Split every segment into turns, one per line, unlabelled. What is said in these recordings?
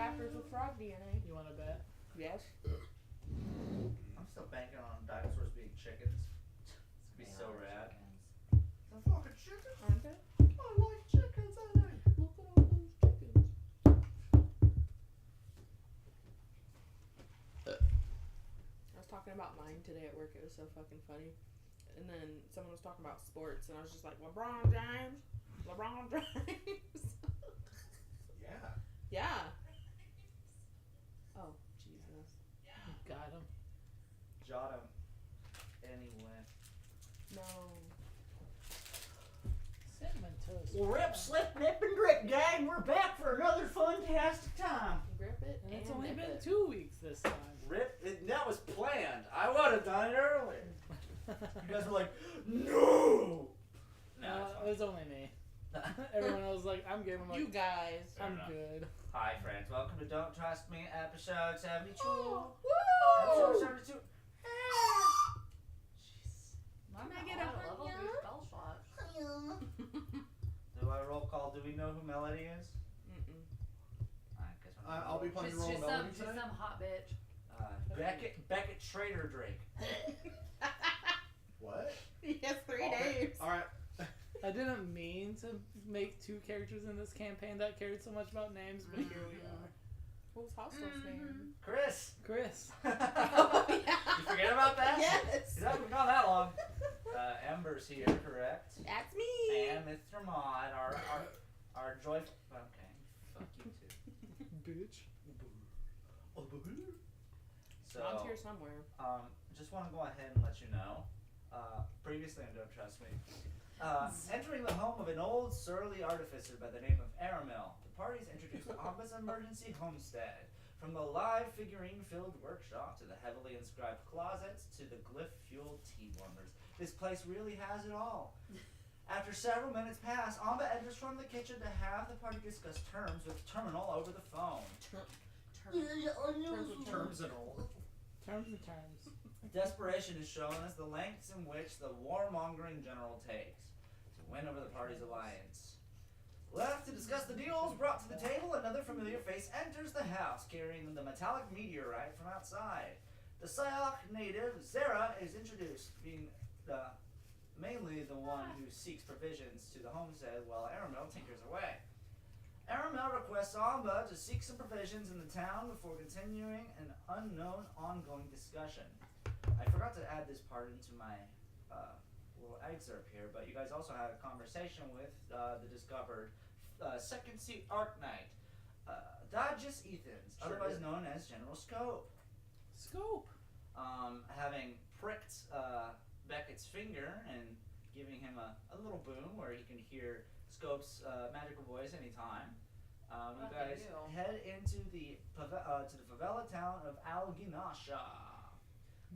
raptors with frog DNA.
You want to bet?
Yes.
I'm still banking on dinosaurs being chickens. It's gonna be
They
so
are
rad.
chickens.
The fucking chickens?
Aren't they?
I like chickens, I think.
Look at all those chickens. I was talking about mine today at work. It was so fucking funny. And then someone was talking about sports, and I was just like, LeBron James. LeBron James.
Yeah.
Yeah. Oh, Jesus.
Got him.
Jot 'em. Anyway.
No.
Cinnamon toast.
Well, rip, slip, nip, and grip, gang. We're back for another fantastic time.
Grip it.
And it's
and
only
nip
been
it.
2 weeks this time.
Rip, that was planned. I would have done it earlier. You guys were like, no! No, it's
It
fine.
was only me. Everyone else was like, I'm good. I'm like,
You guys.
Fair
I'm
enough.
good.
Hi, friends. Welcome to Don't Trust Me, episode 72.
Woo!
Episode 72. Jeez.
Can I get a
level
honey?
3 spell slot.
Do I roll call? Do we know who Melody is?
Mm-mm.
I guess we're not
I'll be playing the role of Melody
She's
tonight.
some hot bitch.
Beckett Trader Drake.
What?
He has 3
Okay.
names.
All right.
I didn't mean to make 2 characters in this campaign that cared so much about names, but here we are.
What was Hostele's name?
Chris.
Chris.
Oh, yeah.
You forget about that?
Yes.
It hasn't been gone that long. Ember's here, correct?
That's me.
And Mr. Mod, our joyful. Okay, fuck you too.
Bitch.
So,
Mod's here somewhere.
just want to go ahead and let you know. Previously on Don't Trust Me. Entering the home of an old surly artificer by the name of Aramil, the parties introduced Amba's emergency homestead. From the live figurine-filled workshop to the heavily inscribed closets to the glyph-fueled tea warmers, this place really has it all. After several minutes pass, Amba enters from the kitchen to have the party discuss terms with Terminal over the phone.
Terms and all.
Terms and terms.
Desperation is shown as the lengths in which the warmongering general takes to win over the party's alliance. Left to discuss the deals brought to the table, another familiar face enters the house carrying the metallic meteorite from outside. The Syok native, Zera, is introduced, being mainly the one who seeks provisions to the homestead while Aramel tinkers away. Aramel requests Amba to seek some provisions in the town before continuing an unknown ongoing discussion. I forgot to add this part into my little excerpt here, but you guys also had a conversation with the discovered Second Suit Arc Knight, Dodges Ethans,
Sure
otherwise
did.
known as General Scope.
Scope.
Having pricked Beckett's finger and giving him a little boom where he can hear Scope's magical voice anytime. You
Lucky
guys
you.
head into the favela town of Alginasha.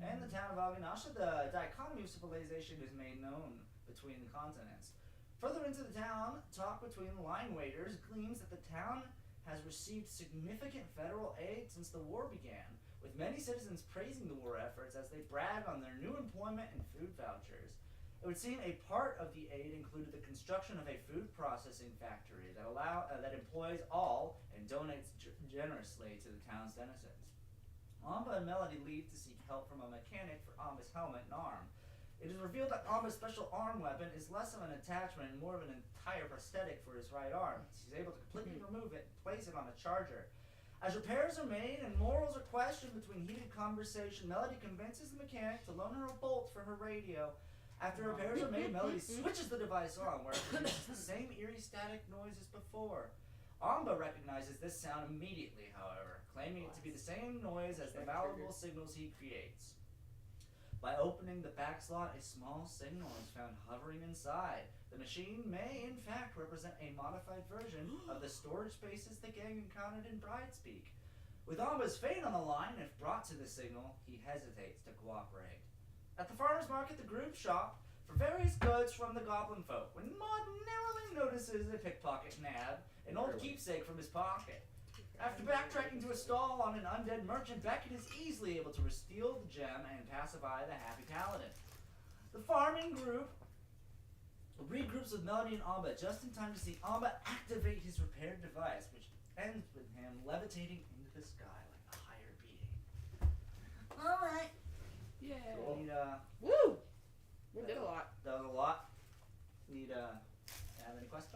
In the town of Alginasha, the dichotomy of civilization is made known between the continents. Further into the town, talk between line waiters gleams that the town has received significant federal aid since the war began, with many citizens praising the war efforts as they brag on their new employment and food vouchers. It would seem a part of the aid included the construction of a food processing factory that employs all and donates generously to the town's denizens. Amba and Melody leave to seek help from a mechanic for Amba's helmet and arm. It is revealed that Amba's special arm weapon is less of an attachment and more of an entire prosthetic for his right arm. He's able to completely remove it and place it on a charger. As repairs are made and morals are questioned between heated conversation, Melody convinces the mechanic to loan her a bolt for her radio. After repairs are made, Melody switches the device on, where it produces the same eerie static noise as before. Amba recognizes this sound immediately, however, claiming it to be the same noise as the valuable signals he creates. By opening the back slot, a small signal is found hovering inside. The machine may, in fact, represent a modified version of the storage spaces the gang encountered in Bridespeak. With Amba's fate on the line, if brought to the signal, he hesitates to cooperate. At the farmer's market, the group shop for various goods from the goblin folk, when Maud narrowly notices a pickpocket nab, an old keepsake from his pocket. After backtracking to a stall on an undead merchant, Beckett is easily able to steal the gem and pacify the happy paladin. The farming group regroups with Melody and Amba just in time to see Amba activate his repaired device, which ends with him levitating into the sky like a higher being.
Alright.
Yeah.
Cool. Need
Woo! We did a lot.
that was a lot. Need have any questions?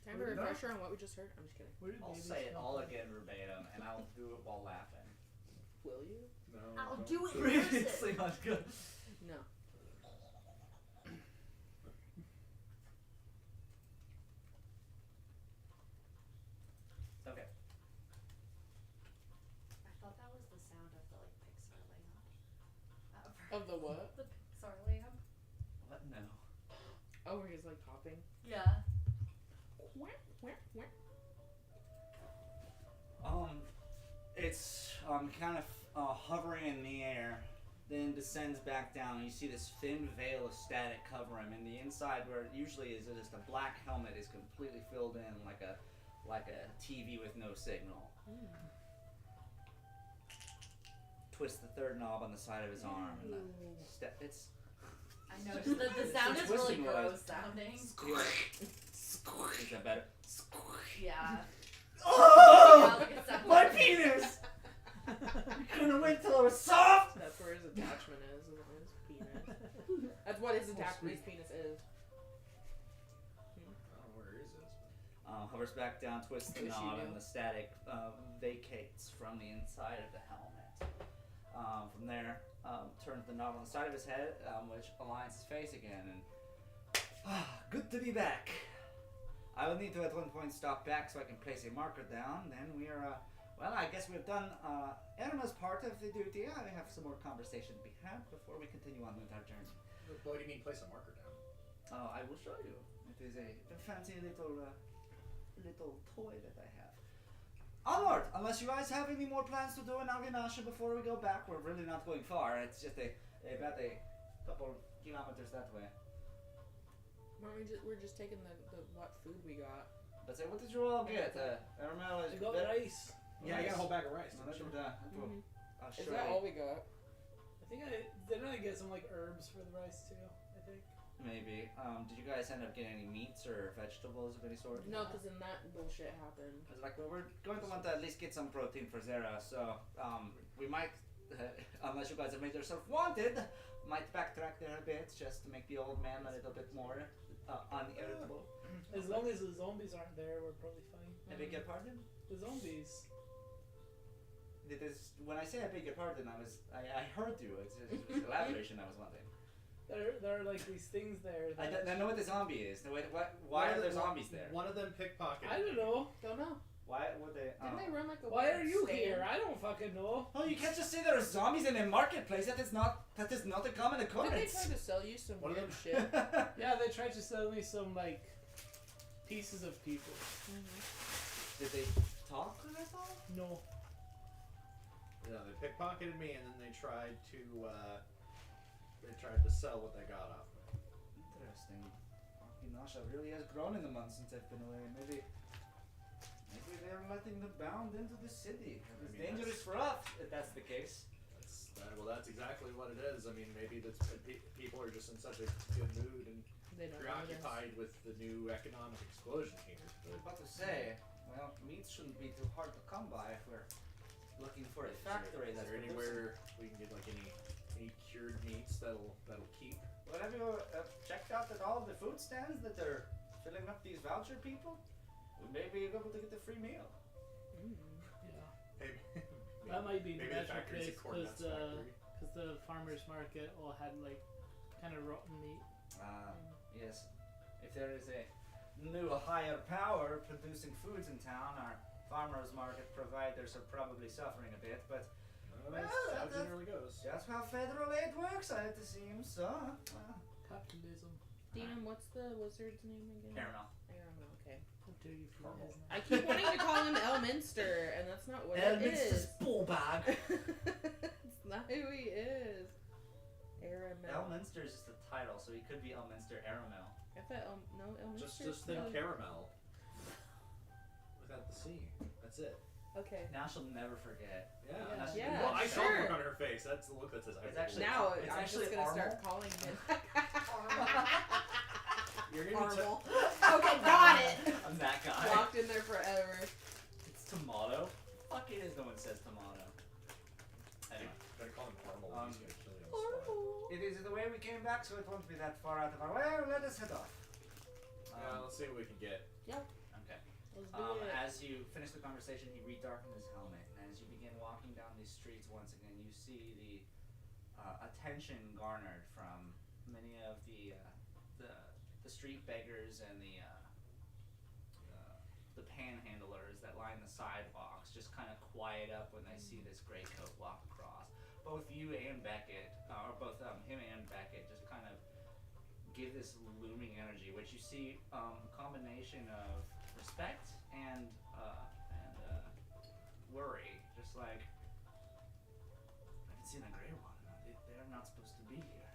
Time for a refresher on what we just heard. I'm just kidding.
Where did
I'll
babies
say it
come
all
from?
again verbatim, and I'll do it while laughing.
Will you?
No.
I'll
don't.
do it.
Previously on good.
No.
Okay.
I thought that was the sound of the like Pixar lamp.
Of the what?
The Pixar lamp.
What? No.
Oh, where he's like hopping.
Yeah.
Quack, quack, quack.
It's kind of hovering in the air, then descends back down. You see this thin veil of static cover him, and the inside, where it usually is just a black helmet, is completely filled in like a TV with no signal. Twist the third knob on the side of his arm, and it's.
I know. The sound is really
twisting
gross
was-
sounding.
Is that better?
Yeah.
Oh!
Yeah, like it sounds
My
like-
penis! You couldn't wait till it was soft!
That's where his attachment is his penis. That's what his attachment, his penis is.
I don't know where it is.
Hovers back down, twists the
Wish you
knob,
knew.
and the static vacates from the inside of the helmet. From there, turns the knob on the side of his head, which aligns his face again, and good to be back. I will need to at one point stop back so I can place a marker down. Then we are, well, I guess we've done Irma's part of the duty. I have some more conversation to be had before we continue on with our journey.
What do you mean place a marker down?
I will show you. It is a fancy little toy that I have. Onward! Unless you guys have any more plans to do in Alginasha before we go back, we're really not going far. It's just about a couple kilometers that way.
Why don't we're just taking the what food we got.
But say, what did you all get? Aramel
I
is
got rice.
Yeah, I got a whole bag of rice.
No, that would,
Is that all we got?
I think didn't I get some like herbs for the rice too? I think.
Maybe. Did you guys end up getting any meats or vegetables of any sort?
No, because then that bullshit happened.
I was like, well, we're going to want to at least get some protein for Zera, so we might, unless you guys have made yourself wanted, might backtrack there a bit just to make the old man a little bit more unirritable.
As long as the zombies aren't there, we're probably fine.
I beg your pardon?
The zombies.
It is, when I say I beg your pardon, I heard you. It's just elaboration I was wanting.
There are like these things there.
I
That
know what the zombie is. No, wait, why are there zombies there?
One of them pickpocketed.
I don't know.
Don't know.
Why would they?
Didn't they run like a
Why
weird
are you
stand?
here? I don't fucking know.
Oh, you can't just say there are zombies in a marketplace. That is not a common
Did they
occurrence.
try to sell you some
One of
weird
them-
shit?
Yeah, they tried to sell me some like pieces of people.
Did they talk at all?
No.
Yeah, they pickpocketed me, and then they tried to sell what they got off me.
Interesting. Akinacha really has grown in the months since I've been away. Maybe they're letting them bound into the city. It's
mean,
dangerous for us if that's the case.
That's exactly what it is. I mean, maybe people are just in such a good mood and
They don't know this.
preoccupied with the new economic explosion here.
I
But
was about to say, well, meat shouldn't be too hard to come by if we're looking for a factory
is
that's
there
producing.
anywhere we can get like any cured meats that'll keep?
Well, have you checked out at all of the food stands that are filling up these voucher people? We may be able to get a free meal.
Yeah.
Maybe,
That might be the
maybe the
magic
factory's a
place
corn nuts factory.
because the farmers market all had like kind of rotten meat.
Yes. If there is a new higher power producing foods in town, our farmers market providers are probably suffering a bit, but
That's
Well,
how it
that-
generally goes.
that's how federal aid works, it seems. So,
Capitalism.
Dean, what's the wizard's name again?
Caramel.
Aramel, okay.
How dare you forget his name?
I keep wanting to call him Elminster, and that's not what it is.
bullbag.
It's not who he is. Aramel.
Elminster is just a title, so he could be Elminster Aramel.
I thought Elminster.
Just think caramel without the C. That's it.
Okay.
Now she'll never forget.
Yeah.
Unless
Yeah,
Well, I saw the
sure.
look on her face. That's the look that says.
It's actually-
Now
it's
I'm
actually
just gonna
Armel.
start calling him.
You're gonna be
Caramel. Okay, got it.
I'm that guy.
Locked in there forever.
It's tomato. Fuck it is. No one says tomato. Anyway.
Better call him caramel. He's gonna kill you on the spot.
Caramel.
It is the way we came back, so it won't be that far out of our way. Let us head off.
Let's see what we can get.
Okay.
Let's do it.
As you finish the conversation, he redarkened his helmet, and as you begin walking down these streets once again, you see the attention garnered from many of the street beggars and the panhandlers that line the sidewalks. Just kind of quiet up when they see this gray coat walk across. Both you and Beckett, or both him and Beckett, just kind of give this looming energy, which you see a combination of respect and worry. Just like, I can see the gray one. They're not supposed to be here.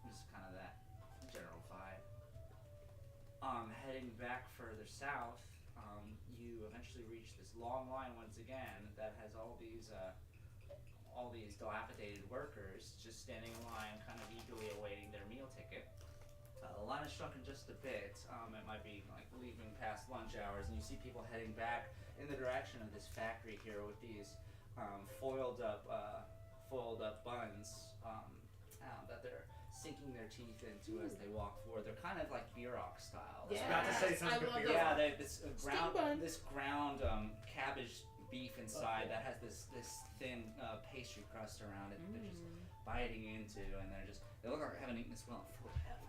Just kind of that general vibe. Heading back further south, you eventually reach this long line once again that has all these dilapidated workers just standing in line, kind of eagerly awaiting their meal ticket. The line is shrunken just a bit. It might be like leaving past lunch hours, and you see people heading back in the direction of this factory here with these foiled up buns that they're sinking their teeth into as they walk forward. They're kind of like Bierock style.
Yeah.
About to say something
I love
good.
Yeah, they this
Steam bun.
ground cabbage beef inside that has this thin pastry crust around it that they're just biting into, and they look like they haven't eaten this well in forever.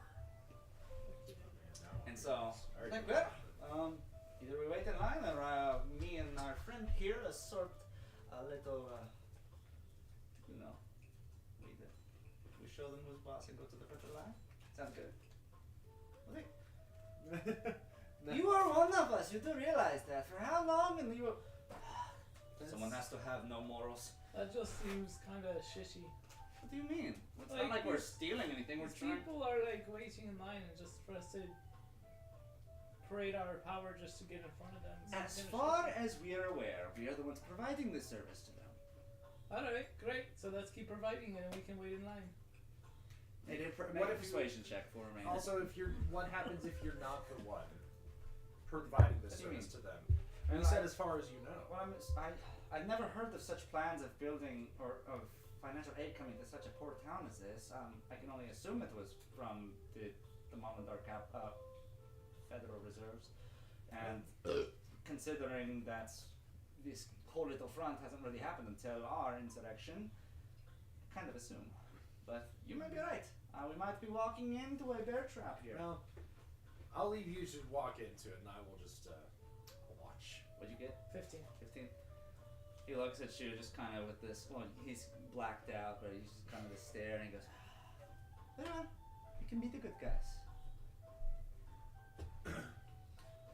And so, like, well, either we wait in line or me and our friend here sort a little, we show them who's boss and go to the front of the line. Sounds good. Okay. You are one of us. You do realize that. For how long? And you. Someone has to have no morals.
That just seems kind of shishy.
What do you mean? It's
Like,
not like we're stealing anything. We're
These
trying.
people are like waiting in line and just for us to parade our power just to get in front of them.
As far as we are aware, we are the ones providing this service to them.
Alright, great. So let's keep providing it and we can wait in line.
Make a
What if you-
persuasion check for me.
Also, what happens if you're not the one providing the
What do you
service to
mean?
them? You said as far as you know.
Well, I've never heard of such plans of building or of financial aid coming to such a poor town as this. I can only assume it was from the Monadar Federal Reserves, and considering that this whole little front hasn't really happened until our insurrection, kind of assume. But you might be right. We might be walking into a bear trap here.
Well, I'll leave you to walk into it, and I will just watch.
What'd you get?
15.
15. He looks at you just kind of with this, well, he's blacked out, but he's just kind of this stare, and he goes, well, you can be the good guys.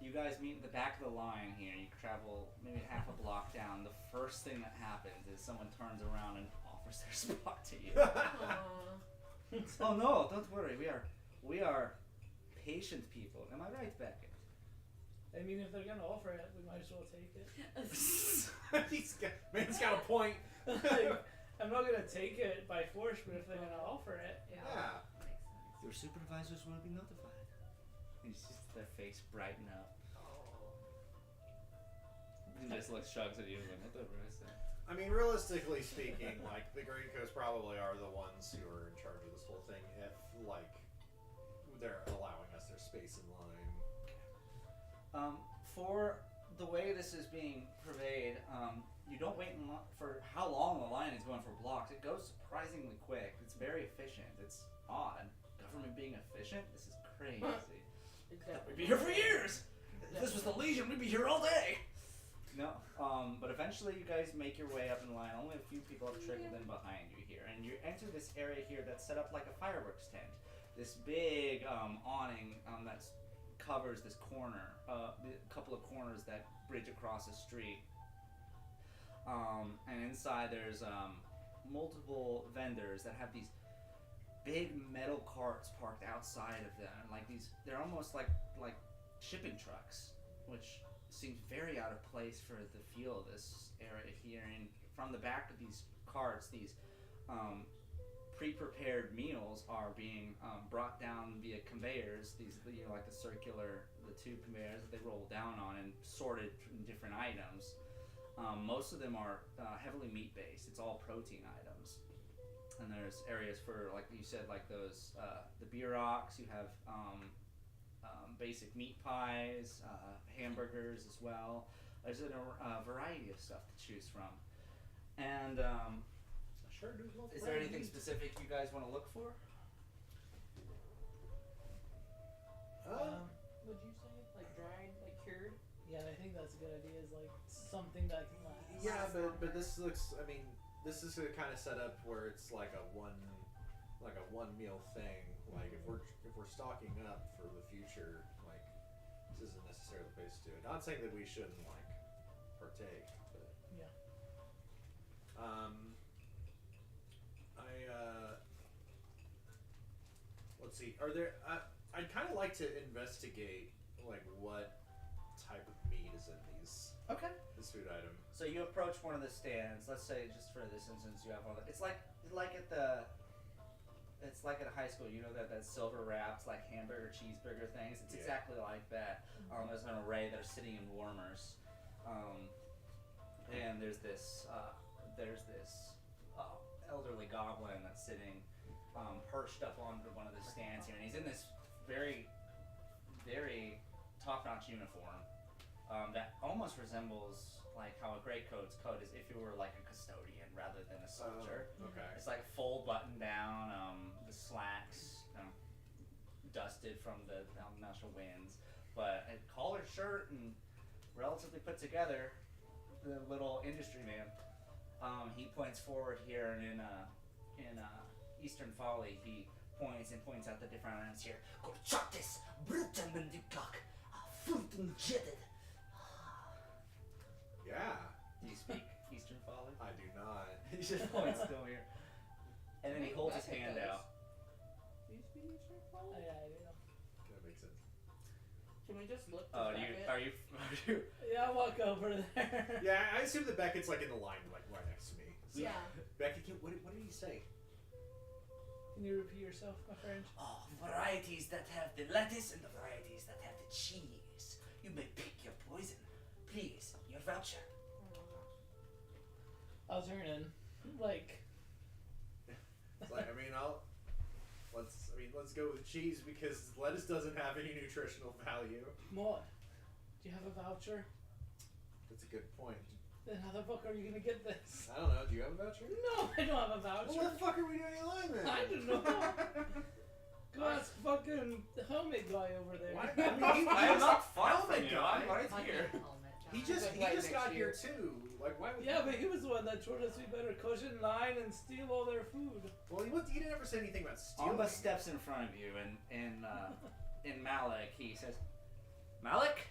You guys meet at the back of the line here. You travel maybe half a block down. The first thing that happens is someone turns around and offers their spot to you. Oh no, don't worry. We are patient people. Am I right, Beckett?
I mean, if they're gonna offer it, we might as well take it.
Man's got a point.
Like, I'm not gonna take it by force, but if they're gonna offer it,
Yeah.
Makes sense.
Your supervisors will be notified. You see their face brighten up. He just looks, shrugs at you, and whatever I say.
I mean, realistically speaking, like, the Green Coast probably are the ones who are in charge of this whole thing if, like, they're allowing us their space in line.
For the way this is being purveyed, you don't wait in for how long the line is going for blocks. It goes surprisingly quick. It's very efficient. It's odd. Government being efficient? This is crazy. We'd be here for years! If this was the Legion, we'd be here all day! No, but eventually you guys make your way up in line. Only a few people have trickled in behind you here. And you enter this area here that's set up like a fireworks tent. This big awning that covers this corner, the couple of corners that bridge across the street. And inside there's multiple vendors that have these big metal carts parked outside of them. Like they're almost like shipping trucks, which seems very out of place for the feel of this area here. And from the back of these carts, these pre-prepared meals are being brought down via conveyors. These, like the tube conveyors that they roll down on and sorted in different items. Most of them are heavily meat-based. It's all protein items. And there's areas for, like you said, like those the bieroks. You have basic meat pies, hamburgers as well. There's a variety of stuff to choose from. And
Sure do love
is there
fried
anything
meat.
specific you guys want to look for?
Would you say?
Like dried, like cured.
Yeah, I think that's a good idea. Is like something that can last.
Yeah, but this looks. I mean, this is a kind of setup where it's like a one meal thing. Like if we're stocking up for the future, like this isn't necessarily the place to do it. Not saying that we shouldn't like partake, but
Yeah.
Let's see. Are there? I'd kind of like to investigate like what type of meat is in
Okay.
this food item.
So you approach one of the stands. Let's say, just for this instance, you have one of the, it's like at a high school. You know that silver wraps like hamburger, cheeseburger things. It's
Yeah.
exactly like that. There's an array that are sitting in warmers, and there's this elderly goblin that's sitting perched up onto one of the stands here, and he's in this very, very top-notch uniform. That almost resembles like how a greatcoat's coat is if you were like a custodian rather than a soldier.
Okay.
It's like full button down, the slacks dusted from the national winds, but a collared shirt and relatively put together. The little industry man, he points forward here, and in Eastern Folly, he points out the different items here.
Corchates, Brutenmendikak, Frutenjetted.
Yeah.
Do you speak Eastern Folly?
I do not.
He just points still here, and then he holds his
Becca
hand
does.
out.
Do you speak Eastern
Oh,
Folly?
yeah, I do.
That makes sense.
Can we just look?
Oh, are you?
Yeah, I'll walk over there.
Yeah, I assume that Beckett's like in the line, like right next to me. So,
Yeah.
Beckett, what did he say?
Can you repeat yourself, my friend?
Oh, varieties that have the lettuce and the varieties that have the cheese. You may pick your poison. Please, your voucher.
I'll turn in. Like,
It's like, let's go with cheese because lettuce doesn't have any nutritional value.
Maud, do you have a voucher?
That's a good point.
Then how the fuck are you gonna get this?
I don't know. Do you have a voucher?
No, I don't have a voucher.
Well, what the fuck are we doing in line then?
I don't know. Go ask fucking the helmet guy over there.
Why? I mean,
I am not far
helmet
from you.
guy.
I'm right
Fucking
here.
helmet,
He
John.
just
Right next
got
to
here
you.
too. Like why would?
Yeah, but he was the one that told us we better push in line and steal all their food.
Well, he didn't ever say anything about stealing.
Amba steps in front of you, and in Malik, he says, "Malik,"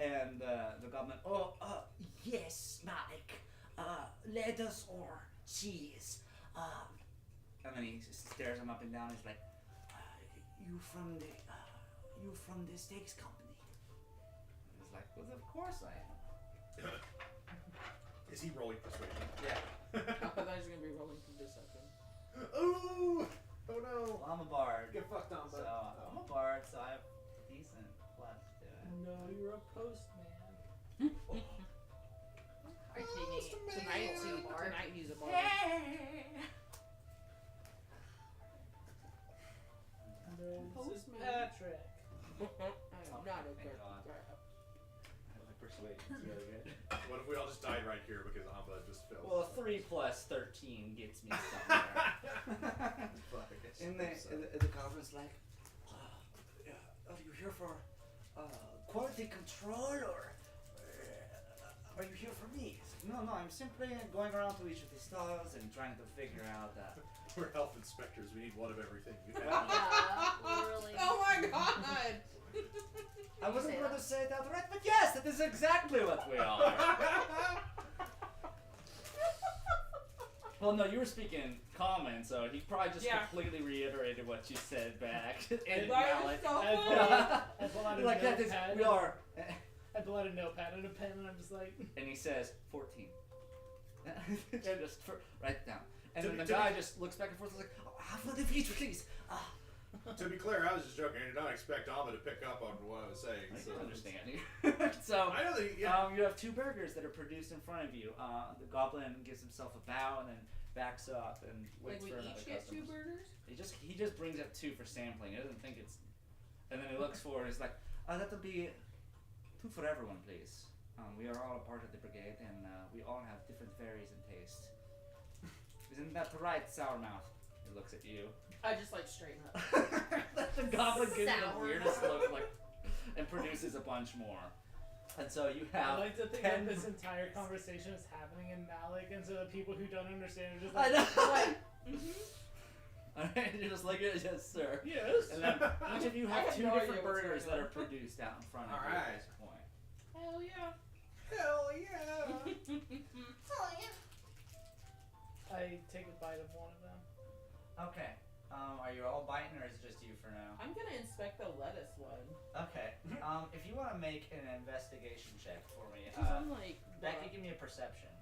and the goblin.
Yes, Malik. Lettuce or cheese.
And then he stares him up and down. He's like,
You from the steaks company.
he's like, well, of course I am.
Is he rolling persuasion?
Yeah.
I thought he was gonna be rolling for deception.
Ooh! Oh no!
Well, I'm a bard.
Get fucked on,
So
bud.
I'm a bard, so I have decent plus to it.
No, you're a postman.
Alright, tonight he's a bard.
No, this is
Postman.
Patrick.
I am not a
Thank
good
God.
guy.
My persuasion's really good.
What if we all just died right here because Amba just failed?
Well, 3 plus 13 gets me somewhere.
Fuck, I guess
And
so.
the goblin's like,
Are you here for quality control or are you here for me?
no, I'm simply going around to each of the stalls and trying to figure out
We're health inspectors. We need one of everything you have.
Yeah, literally.
Oh my god!
I wasn't
say
going
that?
to say it outright, but yes, that is exactly what we are. Well, no, you were speaking common, so he probably just
Yeah.
completely reiterated what you said back. And
That
Malik.
is so
I
funny!
pull out a
Like that is,
notepad.
we are.
I pull out a notepad and a pen, and I'm just like,
And he says 14. Just write it down. And
To
then
be-
the
to
guy
be-
just looks back and forth and is like, oh, half of the feet, please. Ah.
To be clear, I was just joking. I did not expect Alma to pick up on what I was saying.
I
so
can understand you. So,
I know that. Yeah.
you have two burgers that are produced in front of you. The goblin gives himself a bow and then backs up and
Like
waits
we
for another
each get
customer.
2 burgers?
He just brings up 2 for sampling. He doesn't think it's, and then he looks forward and he's like, that'll be 2 for everyone, please. We are all a part of the brigade and we all have different varies in taste. Isn't that right, Sourmouth? He looks at you.
I just like straighten up.
The goblin gives you the
Sour.
weirdest look, like, and produces a bunch more. And so you
I
have.
like to think
10
that this entire conversation is happening in Malik, and so the people who don't understand are just
I
like,
know.
Like,
Alright, you're just like, yes, sir.
yes.
And then each of you
I
have
have
2
no idea
different
what's
burgers
going
that
on.
are produced out in front of you at
Alright.
this point.
hell yeah.
Hell yeah.
Oh yeah.
I take a bite of one of them.
Okay. Are you all biting or is it just you for now?
I'm gonna inspect the lettuce one.
Okay. If you want to make an investigation check for me,
Because I'm like,
Becky,
what?
give me a perception.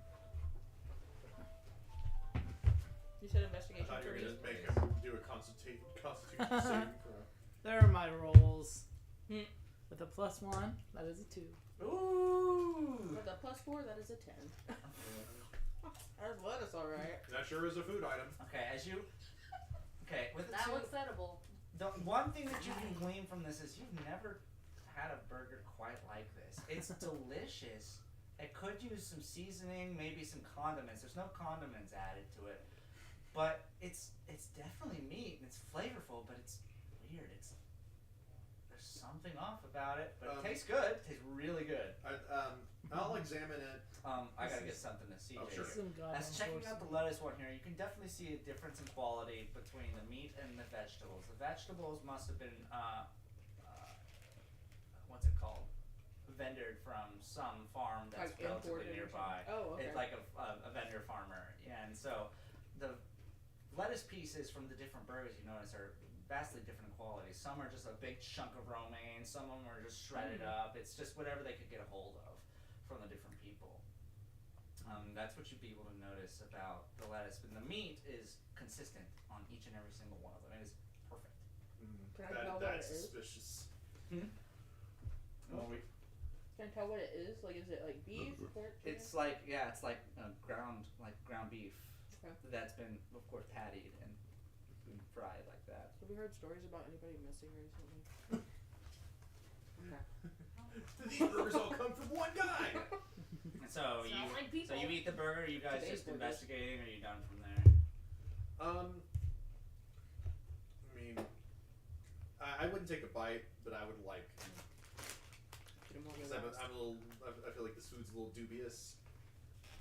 You said
I
investigation
thought you
for
were
me.
gonna make him do a constitution saving throw.
There are my rolls.
Hmm.
With a +1, that is a 2.
Ooh.
With a +4, that is a 10. That's lettuce, alright.
That sure is a food item.
Okay, Okay, with the
That
2,
looks edible.
the one thing that you can glean from this is you've never had a burger quite like this. It's delicious. It could use some seasoning, maybe some condiments. There's no condiments added to it, but it's definitely meat and it's flavorful, but it's weird. There's something off about it, but it tastes good. It tastes really good.
I'll examine it.
I gotta get something to see.
Oh, sure.
Some goddamn
As checking out the
horse.
lettuce one here, you can definitely see a difference in quality between the meat and the vegetables. The vegetables must have been, what's it called? Vendored from some farm that's
Like
relatively
imported or
nearby.
something. Oh, okay.
It's like a vendor farmer. Yeah, and so the lettuce pieces from the different burgers you notice are vastly different in quality. Some are just a big chunk of romaine, some of them are just shredded up. It's just whatever they could get a hold of from the different people. That's what you'd be able to notice about the lettuce. But the meat is consistent on each and every single one of them. It is perfect.
Can I tell what
That's
it is?
suspicious.
Well,
Can I tell what it is? Like, is it like beef, pork, chicken?
it's like ground beef
Okay.
that's been, of course, pattied and been fried like that.
Have you heard stories about anybody missing recently?
These burgers all come from one guy.
And so
Sound like people.
so you eat the burger. You guys
Today's
just
burgers.
investigating, or are you done from there?
I mean, I wouldn't take a bite, but I would like.
Get 'em all
Cause
relaxed.
I'm a little. I feel like this food's a little dubious,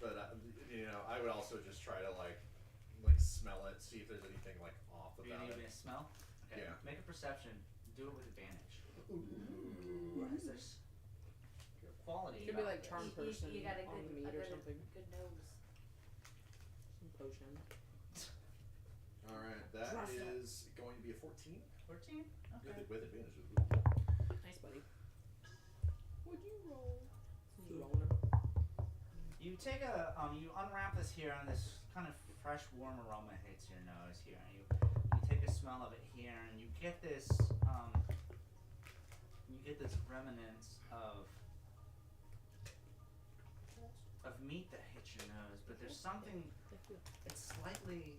but I would also just try to like smell it, see if there's anything like off
Do you
about
need
it.
me to smell? Okay.
Yeah.
Make a perception. Do it with advantage.
Ooh.
What is this? Quality.
It could be
about
like
this.
charm person
You got a
on
good,
the meat
a
or
good,
something.
good nose.
Some potion.
All right, that
Trust it.
is going to be a 14
14? Okay.
with advantage.
Nice, buddy. Would you roll? He's rolling.
You take you unwrap this here, and this kind of fresh, warm aroma hits your nose here. And you take a smell of it here, and you get this remnants of meat that hits your nose, but there's something. It's slightly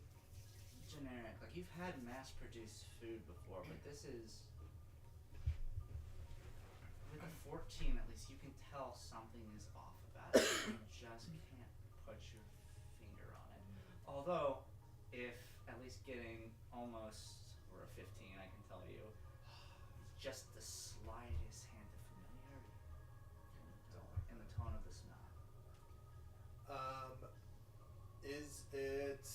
generic. Like you've had mass-produced food before, but this is with a 14 at least. You can tell something is off about it. You just can't put your finger on it. Although, if at least getting almost or a 15, I can tell you, just the slightest hint of familiarity in the tone of the smell.
Is it?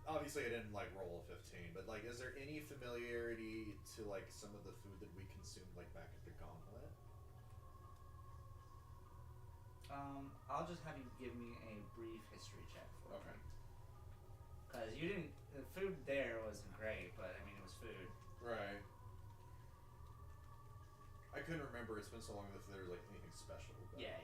Obviously, I didn't roll a 15, but is there any familiarity to some of the food that we consumed back at the Gauntlet?
I'll just have you give me a brief history check for
Okay.
me. Because you didn't. The food there wasn't great, but I mean it was food.
Right. I couldn't remember. It's been so long if there was like anything special. But,
Yeah.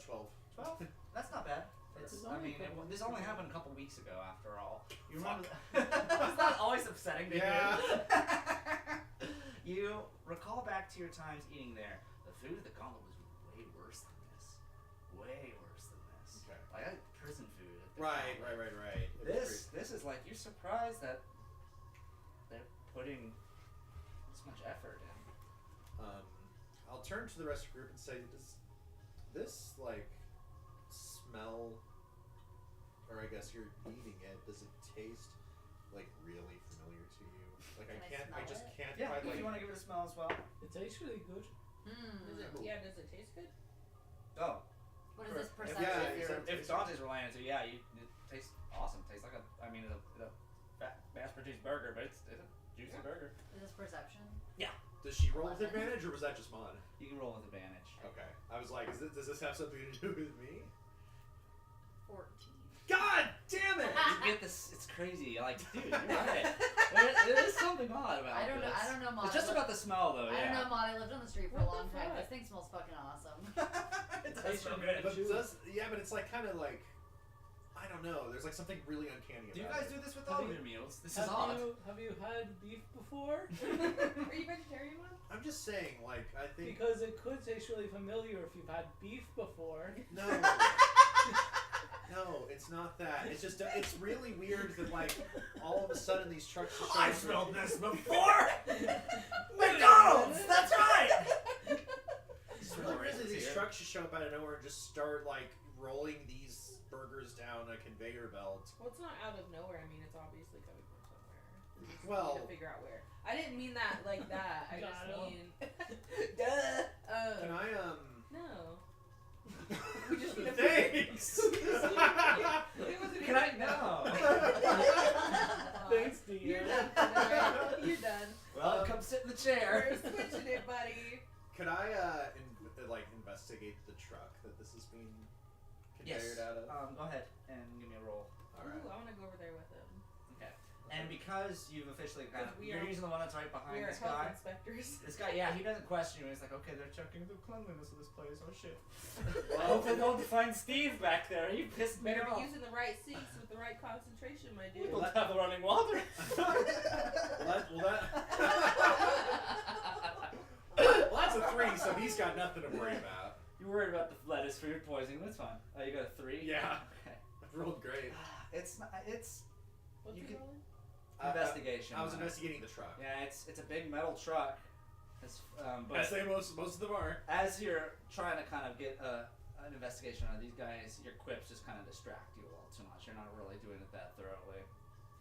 12.
12? That's not bad.
It's
I
only
mean,
a couple
this
weeks
only
ago.
happened a couple weeks ago, after all. You remember? It's not always upsetting to
Yeah.
hear. You recall back to your times eating there. The food at the Gauntlet was way worse than this. Way worse than this.
Okay.
Like, I had prison food at the
Right.
Gauntlet.
It was
This is like, you're surprised that they're putting this much effort in.
I'll turn to the rest of the group and say, does this like smell, or I guess you're eating it? Does it taste like really familiar to you? Like
Can I
I
smell
just
it?
can't
Yeah,
quite
if
like.
you want to give it a smell as well.
It tastes really good.
Does it taste good?
Oh.
What is this
If,
perception?
Yeah,
if Dante's related to, yeah, it tastes awesome. Tastes like a mass-produced burger, but it's a juicy burger.
Is this perception?
Does she roll with advantage, or was that just mine?
You can roll with advantage.
Okay. I was like, does this have something to do with me?
14.
God damn it!
You get this. It's crazy. Like, dude, you're right. There is something odd about
I don't know.
this.
I don't know. Molly.
It's just about the smell, though.
I don't know.
Yeah.
Molly lived on the street for
What
a long
the
time.
fuck?
This thing smells fucking awesome.
It does
Tastes
smell
really
good.
good.
But it's like kind of like, I don't know. There's like something really uncanny about
Do you
it.
guys do this with all of your meals? This is
Have
odd.
Have you had beef before?
Are you vegetarian, Mom?
I'm just saying, like, I think
Because it could taste really familiar if you've had beef before.
no, no, it's not that. It's just it's really weird that like all of a sudden these trucks just
I
show
smelled this before. McDonald's. That's right.
It's really weird that these trucks just show up out of nowhere and just start like rolling these burgers down a conveyor belt.
Well, it's not out of nowhere. I mean, it's obviously coming from somewhere. We just
Well-
need to figure out where. I didn't mean that like that. I just
Got it.
mean, duh.
Can I
No. We just need to
Thanks.
It wasn't
Can I?
even-
No.
Thanks,
You're
dear.
done. Alright, you're done.
Well, come sit in the chair.
We're switching it, buddy.
Could I like investigate the truck that this is being conveyored out of?
Go ahead and give me a roll.
All right.
Ooh, I want to go over there with him.
Okay. And because you've officially kind of,
Because we
you're
are-
using the one that's right behind
We are
this
health
guy.
inspectors.
This guy, yeah, he doesn't question you. He's like, okay, they're checking the cleanliness of this place. Oh shit.
Well,
I hope they don't find Steve back there. He pissed me
Better
off.
be using the right sinks with the right concentration, my
We
dude.
don't have the running water.
Well, that's a 3, so he's got nothing to worry about.
You're worried about the lettuce food poisoning. That's fine. Oh, you got a 3?
Yeah.
Okay.
I've rolled great.
It's not. It's
What's
You
he
can-
rolling?
investigation.
I was investigating the truck.
Yeah, it's a big metal truck. It's, but
As they most of them are.
as you're trying to kind of get an investigation on these guys, your quips just kind of distract you a little too much. You're not really doing it that thoroughly.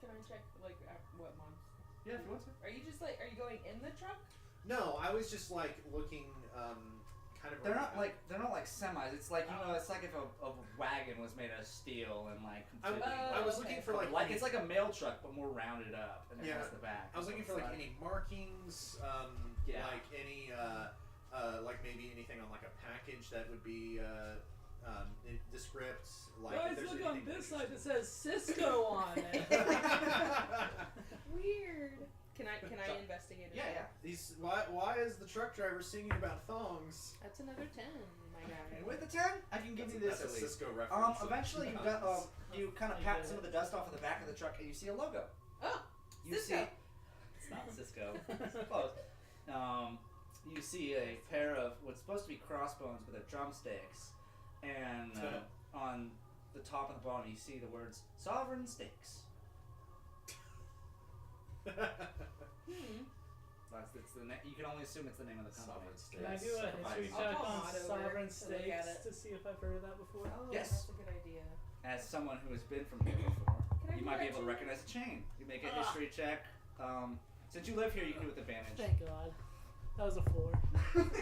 Can I check like what months?
Yeah, if you want to.
Are you just like? Are you going in the truck?
No, I was just like looking, kind of.
They're
around.
not like semis. It's like it's like if a wagon was made of steel and like completely.
I was looking for like
it's like a mail truck but more rounded up and it
Yeah.
has the back.
I was looking for like any markings,
Yeah.
like any like maybe anything on like a package that would be descript. Like if
Guys,
there's
look on
anything
this side.
interesting.
It says Cisco on it.
Weird. Can I investigate it?
Yeah, yeah.
These why is the truck driver singing about thongs?
That's another 10, my guy.
And with the 10, I can give you this
That's
at
a
least.
Cisco reference.
Eventually you got you kind of pat some of the dust off of the back of the truck and you see a logo.
Oh,
You
Cisco.
see, it's not Cisco. It's close. You see a pair of what's supposed to be crossbones, but they're drumsticks, and on the top and the bottom you see the words "Sovereign Steaks." It's the you can only assume it's the name of the company.
Can I do a history
I'll
check
call
on
Maud over
Sovereign
to look at
Steaks
it.
to see if I've heard of that before?
Oh,
Yes.
that's a good idea.
As someone who has been from here before,
Can I
you
do
might be
that
able to
too?
recognize a chain. You make a history check. Since you live here, you can do it with advantage.
Thank God. That was a 4.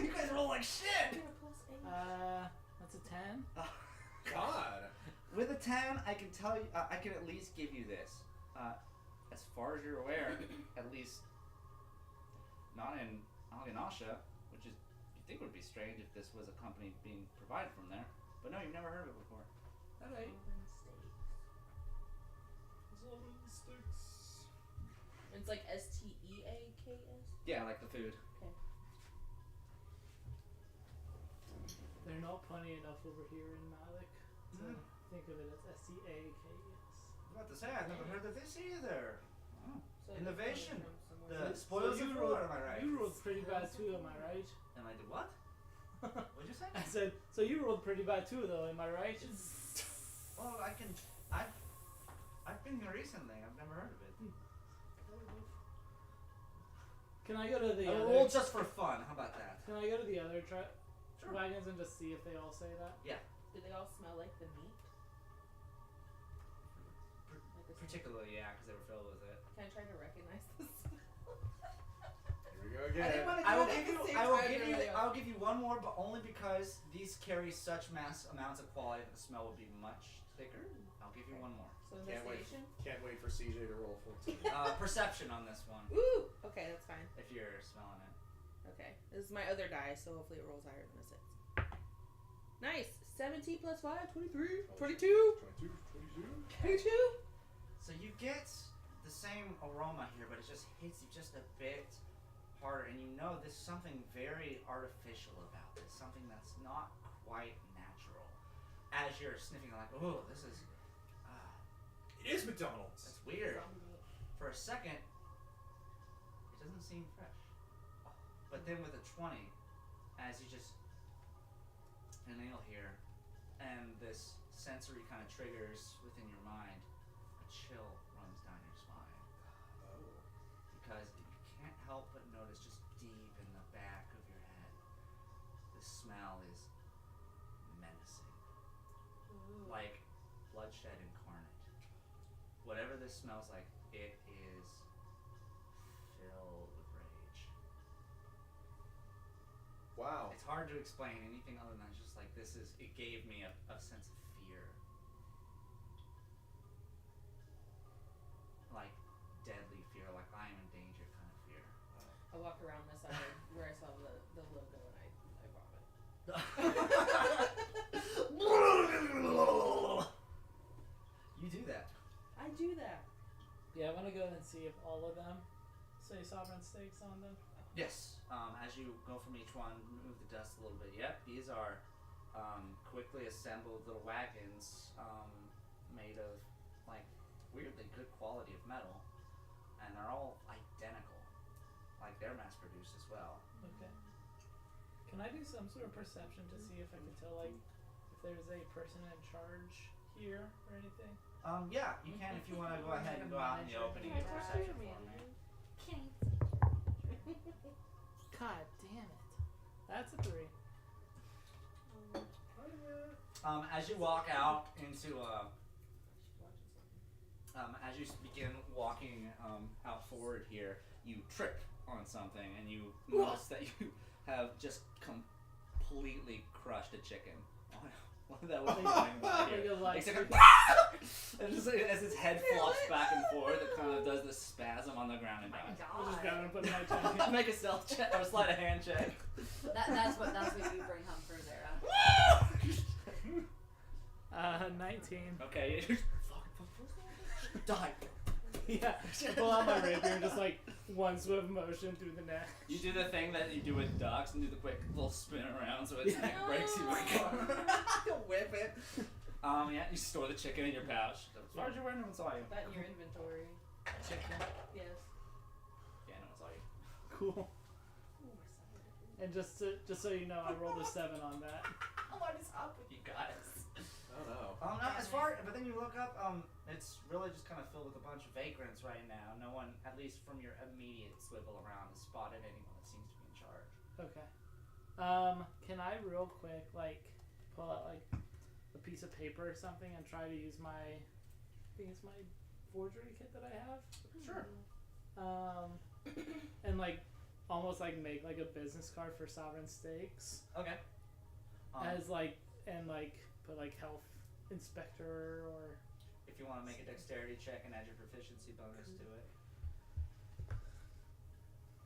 You guys roll like shit.
Get a +8.
That's a 10.
God.
With a 10, I can tell you, I can at least give you this. As far as you're aware, at least not in Alganasha, which is you think would be strange if this was a company being provided from there. But no, you've never heard of it before.
Alright.
It's like STEAKS.
Yeah, like the food.
Okay.
plenty enough over here in Malik to think of it as SCAKES.
I was about to say, I've never heard of this either. Oh.
So
Innovation.
it's coming from somewhere.
The spoils of war, am I right?
You rolled pretty bad too, am I right?
Am I did what? What'd you say?
I said, so you rolled pretty bad too, though, am I right?
Well, I've been here recently. I've never heard of it.
Can I go to the
I
other?
rolled just for fun. How about that?
Can I go to the other
Sure.
wagons and just see if they all say that?
Do they all smell like the meat? Like the
Particularly, yeah, because they were filled with it.
Can I try to recognize this?
Here we go
I didn't
again.
want to
I
do
will
it at
give
the
you.
same
I will
time
give you.
earlier.
I'll give you one more, but only because these carry such mass amounts of quality that the smell will be much thicker. I'll give you one more.
So
Can't wait.
investigation?
Can't wait for CJ to roll 14.
Perception on this one,
Ooh! Okay, that's fine.
if you're smelling it.
Okay. This is my other die, so hopefully it rolls higher than a 6. Nice! 17 plus 5, 23, 22, 22.
So you get the same aroma here, but it just hits you just a bit harder, and you know there's something very artificial about this, something that's not quite natural. As you're sniffing, like, oh, this is,
It is McDonald's.
that's weird. For a second, it doesn't seem fresh. But then with a 20, as you just inhale here, and this sensory kind of triggers within your mind, a chill runs down your spine.
Oh.
Because you can't help but notice just deep in the back of your head, the smell is menacing. Like bloodshed incarnate. Whatever this smells like, it is filled with rage.
Wow.
It's hard to explain anything other than just like this is, it gave me a sense of fear. Like deadly fear, like I am in danger kind of fear.
I walk around the side where I saw the logo and I vomit.
You do that.
I do that.
Yeah, I want to go and see if all of them say Sovereign Stakes on them.
Yes. As you go from each one, move the dust a little bit. Yep, these are quickly assembled little wagons made of like weirdly good quality of metal, and they're all identical. Like they're mass produced as well.
Okay. Can I do some sort of perception to see if I can tell, like, if there's a person in charge here or anything?
Yeah, you can if you want to go ahead and go out in the open and get perception for me.
God damn it. That's a 3.
As you walk out into as you begin walking out forward here, you trip on something and you notice that you have just completely crushed a chicken. That was going by here.
Like,
Except and just as his head flops back and forth, it kind of does this spasm on the ground and dies.
I'll just go and put my tongue
Make a stealth check or slide a hand check.
That's what you bring home for Zara.
19.
Okay. Die.
Yeah, I pull out my rapier and just like one swift motion through the neck.
You do the thing that you do with ducks and do the quick little spin around so its neck breaks you. Whip it. Yeah, you store the chicken in your pouch. As far as you're wearing, no one saw you.
That in your inventory.
Chicken.
Yes.
Yeah, no one saw you.
Cool. And just so you know, I rolled a 7 on that.
What is up with
You got it.
Oh no.
No, as far, but then you look up, it's really just kind of filled with a bunch of vagrants right now. No one, at least from your immediate swivel around, has spotted anyone that seems to be in charge.
Okay. Can I real quick like pull out like a piece of paper or something and try to use my, I think it's my forgery kit that I have.
Sure.
And like almost like make like a business card for Sovereign Stakes
Okay.
as like and like put like health inspector or.
If you want to make a dexterity check and add your proficiency bonus to it.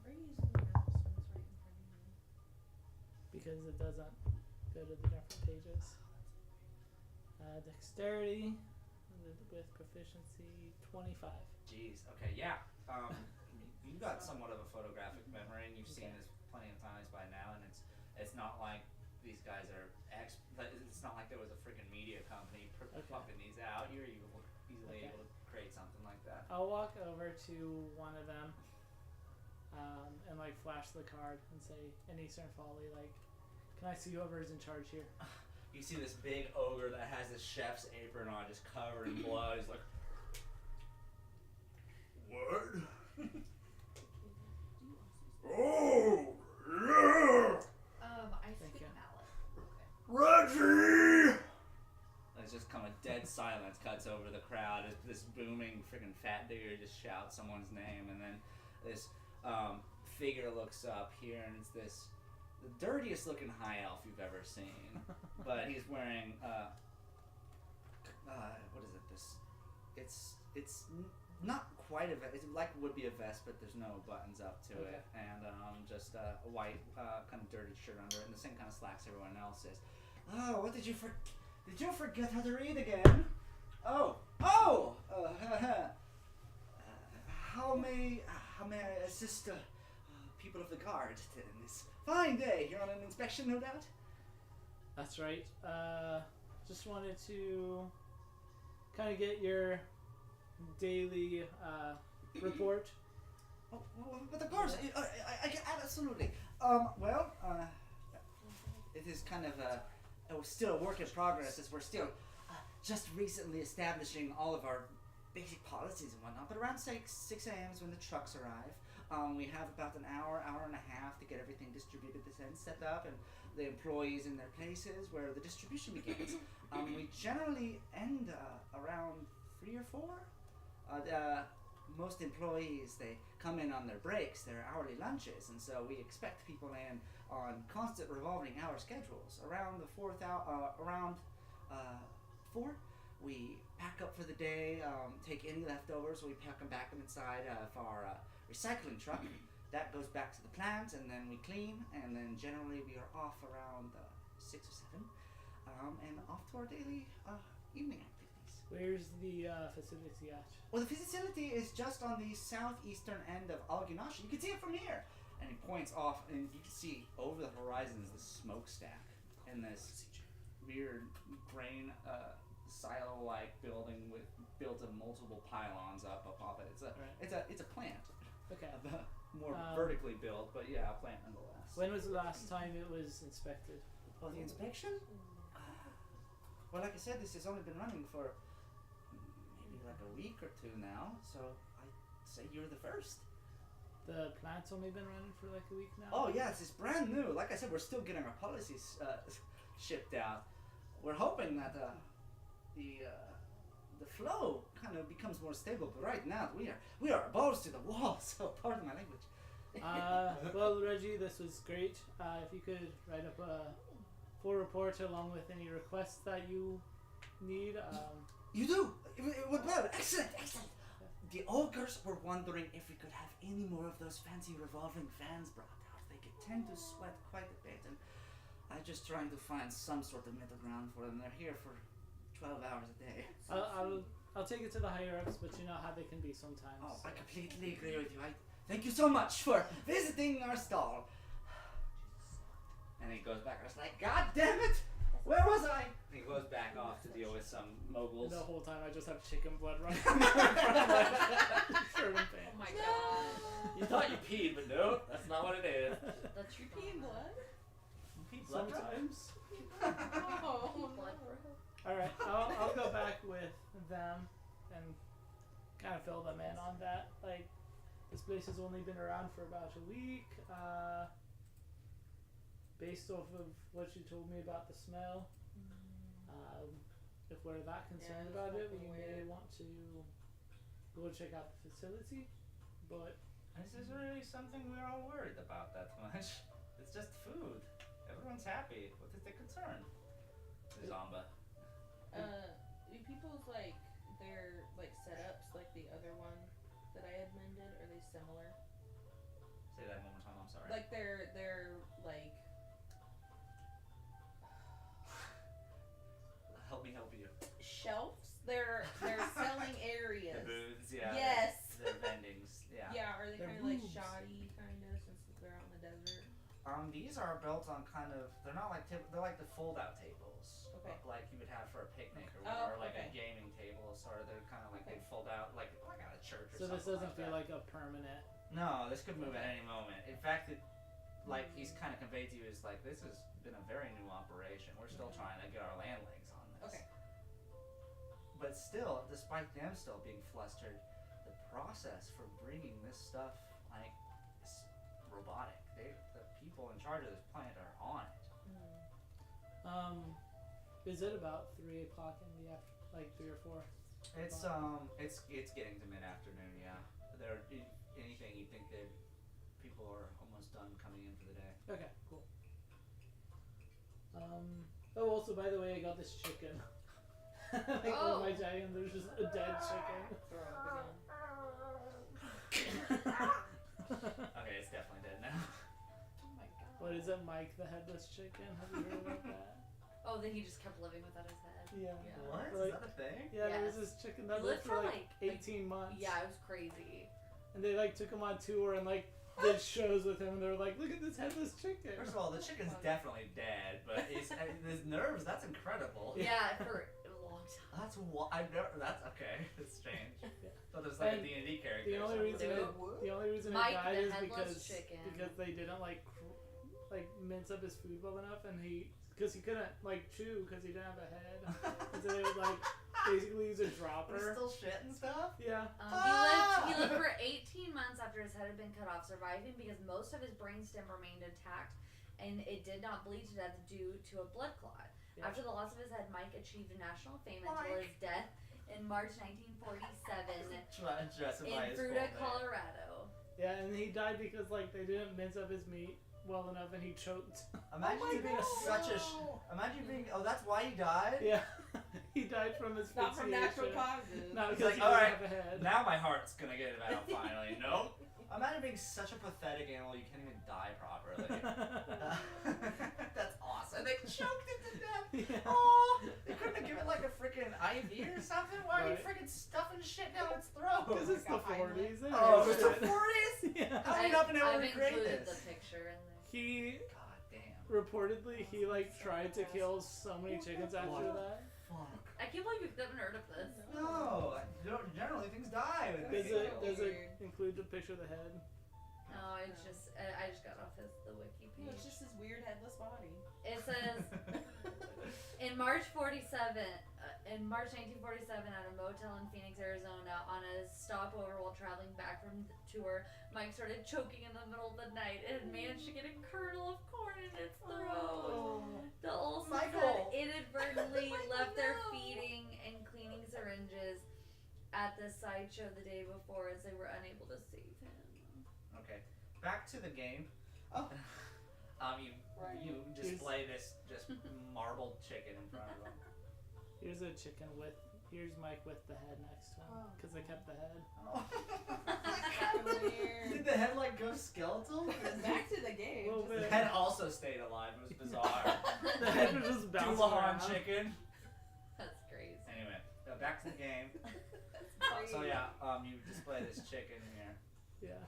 Where are you using the mouse when it's right in front of you?
Because it doesn't go to the different pages. Dexterity with proficiency 25.
Jeez. Okay. Yeah. You got somewhat of a photographic memory, and you've seen this plenty of times by now, and it's not like these guys are it's not like there was a freaking media company
Okay.
pumping these out. You're easily
Okay.
able to create something like that.
I'll walk over to one of them, and like flash the card and say, in Eastern Folly, like, can I see whoever is in charge here?
You see this big ogre that has this chef's apron on, just covered in blood. He's like,
What?
Oh.
Oh, yeah!
I
Thank
speak
you.
mallet.
Reggie!
it's just kind of dead silence cuts over the crowd as this booming freaking fat dude just shouts someone's name, and then this figure looks up here, and it's the dirtiest looking high elf you've ever seen. But he's wearing what is it? It's not quite a vest. It's like would be a vest, but there's no buttons up to
Okay.
it, and just a white kind of dirty shirt under it, and the same kind of slacks everyone else is. Oh, what did you Did you forget how to read again? Oh! How may I assist people of the guard in this fine day? You're on an inspection, no doubt.
That's right. Just wanted to kind of get your daily report.
Oh, but of course, I absolutely. It is kind of still a work in progress as we're still just recently establishing all of our basic policies and whatnot. But around 6 a.m. is when the trucks arrive. We have about an hour and a half to get everything distributed this end, set up, and the employees in their places where the distribution begins. We generally end around 3 or 4. Most employees, they come in on their breaks, their hourly lunches, and so we expect people in on constant revolving hour schedules. Around the 4, we pack up for the day, take any leftovers, we pack them back inside of our recycling truck. That goes back to the plant, and then we clean, and then generally we are off around 6 or 7, and off to our daily evening activities.
Where's the facility at?
Well, the facility is just on the southeastern end of Alginash. You can see it from here. And he points off, and you can see over the horizon is the smokestack and this weird grain silo-like building built of multiple pylons up above it. It's a plant.
Okay.
More vertically built, but yeah, a plant nonetheless.
When was the last time it was inspected?
Oh, the inspection? Well, like I said, this has only been running for maybe like a week or 2 now, so I'd say you're the first.
The plant's only been running for like a week now?
Oh yes, it's brand new. Like I said, we're still getting our policies shipped out. We're hoping that the flow kind of becomes more stable. But right now, we are balls to the wall. So pardon my language.
Well, Reggie, this was great. If you could write up a full report along with any requests that you need.
You do. Well, excellent. The ogres were wondering if we could have any more of those fancy revolving fans brought out. They tend to sweat quite a bit, and I'm just trying to find some sort of middle ground for them. They're here for 12 hours a day.
I'll take it to the higher ups, but you know how they can be sometimes.
Oh, I completely agree with you. Thank you so much for visiting our stall. And he goes back. I was like, God damn it! Where was I? And he goes back off to deal with some moguls.
The whole time I just have chicken blood running from my shirt and
Oh
pants.
my god.
You thought you peed, but no, that's not what it is.
That's your
Peeing blood?
Blood
Sometimes.
Oh,
blood.
Alright, I'll go back with them and kind of fill them in on that. Like, this place has only been around for about a week. Based off of what you told me about the smell, if we're that concerned
it's
about it, we
fucking
may
weird.
want to go check out the facility. But
This is really something we're all worried about that much. It's just food. Everyone's happy. What is the concern? Zomba.
Do people's like their like setups like the other one that I had mended, are they similar?
Say that one more time, I'm sorry.
Like they're like
Help me help you.
shelves? They're selling areas.
The booths, yeah.
Yes.
The vendings, yeah.
Yeah, are they
They're
kind of like
boobs.
shoddy kind of since they're out in the desert?
These are built on kind of. They're not like they're like the fold-out tables,
Okay.
like you would have for a picnic or,
Oh,
or like
okay.
a gaming table. Sort of. They're kind of like
Okay.
they fold out like at a church or
So
something.
this doesn't
like
feel
that.
like a permanent.
No, this could move at any moment. In fact, like he's kind of conveyed to you is like this has been a very new operation. We're still trying to get our land legs on this.
Okay.
But still, despite them still being flustered, the process for bringing this stuff like is robotic. The people in charge of this plant are on it.
Is it about 3 o'clock in the like 3 or 4?
It's getting to mid afternoon. Yeah, there. Anything you think that people are almost done coming in for the day.
Okay, cool. Oh, also, by the way, I got this chicken. Like,
Oh.
with my giant, there's just a dead chicken.
Throw it again.
Okay, it's definitely dead now.
Oh my god.
What is it, Mike the Headless Chicken? Have you heard about that?
Oh, then he just kept living without his head.
Yeah.
Yeah.
What?
Like-
Is that a thing?
Yeah, there was
Yes.
this chicken that
He
lived
lived
for
for,
like
like,
18 months.
Yeah, it was crazy.
And they like took him on tour and like did shows with him, and they were like, "Look at this headless chicken."
First of all, the chicken's definitely dead, but his nerves, that's incredible.
Yeah, for a long time.
That's what I've never. That's okay. It's strange.
Yeah.
Thought it was like
And
a D&D character.
The
or
only
something.
reason
Dude.
the only reason
Mike
it died
the
is
Headless Chicken.
because they didn't like mince up his food well enough, and because he couldn't like chew because he didn't have a head, and so they would like basically use a
But he's
dropper.
still shit and stuff.
Yeah.
He lived for 18 months after his head had been cut off, surviving because most of his brainstem remained intact, and it did not bleed to death due to a blood clot.
Yeah.
After the loss of his head, Mike achieved national fame until his death in March 1947
Justify
in
his
Fruta,
full name.
Colorado.
Yeah, and he died because like they didn't mince up his meat well enough, and he choked.
Imagine
Oh my
you being such a. Imagine being. Oh, that's why he died.
Yeah, he died from
Not from natural
asphyxiation.
causes.
Not
He's
because
like,
he
"All
didn't
right,
have a head.
Now my heart's gonna get it out finally. Nope. Imagine being such a pathetic animal you can't even die properly. That's awesome. They choked it to death.
Yeah.
Oh, they couldn't have given like a freaking IV or something. Why are you
Right.
freaking stuffing shit down its throat?
Because it's the
Like a Heimlich.
40s. They
Oh,
knew
it's the
it.
40s.
Yeah.
How have we not been able
I've
to recreate
included
this?
the picture in there.
He
God damn.
reportedly he like tried to kill so many chickens after that.
Fuck.
I can't believe you've never heard of this.
No, generally things die when
Does
they
it
go.
does it include the picture of the head?
No, it's just I just got off the wiki
No,
page.
it's just his weird headless body.
It says in March 1947, at a motel in Phoenix, Arizona, on a stopover while traveling back from the tour, Mike started choking in the middle of the night and had managed to get a kernel of corn in its throat. The Olsen
Michael.
said inadvertently
Michael,
left their
no.
feeding and cleaning syringes at the sideshow the day before, as they were unable to save him.
Okay, back to the game.
Oh.
You display this just marbled chicken in front of them.
Here's a chicken with. Here's Mike with the head next to him
Oh.
because they kept the head.
Did the head like go skeletal?
Back to the game.
Little
Just-
The
bit.
head also stayed alive. It was bizarre.
The head was just bouncing
Dullahan
around.
chicken.
That's crazy.
Anyway, back to the game.
That's
So
great.
yeah, you display this chicken here.
Yeah.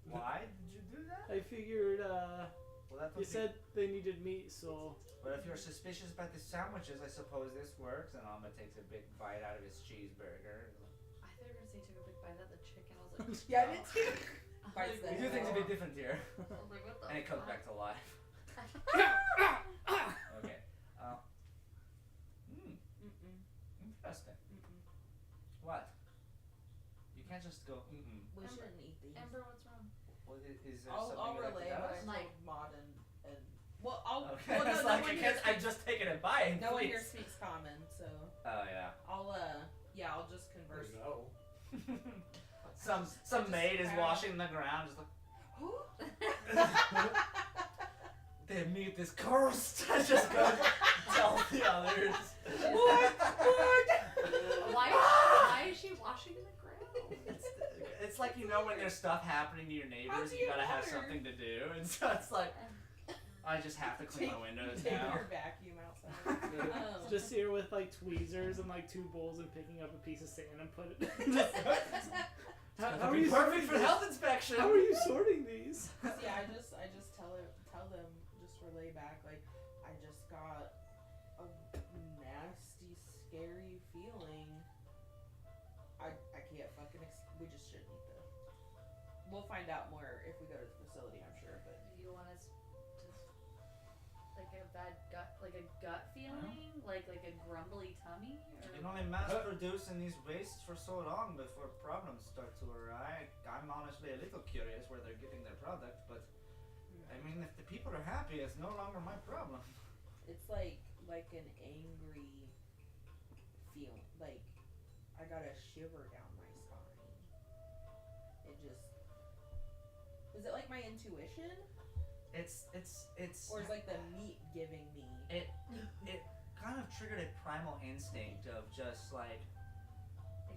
Why did you do that?
I figured.
Well, that's
You said they needed meat, so
But if you're suspicious about the sandwiches, I suppose this works. And Alma takes a big bite out of his cheeseburger.
I thought you were gonna say he took a big bite out of the chicken. I was like,
Yeah, I did too.
I
Bites
was
the
We
like,
do things a bit different here.
I was like, what the
And it comes
fuck?
back to life. Okay.
Mm-mm.
Interesting.
Mm-mm.
What? You can't just go, mm-mm.
We shouldn't eat these.
Amber, what's wrong?
Well, is there
I'll
something you like
relay
to
what
tell us?
I
Like-
told Maud and well, I'll.
Okay,
Well, no,
it's
no
like
one
I
here
can't, I'm just taking it by.
No one
please.
here speaks common, so
Oh yeah.
I'll yeah, I'll just converse.
No.
Some maid is washing the ground, just like their meat is cursed. I just go tell the others.
Why is she washing the ground?
It's like when there's stuff happening to your neighbors,
How do
you
you
gotta have
water?
something to do, and so it's like I just have to clean my windows
Take
now.
your vacuum outside.
just here with like tweezers and like 2 bowls and picking up a piece of sand and put it. How
That'd
are
be
you
perfect
sorting
for
this?
health inspection.
How are you sorting these?
Yeah, I just lay back. Like, I just got a nasty, scary feeling. I can't fucking. We just shouldn't eat though. We'll find out more if we go to the facility, I'm sure. But
Do you want us to like a bad gut, like a gut feeling, like a grumbly tummy?
You
Or...
can only mass produce in these wastes for so long before problems start to arise. I'm honestly a little curious where they're getting their product, but I mean, if the people are happy, it's no longer my problem.
it's like an angry feeling. Like I got a shiver down my spine. It just. Is it like my intuition?
It's
Or is like the meat giving me?
it kind of triggered a primal instinct of just like,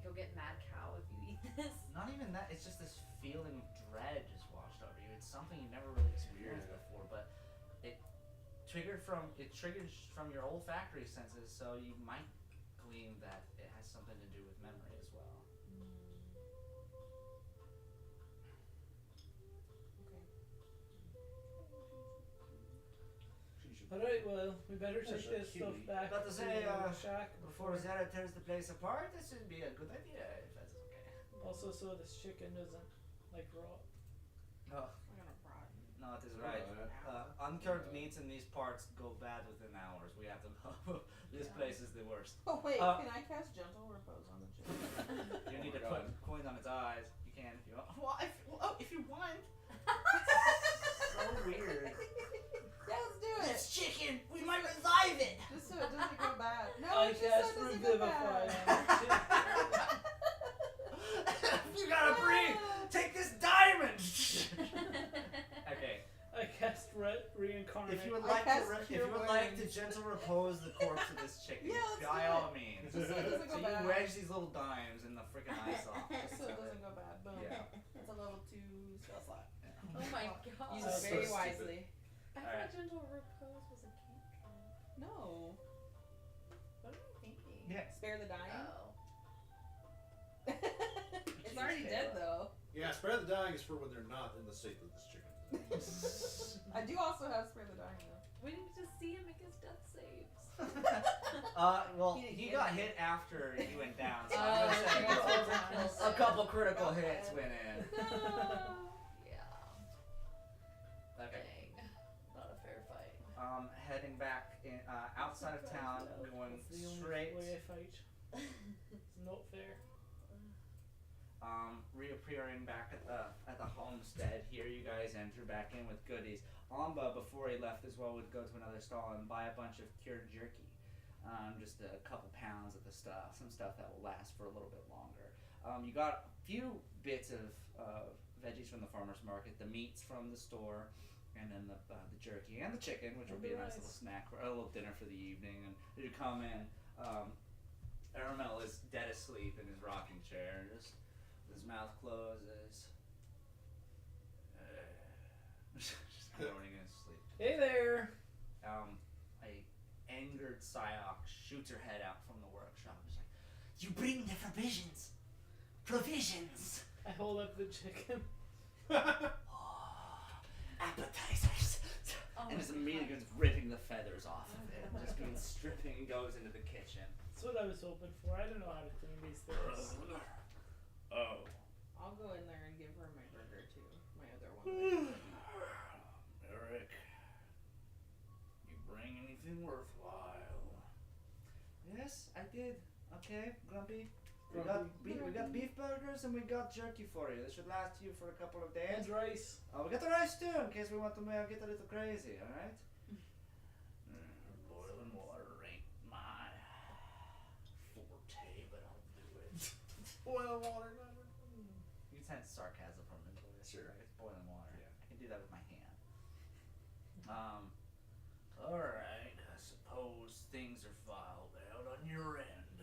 Go get mad cow if you eat this.
not even that, it's just this feeling of dread just washed over you. It's something you've never really experienced before, but it triggered from your olfactory senses, so you might glean that it has something to do with memory as well.
Alright, well, we better take
There's a
this stuff
kiwi.
back
About to say,
the shack
Before Zara tears the place apart, this would be a good idea if that's okay.
Also, so this chicken doesn't like raw.
Oh,
I'm gonna rot.
no, it is right. Uncured meats in these parts go bad within hours. We have to go. This place is the worst.
Oh wait,
Uh,
can I cast gentle repose on the chicken?
You need to
God.
put coin on its eyes. You can if you want. Well, if you want. So weird.
Yeah, let's do it.
It's chicken. We might revive it.
Just so it doesn't go bad. No,
I
it's just so
cast
it doesn't go
Revivify
bad.
on the chicken.
You gotta breathe. Take this diamond. Okay.
I cast reincarnate.
If you would
I
like
cast
if you
cure
would like to
wounds.
gentle repose the corpse of this chicken,
Yeah, let's
by
do
all
it.
means.
Just so it doesn't
So
go
you
bad.
wedge these little dimes in the freaking eye socket.
Just so it doesn't go bad. Boom.
Yeah.
It's a level 2 spell slot.
Oh my god.
Use
That's
it very
so stupid.
wisely.
I
Alright.
thought gentle repose was a cantrip.
No.
What am I thinking?
Yeah.
Spare the dying.
Oh.
It's already dead though.
Yeah, spare the dying is for when they're not in the state that this chicken is.
I do also have spare the dying though.
We need to see him make his death saves.
Well,
He didn't
he
get
got
it.
hit after he went down, so
Oh,
I'm gonna say
okay.
a couple critical hits went in.
Yeah.
Okay.
Dang. Not a fair fight.
Heading back in, outside of town, going
That's the only
straight.
way I fight. It's not fair.
Reappearing back at the homestead. Here you guys enter back in with goodies. Amba, before he left as well, would go to another stall and buy a bunch of cured jerky. Just a couple pounds of the stuff, some stuff that will last for a little bit longer. You got a few bits of veggies from the farmer's market, the meats from the store, and then the jerky and the chicken, which will be a nice little snack or a little dinner for the evening. And you come in, Aramel is dead asleep in his rocking chair, just with his mouth closes, just groaning in his sleep.
Hey there!
A angered Psyox shoots her head out from the workshop. It's like, you bring the provisions! Provisions!
I hold up the chicken.
Oh, appetizers!
Oh
And
my
just immediately
God.
goes ripping the feathers off of it. Just goes stripping and goes into the kitchen.
That's what I was hoping for. I don't know how to clean these things.
Oh.
I'll go in there and give her my burger too. My other one.
Eric, you bring anything worthwhile? Yes, I did. Okay, Grumpy. We got beef burgers and we got jerky for you. This should last you for a couple of days.
And rice.
We got the rice too, in case we want to get a little crazy. All right. Boiling water ain't my forte, but I'll do it.
Boil water,
You can sense sarcasm from his voice.
Sure.
Right? It's boiling water.
Yeah.
I can do that with my hand. Alright, I suppose things are filed out on your end.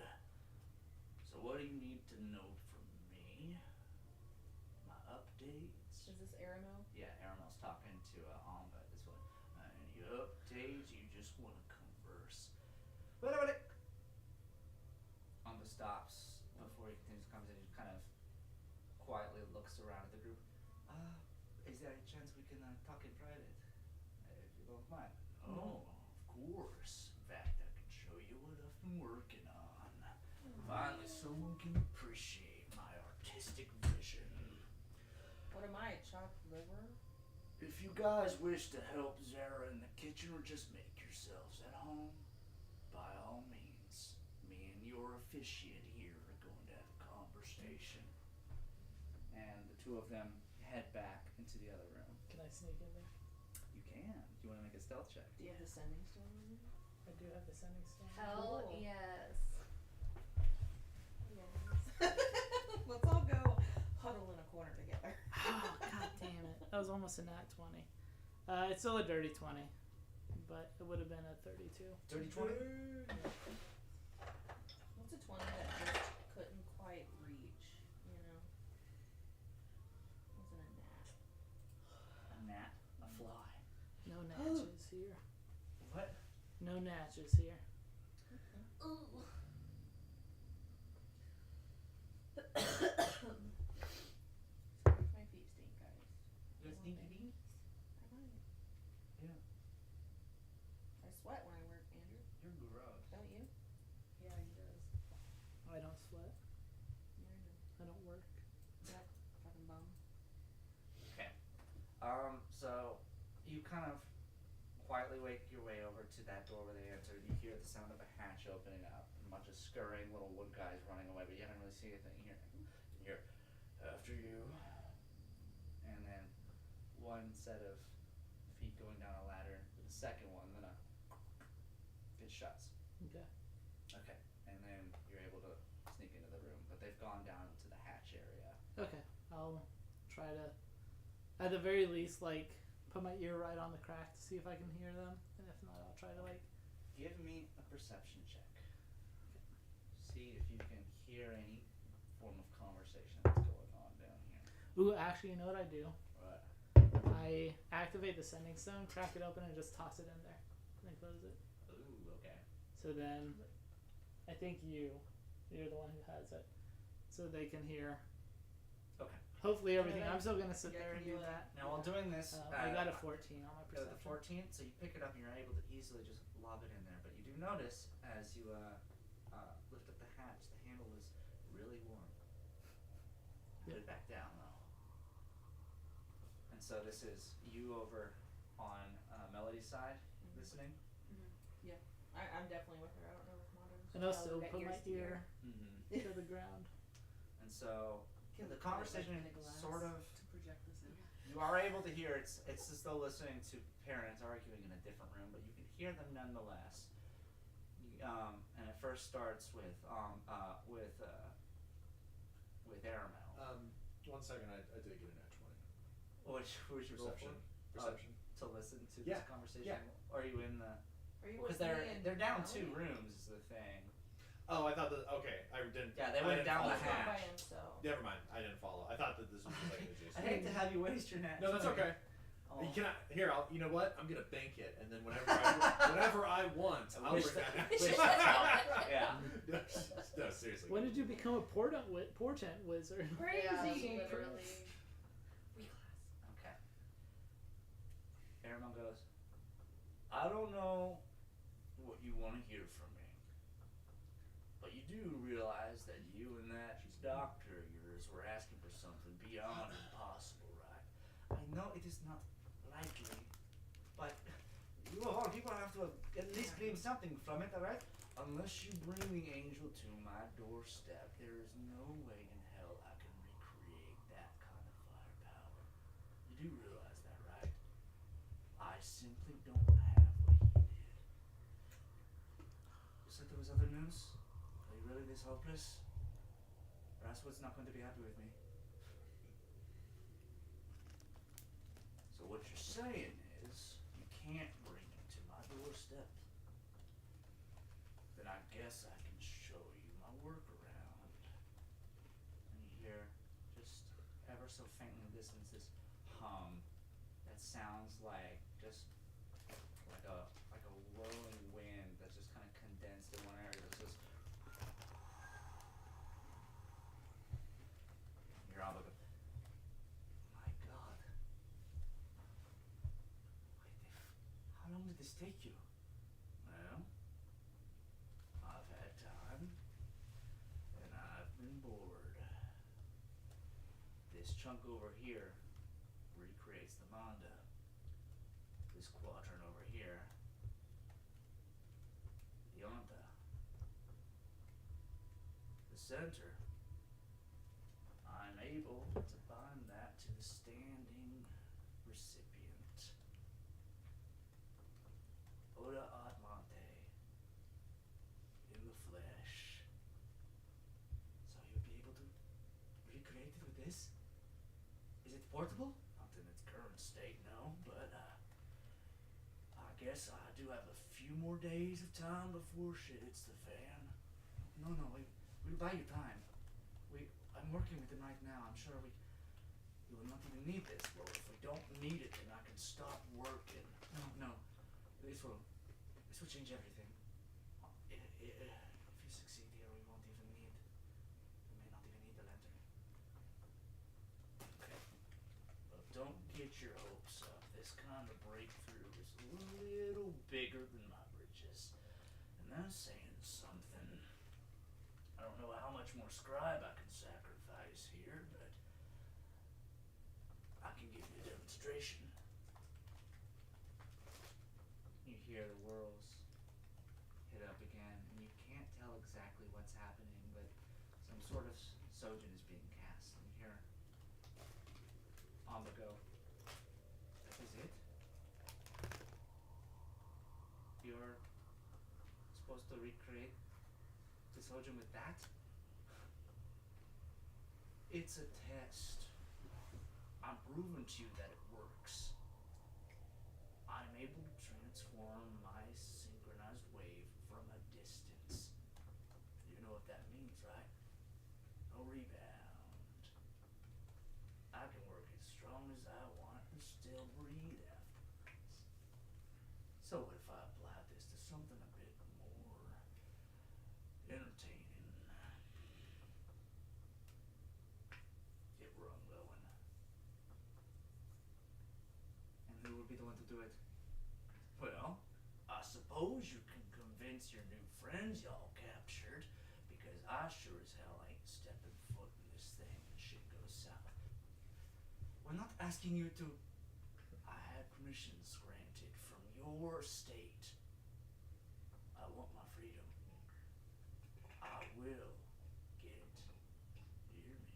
So what do you need to know from me? My updates?
Is this Aramel?
Yeah, Aramel's talking to Amba at this one. Any updates? You just want to converse. Wait a minute! Amba stops before he continues the conversation. He kind of quietly looks around at the group. Is there any chance we can talk in private? If you don't mind. Oh, of course. In fact, I can show you what I've been working on. Finally, someone can appreciate my artistic vision.
What am I, chopped liver?
If you guys wish to help Zara in the kitchen or just make yourselves at home, by all means, me and your officiant here are going to have a conversation. And the two of them head back into the other room.
Can I sneak in there?
You can. Do you want to make a stealth check?
Do you have the sending stone in there?
I do have the sending stone.
Hell
Cool.
yes.
Yes. Let's all go huddle in a corner together.
Oh, god damn it. That was almost a nat 20. It's still a dirty 20, but it would have been a 32.
Dirty 20?
What's a 20 that just couldn't quite reach, you know? Wasn't a gnat.
A gnat? A fly?
No natches here.
What?
No natches here.
Ooh.
My feet stink, guys.
You got stinky beans?
I might.
Yeah.
I sweat when I work, Andrew.
You're gross.
Don't you?
Yeah, he does. I don't sweat.
Yeah, I know.
I don't work.
Yep. Fucking bum.
Okay. So you kind of quietly make your way over to that door where they entered. You hear the sound of a hatch opening up, and a bunch of scurrying little wood guys running away, but you haven't really seen anything here. You hear, after you. And then one set of feet going down a ladder, the second one, then it shuts.
Okay.
Okay. And then you're able to sneak into the room, but they've gone down to the hatch area.
Okay. I'll try to, at the very least, like, put my ear right on the crack to see if I can hear them. And if not, I'll try to, like,
Give me a perception check. See if you can hear any form of conversation that's going on down here.
ooh, actually, you know what I do?
What?
I activate the sending stone, crack it open, and just toss it in there. And then close it.
Ooh, okay.
So then, I think you're the one who has it. So they can hear.
Okay.
Hopefully everything.
Yeah,
I'm still gonna sit
yeah,
there and
can
do
you,
that.
Now while doing this,
I got a 14 on my
the
perception.
14, so you pick it up and you're able to easily just lob it in there. But you do notice as you lift up the hatch, the handle is really warm. Put it back down though. And so this is you over on Melody's side listening.
I'm definitely with her. I don't know if Modern's.
And I'll
Oh,
still
we got
put my
ears to
ear
Mm-hmm.
to the ground.
And so
Can
the
we put it, like,
conversation
in a glass
sort of.
to project this in.
You are able to hear it's as though listening to parents arguing in a different room, but you can hear them nonetheless. And it first starts with Aramel.
1 second, I did get a nat 20.
Which your roll
Perception.
for?
Perception.
To listen to
Yeah,
this conversation.
yeah.
Are you in the?
Are you
Because
with me and
they're down
Melody?
2 rooms is the thing.
Oh, I thought that. Okay, I didn't.
Yeah, they
I
went
didn't
down
follow
the
He's not
that.
by
hatch.
himself.
Never mind, I didn't follow. I thought that this was just like an adjacent.
I hate to have you waste your nat.
No, that's okay.
Oh.
You cannot. Here, you know what? I'm gonna bank it, and then whenever I want, I'll
Wish
bring
that-
that.
wish that's how- yeah.
No, seriously.
When did you become a portent wizard?
Crazy.
Yeah.
Literally.
Okay. Aramel goes, I don't know what you want to hear from me, but you do realize that you and that doctor of yours were asking for something beyond impossible, right? I know it is not likely, but you of all people have to at least glean something from it, alright? Unless you bring the angel to my doorstep, there is no way in hell I can recreate that kind of firepower. You do realize that, right? I simply don't have what he did. You said there was other news? Are you really this hopeless? Raswood's not going to be happy with me. So what you're saying is, you can't bring him to my doorstep. Then I guess I can show you my workaround. And you hear, just ever so faintly in the distance, this hum that sounds like just like a whirling wind that's just kind of condensed in one area. It's just you're all like, my God. Wait, how long did this this take you? Well, I've had time, and I've been bored. This chunk over here recreates the Manda. This quadrant over here, the Yonta. The center, I'm able to bind that to the standing recipient. Oda Atmante, in the flesh. So you'll be able to recreate it with this? Is it portable? Not in its current state, no, but I guess I do have a few more days of time before shit hits the fan. No, we'll buy you time. I'm working with him right now. I'm sure we will not even need this. Well, if we don't need it, then I can stop working. No. This will change everything. If you succeed here, we may not even need the lantern. Okay. But don't get your hopes up. This kind of breakthrough is a little bigger than my britches. And that's saying something. I don't know how much more scribe I can sacrifice here, but I can give you a demonstration. You hear the whirls hit up again, and you can't tell exactly what's happening, but some sort of Sojin is being cast. And you hear on the go. That is it? You're supposed to recreate the Sojin with that? It's a test. I'm proving to you that it works. I'm able to transform my synchronized wave from a distance. You know what that means, right? No rebound. I can work as strong as I want and still breathe afterwards. So what if I applied this to something a bit more entertaining? Get rung going. And who would be the one to do it? Well, I suppose you can convince your new friends y'all captured, because I sure as hell ain't stepping foot in this thing when shit goes south. We're not asking you to. I had permissions granted from your state. I want my freedom. I will get it. You hear me?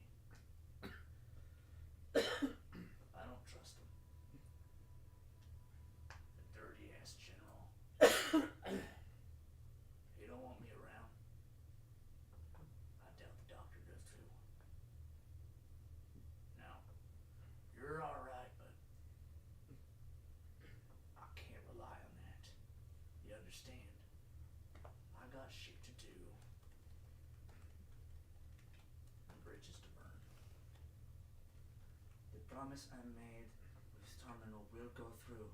I don't trust him. The dirty ass general. He don't want me around. I doubt the doctor does too. Now, you're alright, but I can't rely on that. You understand? I got shit to do. And bridges to burn. The promise I made with Terminal will go through.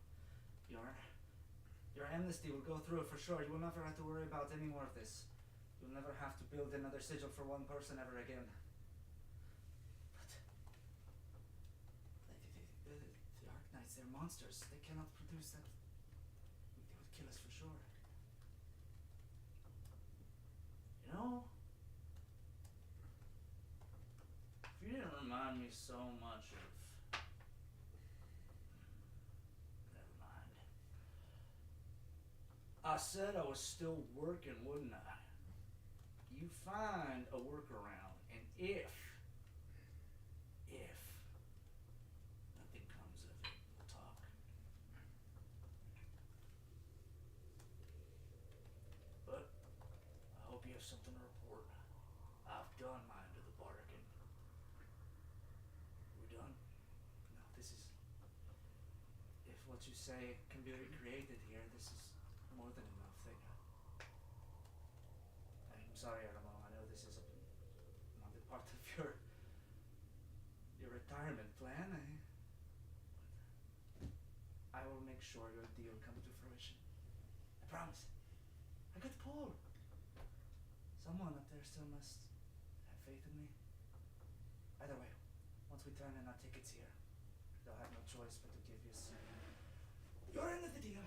Your amnesty will go through for sure. You will never have to worry about any more of this. You'll never have to build another sigil for one person ever again. But the Arknights, they're monsters. They cannot produce that. They would kill us for sure. You know, if you didn't remind me so much of. Never mind. I said I was still working, wouldn't I? You find a workaround, and if nothing comes of it, we'll talk. But I hope you have something to report. I've done my end of the bargain. We done? No, this is. If what you say can be recreated here, this is more than enough. I'm sorry, Aramo. I know this is not a part of your retirement plan. I will make sure your deal comes to fruition. I promise. I got Paul. Someone up there still must have faith in me. Either way, once we turn in our tickets here, they'll have no choice but to give you some. You're into the deal.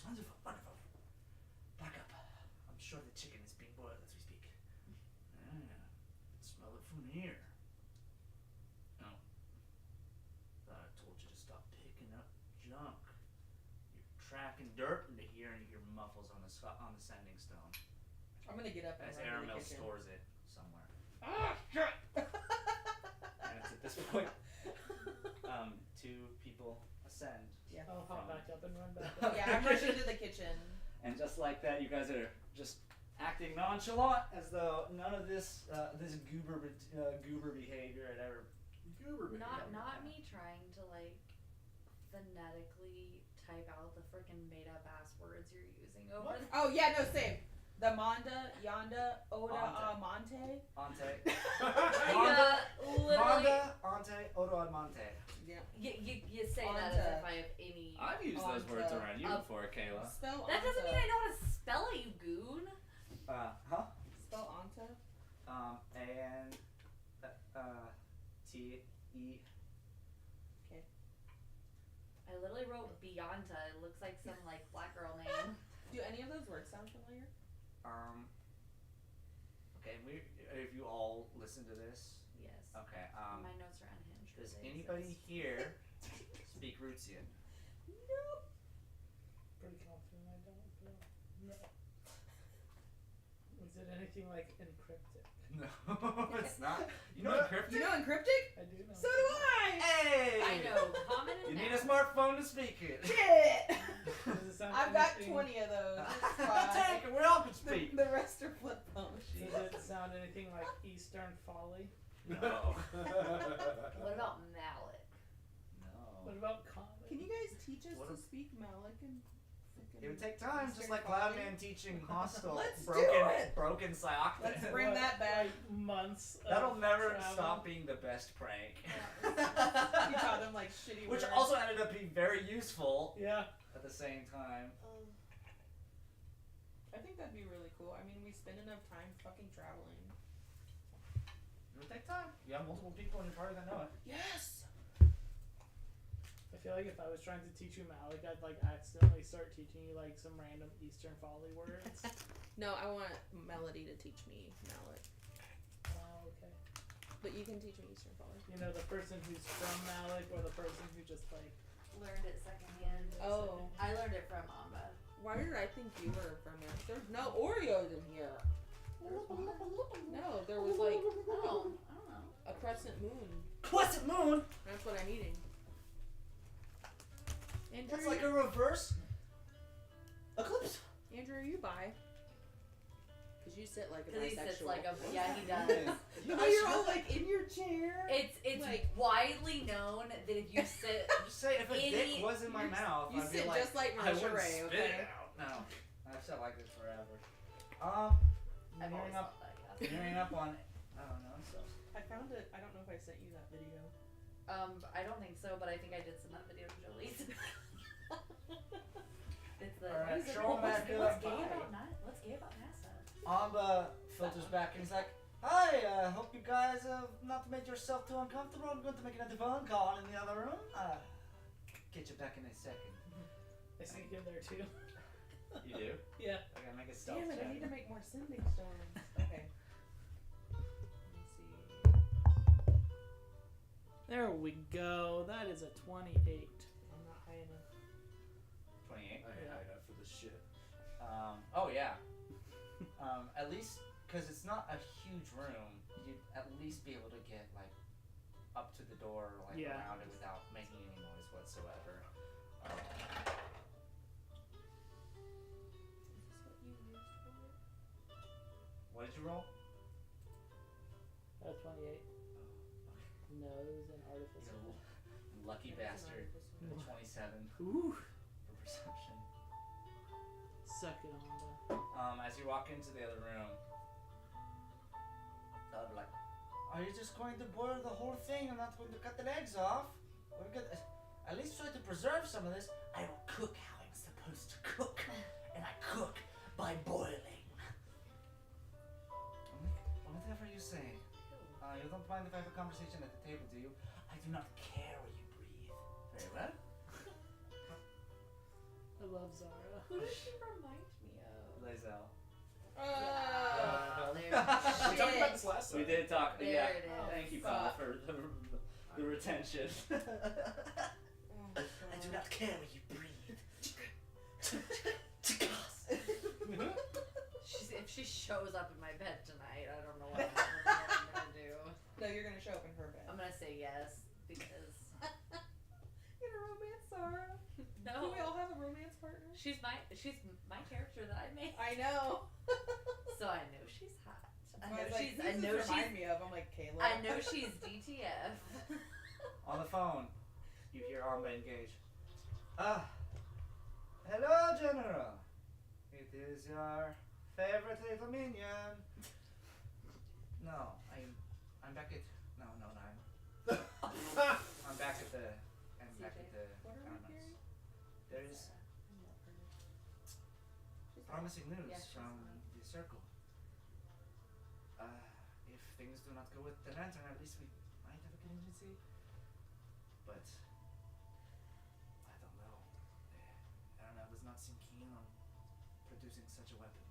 wonderful, wonderful. Back up. I'm sure the chicken is being boiled as we speak. Smell it from here. Oh. Thought I told you to stop picking up junk. You're tracking dirt into here and your muffles on the sending stone.
I'm gonna get up and
As
run to the
Aramel
kitchen.
stores it somewhere.
Ah, shit!
And it's at this point, two people ascend.
Yeah.
I'll hop back up and run back up.
Yeah, I'm rushing to the kitchen.
And just like that, you guys are just acting nonchalant, as though none of this this goober behavior had ever.
Goober
Not me trying to like phonetically type out the freaking made up ass words you're using over.
What?
Oh yeah, no, same. The Manda, Yanda, Oda,
Ante.
Amante.
Ante.
Literally,
Honda, Ante, Odo Admonte.
Yeah.
you say that as
Anta.
if I have any.
I've used those words
Ante.
around you before, Kayla.
Spell
That doesn't mean
Anta.
I know how to spell it, you goon.
Huh?
Spell Anta.
A-N, T-E.
I literally wrote Beyonta. It looks like some like black girl name.
Do any of those words sound familiar?
Okay, if you all listen to this.
Yes.
Okay,
My notes are unhinged.
does
but they
anybody
exist.
here speak Rootsian?
Nope.
Pretty confident I don't. But no. Is it anything like encrypted?
No, it's not. You know encrypted?
You know encryptic?
I do know.
So do I.
Hey!
I know. Common
You
and
need a
noun.
smartphone to speak it.
Shit.
Does it sound
I've got
anything-
20 of those. That's why.
Take it. We all can speak.
The rest are flip phones.
Does it sound anything like Eastern Folly?
No.
What about mallet?
What
No.
about Common?
Can you guys teach us
What
to
if-
speak Malik and freaking
It would take time, just
Eastern
like
Folly?
Cloudman teaching Hostile.
Let's do
broken,
it!
broken Cyoctane.
Let's bring that back.
Like months.
That'll
of
never
travel.
stop being the best prank.
You taught them like shitty
Which
words.
also ended up being very useful
Yeah.
at the same time.
I think that'd be really cool. I mean, we spend enough time fucking traveling.
It would take time. You have multiple people in your party that know it.
Yes.
I feel like if I was trying to teach you Malik, I'd like accidentally start teaching you like some random Eastern Folly words.
No, I want Melody to teach me Malik.
Oh, okay.
But you can teach me Eastern Folly.
You know, the person who's from Malik or the person who just like.
Learned it secondhand.
Oh.
I learned it from Amba.
Why did I think you were from there? There's no Oreos in here. No, there was like
Oh, I don't know.
a crescent moon.
Crescent moon?
That's what I'm eating. Andrew,
That's like a reverse eclipse.
Andrew, you buy? Cause you sit like a
Because he
bisexual.
sits like a yeah, he does.
You know, you're all like in your chair.
It's
Like-
widely known that if you sit,
Just say if a dick
Any-
was in my mouth,
You
I'd be
sit
like,
just like
I
Marisha
wouldn't
Ray,
spit
okay?
it out. No, I've said like this forever.
I've
Hearing
always
up,
thought that.
hearing up on, I don't know, so.
I found it. I don't know if I sent you that video.
I don't think so, but I think I did send that video to Jolie's. It's the
Alright,
what's
show 'em back to
what's
the
gay
body.
about what's gay about NASA?
Amba filters back and he's like, "Hi, hope you guys have not made yourself too uncomfortable. I'm going to make another phone call in the other room. Get you back in a second."
I sneak in there too.
You do?
Yeah.
I gotta make a stealth
Damn it!
check.
I need to make more sending stones. Okay. Let me see.
There we go. That is a 28.
I'm not high enough.
28.
I ain't high enough for this shit.
Oh yeah. At least, because it's not a huge room, you'd at least be able to get like up to the door, like
Yeah.
around it without making any noise whatsoever.
Is this what you used for it?
What did you roll?
28. Nose and artificial.
You lucky
Maybe it's an
bastard.
artificial.
The 27
Ooh.
for perception.
Suck it, Amba.
As you walk into the other room, they'll be like, "Are you just going to boil the whole thing and not going to cut the legs off? We're good. At least try to preserve some of this. I will cook how I'm supposed to cook, and I cook by boiling." Whatever you say. You don't mind if I have a conversation at the table, do you? I do not care where you breathe. Very well.
I love Zara.
Who does she remind me of?
Lae'zel.
There.
We talked
Shit.
about this last time.
We did talk.
There
yeah.
it is.
Thank you,
Fuck.
Paul, for the retention.
Oh,
I do not care where you breathe.
If she shows up in my bed tonight, I don't know what I'm gonna do.
No, you're gonna show up in her bed.
I'm gonna say yes because
In a romance, Sarah.
no,
Do we all have a romance partner?
she's my character that I made,
I know.
so I know she's hot. I know
was like,
she's.
who
I
does
know
this
she's.
remind me of. I'm like Kayla.
I know she's DTF.
On the phone, you hear Arma engage. Hello, General. It is your favorite little minion. No, I'm back at. No, I'm back at the. I'm back at the.
What are we
Armas.
hearing?
There is
She's
promising news
Yeah, she's
from
fine.
the circle. If things do not go with the lantern, at least we might have a contingency. But I don't know. Erna does not seem keen on producing such a weapon.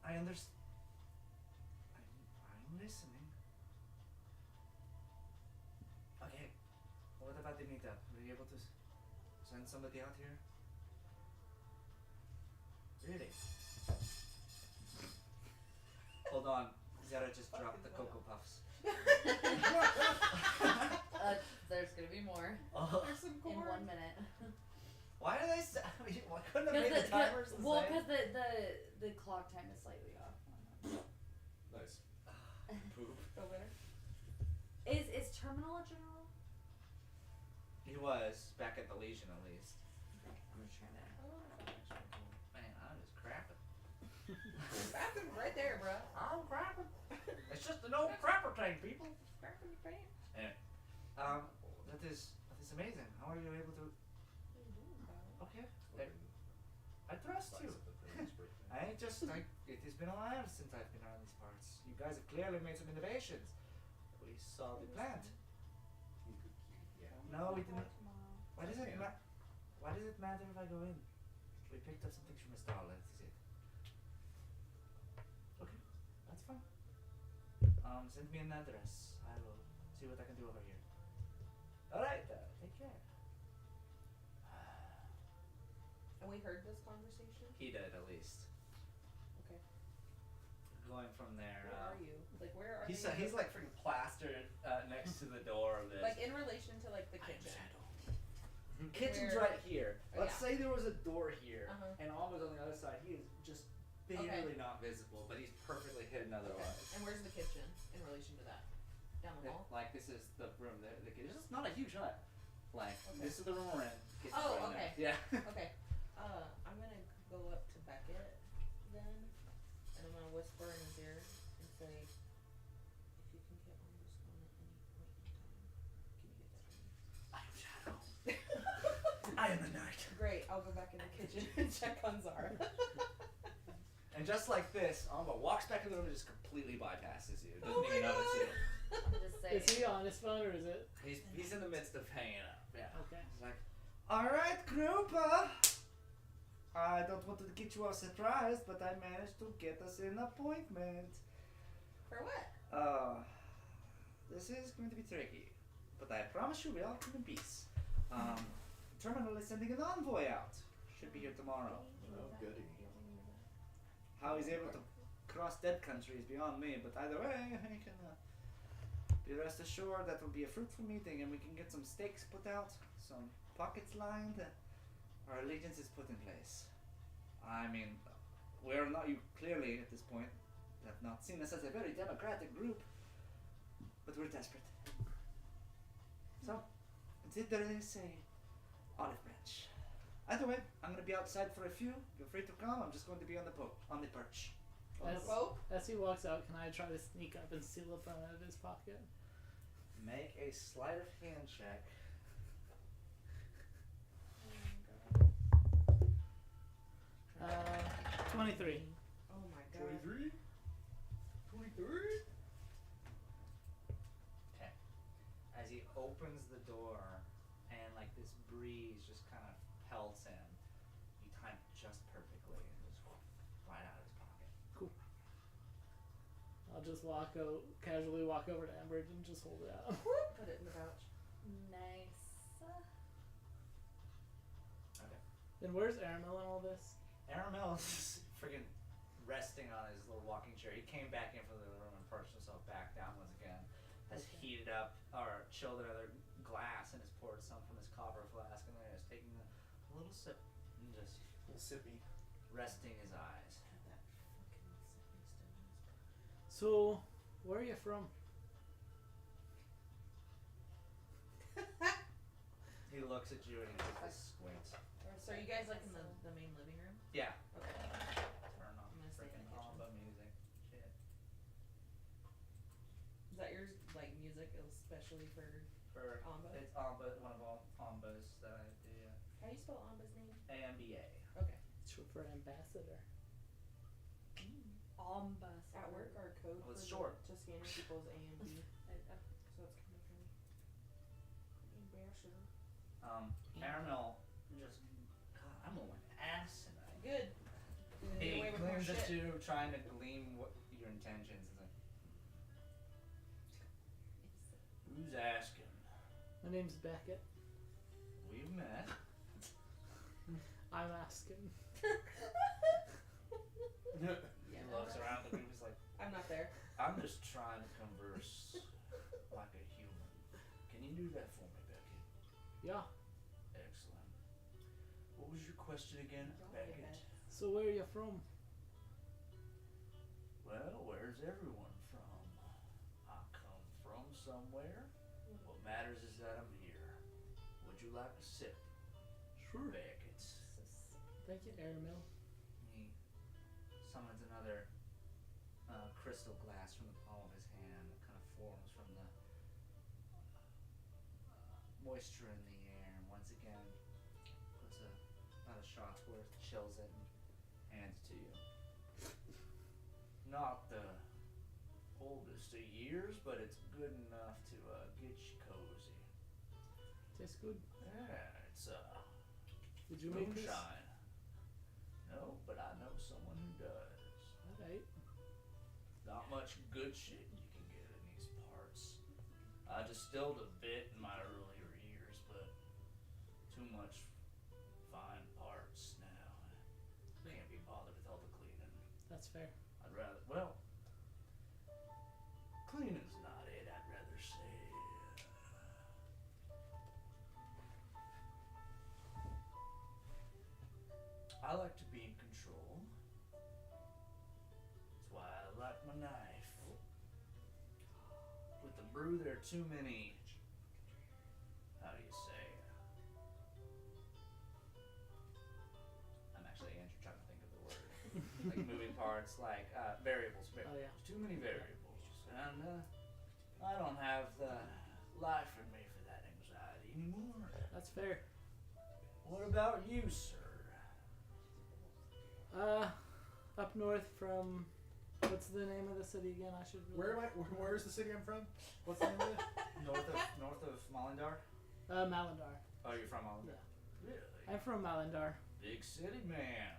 I understand. I'm listening. Okay. What about the meetup? Were you able to send somebody out here? Really? Hold on. Zara just dropped the Cocoa Puffs.
There's gonna be more
There's some
in
corn.
1 minute.
Why do they say? Why couldn't have made the timers the
well,
same?
because the clock time is slightly off.
Nice. Poop.
Over there.
Is Terminal a general?
He was back at the Legion, at least.
Okay, I'm just trying to.
Man, I'm just crapping.
Bathroom right there, bro.
I'm crapping. It's just an old crapper tank, people.
Crapping your pants.
That is amazing. How are you able to?
What are you doing about it?
Okay,
Fucking
I trust
slice
you.
of the Prince's birthday.
I ain't just like it has been a while since I've been around these parts. You guys have clearly made some innovations. We saw the plant.
Yeah.
No, we didn't.
Tomorrow.
Why does it
Yeah.
Why does it matter if I go in? We picked up some things from a stall. That is it. Okay, that's fine. Send me an address. I will see what I can do over here. All right. Take care.
And we heard this conversation.
He did at least.
Okay.
Going from there.
Where are you? Like, where are
He's
they?
he's like freaking plastered next to the door of this.
Like in relation to like the kitchen.
Kitchen's
Where-
right here.
Oh,
Let's
yeah.
say there was a door here,
Uh-huh.
and Alma's on the other side. He is just barely
Okay.
not visible, but he's perfectly hidden
Okay.
otherwise.
And where's the kitchen in relation to that? Down the hall.
Like this is the room. The kitchen. It's not a huge hut. Like
Okay.
this is the room we're in. Kitchen's
Oh,
right
okay.
there. Yeah.
Okay. I'm gonna go up to Beckett then, and I'm gonna whisper in his ear and say, if you can get on this phone at any point in time, can you get that for me?
I am Shadow. I am the night.
Great. I'll go back in the kitchen and check on Zara.
And just like this, Alma walks back in the room and just completely bypasses you. Doesn't
Oh my
even notice you.
God.
I'm just saying.
Is he on his phone or is it?
He's in the midst of hanging up. Yeah.
Okay.
He's like, all right, group. I don't want to get you all surprised, but I managed to get us an appointment.
For what?
This is going to be tricky, but I promise you we'll all come in peace. Terminal is sending an envoy out. Should be here tomorrow.
Oh, goody.
How he's able to cross dead country is beyond me, but either way, I can be rest assured that will be a fruitful meeting, and we can get some stakes put out, some pockets lined. Our allegiance is put in place. I mean, we're not, you clearly at this point have not seen us as a very democratic group, but we're desperate. So, there is a olive branch. Either way, I'm gonna be outside for a few. Feel free to come. I'm just going to be on the perch. On the
As,
boat.
as he walks out, can I try to sneak up and steal a phone out of his pocket?
Make a sleight of hand check.
23.
Oh my god.
23? 23?
As he opens the door, and like this breeze just kind of pelts him. You time it just perfectly and just right out of his pocket.
I'll just casually walk over to Ambridge and just hold it out.
Put it in the pouch.
Nice.
And where's Aramil in all this?
Aramel is freaking resting on his little walking chair. He came back in from the room and perched himself back down once again. Has heated up or chilled another glass and has poured some from his copper flask and then is taking a little sip and just
Sippy.
resting his eyes.
Have that fucking sipping still in his pouch.
So, where are you from?
He looks at you and he does this squint.
So are you guys like in the main living room?
Yeah.
Okay.
Turn on
I'm gonna stay in
freaking
the kitchen.
Amba music. Shit.
Is that your like music especially for
For
Amba?
it's Amba, one of all Ambas that I do. Yeah.
How do you spell Amba's name?
AMBA.
Okay.
It's short for ambassador.
Ombus.
At work, our code
Well, it's
for
short.
to scanner people is AMB, so it's kind of funny. Ambassador.
Aramil just, God, I'm on ass tonight.
Good.
He
Get away with more
gleams at
shit.
you, trying to glean what your intentions. It's like, who's asking?
My name's Beckett.
We've met.
I'm asking.
Yeah.
He looks around the room. He's like,
I'm not there.
I'm just trying to converse like a human. Can you do that for me, Beckett?
Yeah.
Excellent. What was your question again,
Probably a
Beckett?
bit.
So where are you from?
Well, where's everyone from? I come from somewhere. What matters is that I'm here. Would you like a sip?
Sure.
Beckett.
Thank you, Aramil.
He summons another crystal glass from the palm of his hand that kind of forms from the moisture in the air, and once again puts another shot's worth, chills it, and hands it to you. Not the oldest of years, but it's good enough to get you cozy.
Tastes good.
Yeah, it's
Did you make this?
moonshine. No, but I know someone who does.
Alright.
Not much good shit you can get in these parts. I distilled a bit in my earlier years, but too much fine parts now. Can't be bothered with all the cleaning.
That's fair.
I'd rather, well, cleaning's not it. I'd rather say, I like to be in control. That's why I like my knife. With the brew, there are too many. How do you say? I'm actually Andrew trying to think of the word. Like moving parts, like variables.
Oh, yeah.
There's too many variables, and I don't have the life in me for that anxiety anymore.
That's fair.
What about you, sir?
Up north from, what's the name of the city again? I should.
Where am I? Where's the city I'm from? What's the name of it?
North of Malindar?
Malandar.
Oh, you're from Malindar?
Yeah.
Really?
I'm from Malandar.
Big city man.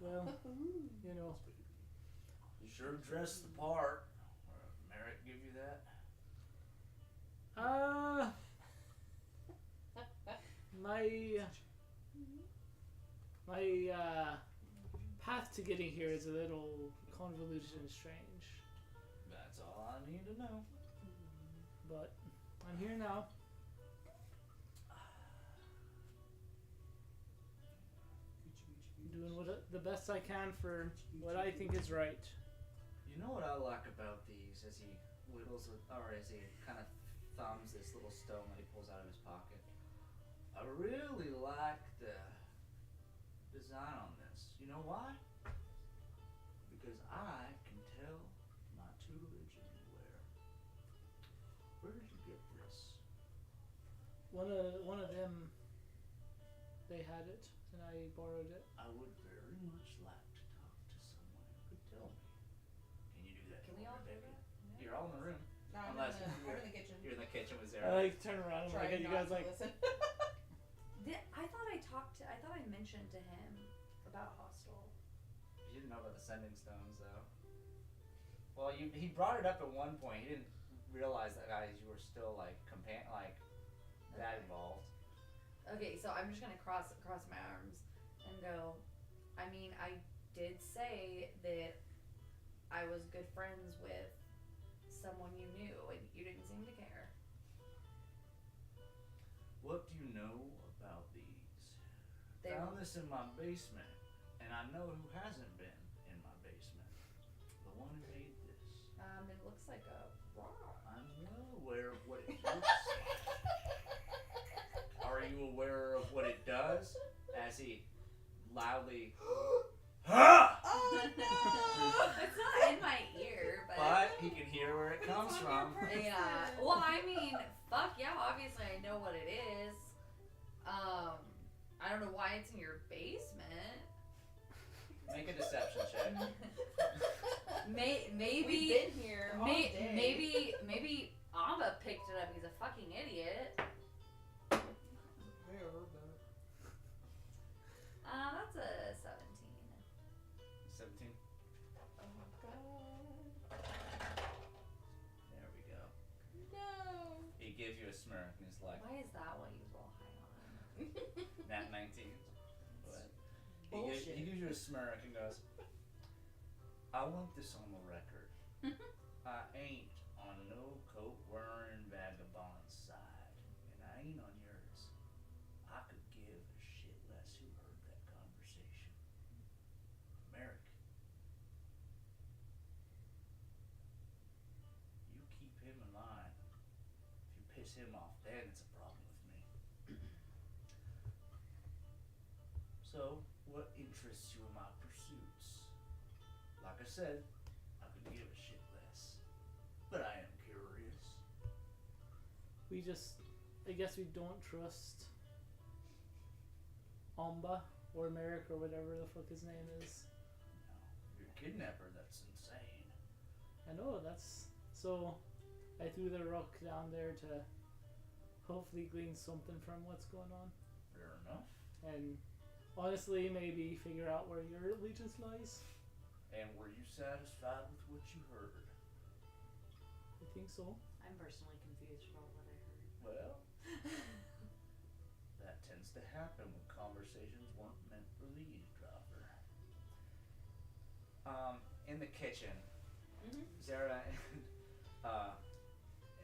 Wow.
Well, you know.
You sure dressed the part. Merrick give you that?
My path to getting here is a little convoluted and strange,
That's all I need to know.
but I'm here now. Doing the best I can for what I think is right.
You know what I like about these as he whittles it, or as he kind of thumbs this little stone that he pulls out of his pocket? I really like the design on this. You know why? Because I can tell my tutelage anywhere. Where did you get this?
One of them, they had it, and I borrowed it.
I would very much like to talk to someone who could tell me. Can you do that?
Can
for
we
me,
all do
Becky?
that? Yeah.
You're all in the room.
No, I'm
Unless
in the kitchen.
You're in the kitchen with
I
Zara.
like turn around and look
Trying
at you
not
guys
to
like,
listen.
I thought I mentioned to him about Hostel.
You didn't know about the Sending Stones, though. Well, he brought it up at one point. He didn't realize that, guys, you were still, like, that involved.
Okay, so I'm just gonna cross my arms and go, I mean, I did say that I was good friends with someone you knew, and you didn't seem to care.
What do you know about these?
They
Found
were-
this in my basement, and I know who hasn't been in my basement. The one who made this.
It looks like a rock.
I'm well aware of what it looks like. Are you aware of what it does? As he loudly ha!
Oh
It's not in my ear,
But he can hear where it comes
It's on
from.
your
yeah. Well, I mean, fuck yeah, obviously I know what it is. I don't know why it's in your basement.
Make a deception check.
Maybe
We've been here all day.
maybe Amba picked it up. He's a fucking idiot. That's a 17.
17.
Oh my god.
There we go.
No.
He gives you a smirk and he's like,
Why is that what you roll high on?
nat 19. But
Bullshit.
he gives you a smirk and goes, I want this on the record. I ain't on no coat wearing vagabond side, and I ain't on yours. I could give a shit less who heard that conversation. Merrick, you keep him in line. If you piss him off, then it's a problem with me. So, what interests you in my pursuits? Like I said, I could give a shit less. But I am curious.
I guess we don't trust Amba or Merrick or whatever the fuck his name is.
No, you're a kidnapper, that's insane.
I know, so I threw the rock down there to hopefully glean something from what's going on.
Fair enough.
And honestly, maybe figure out where your allegiance lies.
And were you satisfied with what you heard?
I think so.
I'm personally confused about what I heard.
Well, that tends to happen when conversations weren't meant for the eavesdropper. In the kitchen, Zara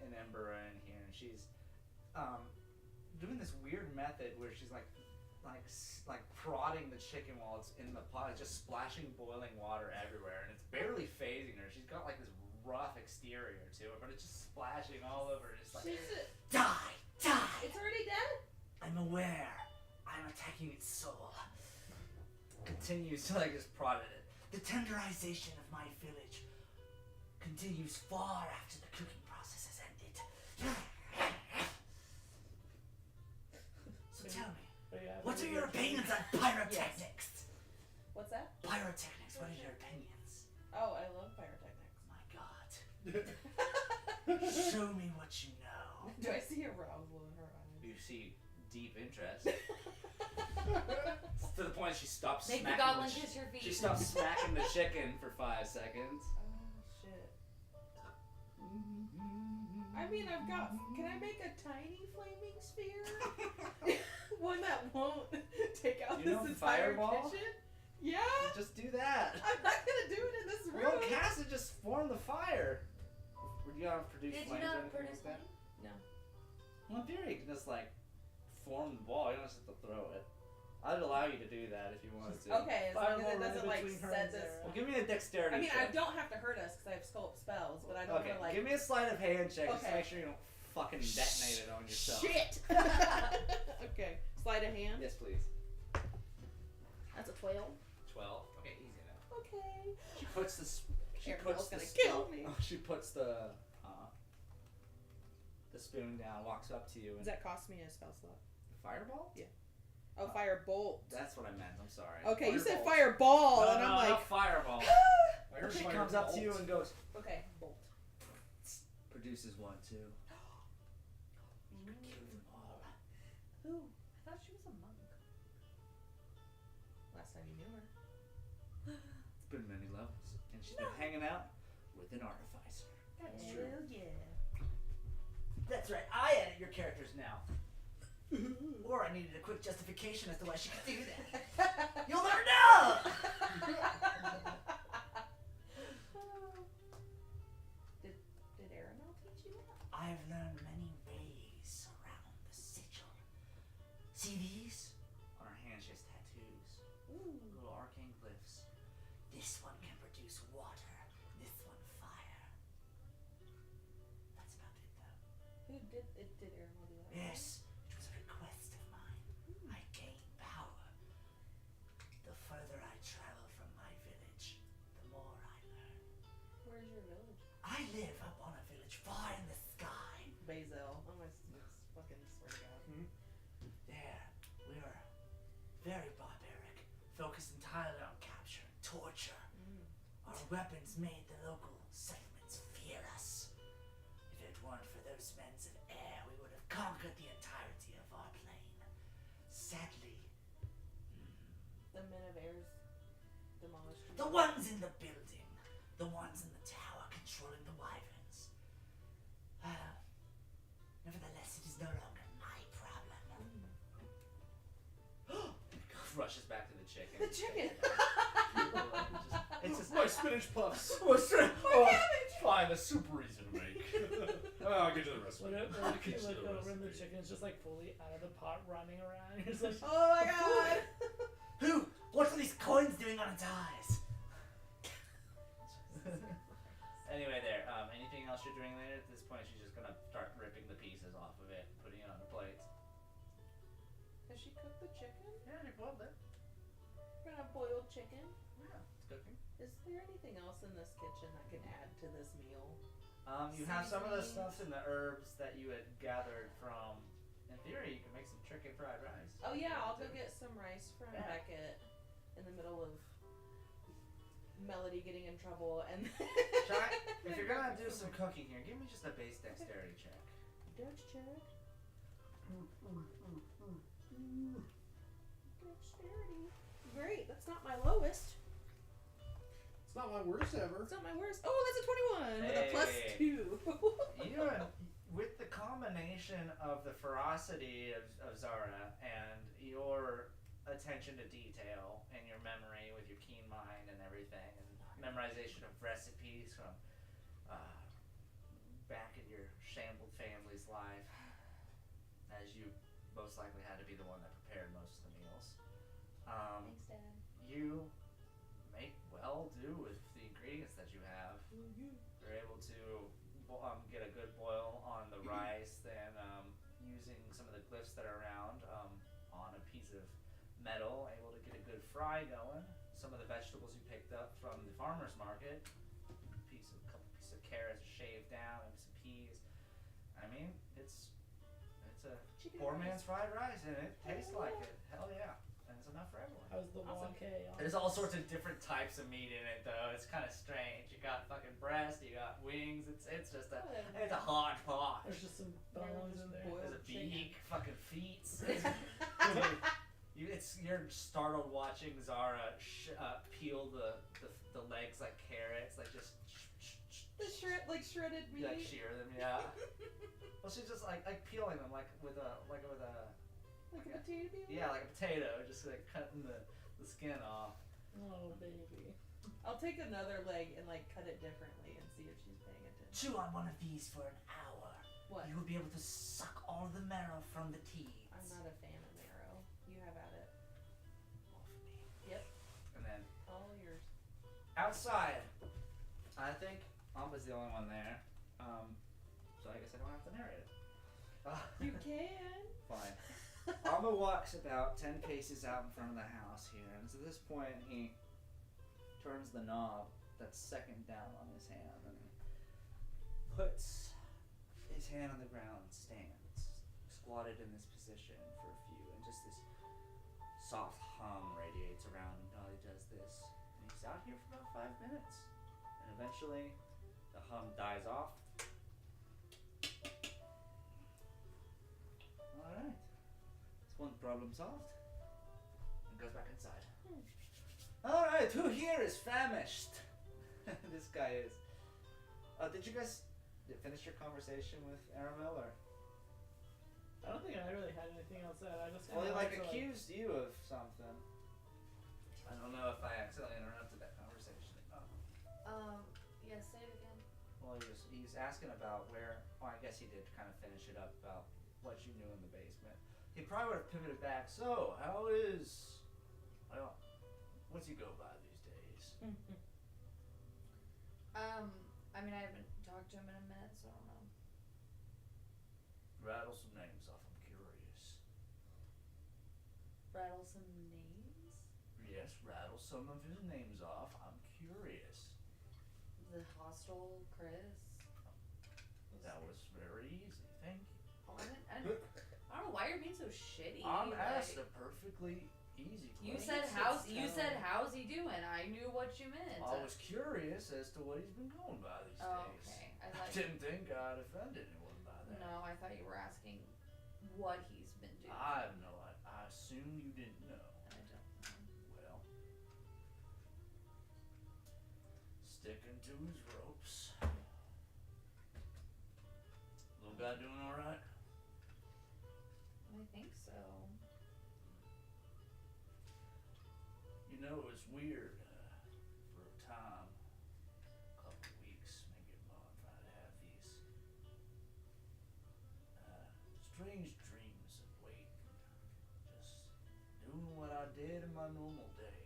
and Ember are in here, and she's doing this weird method where she's like prodding the chicken while it's in the pot, just splashing boiling water everywhere, and it's barely phasing her. She's got like this rough exterior to it, but it's just splashing all over. It's like, die!
It's already dead?
I'm aware. I'm attacking its soul. Continues to like just prod at it. The tenderization of my village continues far after the cooking process has ended. So tell me, what are your opinions on pyrotechnics?
What's that?
Pyrotechnics, what are your opinions?
Oh, I love pyrotechnics.
My God. Show me what you know.
Do I see arousal in her eyes?
You see deep interest. To the point she stops
Make the
smacking
goblin
the
kiss your feet.
She stops smacking the chicken for 5 seconds.
Oh, shit. I mean, can I make a tiny flaming sphere? One that won't take out
You
this
know
entire
fireball?
kitchen? Yeah?
Just do that.
I'm not gonna do it in this room.
Well, cast it, just form the fire. Would you not produce
Did you
flames or
not
anything
produce
like that?
flame?
No.
Well, in theory, you can just like form the ball. You don't just have to throw it. I'd allow you to do that if you wanted to.
Okay, as long as
Fireball
it doesn't
right
like
between her
set
and
this.
Zara.
Well, give me a dexterity
I mean,
check.
I don't have to hurt us because I have sculpt spells, but I don't
Okay,
want to like.
give me a sleight of hand check just to
Okay.
make sure you don't fucking detonate it on yourself.
Shit! Okay, sleight of hand.
Yes, please.
That's a 12.
12. Okay, easy enough.
Okay.
She puts the
Ariel's gonna kill me.
She puts the spoon down, walks up to you, and
Does that cost me a spell slot?
fireball?
Yeah. Oh, firebolt.
That's what I meant. I'm sorry.
Okay, you said
Fireball.
fireball,
No,
and
no,
I'm like,
not fireball.
I heard
She
fire
comes up to you
bolt.
and goes,
okay, bolt.
produces one too. You could kill them all.
Who?
I thought she was a monk.
last time you knew her.
It's been many levels, and she's been hanging out with an artificer.
That's true. Yeah.
That's right. I edit your characters now. Or I needed a quick justification as to why she could do that. You'll never know.
Did Aranel teach you that?
I've learned many ways around the sigil. See these? On our hands, she has tattoos.
Ooh.
Little arcane glyphs. This one can produce water. This one fire. That's about it, though.
Did Aranel do that?
Yes, it was a request of mine. I gain power. The further I travel from my village, the more I learn.
Where's your village?
I live up on a village far in the sky.
Bazel. Oh my fucking swear to God.
There, we are very barbaric, focused entirely on capture and torture. Our weapons made the local settlements fear us. If it weren't for those men's of air, we would have conquered the entirety of our plane. Sadly,
The men of Airs demolished you.
the ones in the building, the ones in the tower controlling the wyverns. Nevertheless, it is no longer my problem. Rushes back to the chicken.
The chicken.
It's just
My spinach puffs.
fine. That's super easy to make.
I'll get to the rest of
When
it.
it,
I'll
when
get
you
to
look
the
over and the
recipe.
chicken's just like fully out of the pot running around. You're just like,
Oh my God.
Who? What are these coins doing on its eyes? Anyway, there. Anything else you're doing later? At this point, she's just gonna start ripping the pieces off of it, putting it on the plates.
Has she cooked the chicken?
Yeah, you boiled it.
We're gonna have boiled chicken.
Yeah, it's cooking.
Is there anything else in this kitchen that can add to this meal?
You have some of the
Seasonings.
stuff in the herbs that you had gathered from. In theory, you can make some chicken fried rice.
Oh yeah, I'll go get some rice from
Yeah.
Beckett in the middle of Melody getting in trouble and
Try, if you're gonna do some cooking here, give me just a base dexterity check.
Dutch check. Dexterity. Great, that's not my lowest.
It's not my worst ever.
It's not my worst. Oh, that's a 21 with a plus
Hey.
2.
You and with the combination of the ferocity of Zara and your attention to detail and your memory with your keen mind and everything, and memorization of recipes from back in your shambled family's life, as you most likely had to be the one that prepared most of the meals.
Thanks, Dad.
You make well do with the ingredients that you have. You're able to get a good boil on the rice, then using some of the glyphs that are around on a piece of metal, able to get a good fry going. Some of the vegetables you picked up from the farmer's market, couple piece of carrots shaved down, and some peas. I mean, it's a
Chicken
poor
and
man's fried rice, and it tastes like it. Hell yeah, and it's enough for everyone.
how's the
Awesome.
wonky on
There's all sorts of different types of meat in it, though. It's kind of strange. You got fucking breast, you got wings. It's just a hodgepodge.
There's just some
They're
bones
just
in there.
boiled.
There's a
chicken.
beak, fucking feet. You're startled watching Zara peel the legs like carrots, like just
The shredded meat.
like shear them, yeah. Well, she's just like peeling them like with a
Like a potato peel?
yeah, like a potato, just like cutting the skin off.
Oh baby.
I'll take another leg and like cut it differently and see if she's paying attention.
Chew on one of these for an hour.
What?
You will be able to suck all the marrow from the teeth.
I'm not a fan of marrow. You have at it.
All for me.
Yep.
And then
All yours.
outside, I think Amba's the only one there. So I guess I don't have to narrate it.
You can.
Fine. Amba walks about 10 paces out in front of the house here, and it's at this point he turns the knob that's second down on his hand and puts his hand on the ground and stands, squatted in this position for a few, and just this soft hum radiates around him while he does this. And he's out here for about 5 minutes, and eventually the hum dies off. Alright. It's one problem solved. And goes back inside. Alright, who here is famished? This guy is. Did you guys finish your conversation with Aramil, or?
I don't think I really had anything else said. I just
Well, he
kinda
like
to,
accused you of something. I don't know if I accidentally interrupted that conversation.
Yeah, say it again.
Well, he's asking about where. Well, I guess he did kind of finish it up about what you knew in the basement. He probably would have pivoted back. So, how is? Well, what's he go by these days?
I mean, I haven't talked to him in a minute, so I don't know.
Rattle some names off. I'm curious.
Rattle some names?
Yes, rattle some of his names off. I'm curious.
The Hostel, Chris.
That was very easy. Thank you.
Oh, I don't know why you're being so shitty.
I'm asked
like,
a perfectly easy
you
question.
said how's he doing? I knew what you meant.
I was curious as to what he's been going by these
Oh,
days.
okay. I
I
thought
didn't think I'd offend anyone by that.
No, I thought you were asking what he's been doing.
I have no idea. I assume you didn't know.
I don't know.
Well, sticking to his ropes. Little guy doing all right?
I think so.
You know, it's weird. For a time, a couple weeks, maybe a month, I'd have these strange dreams of waiting, just doing what I did in my normal day.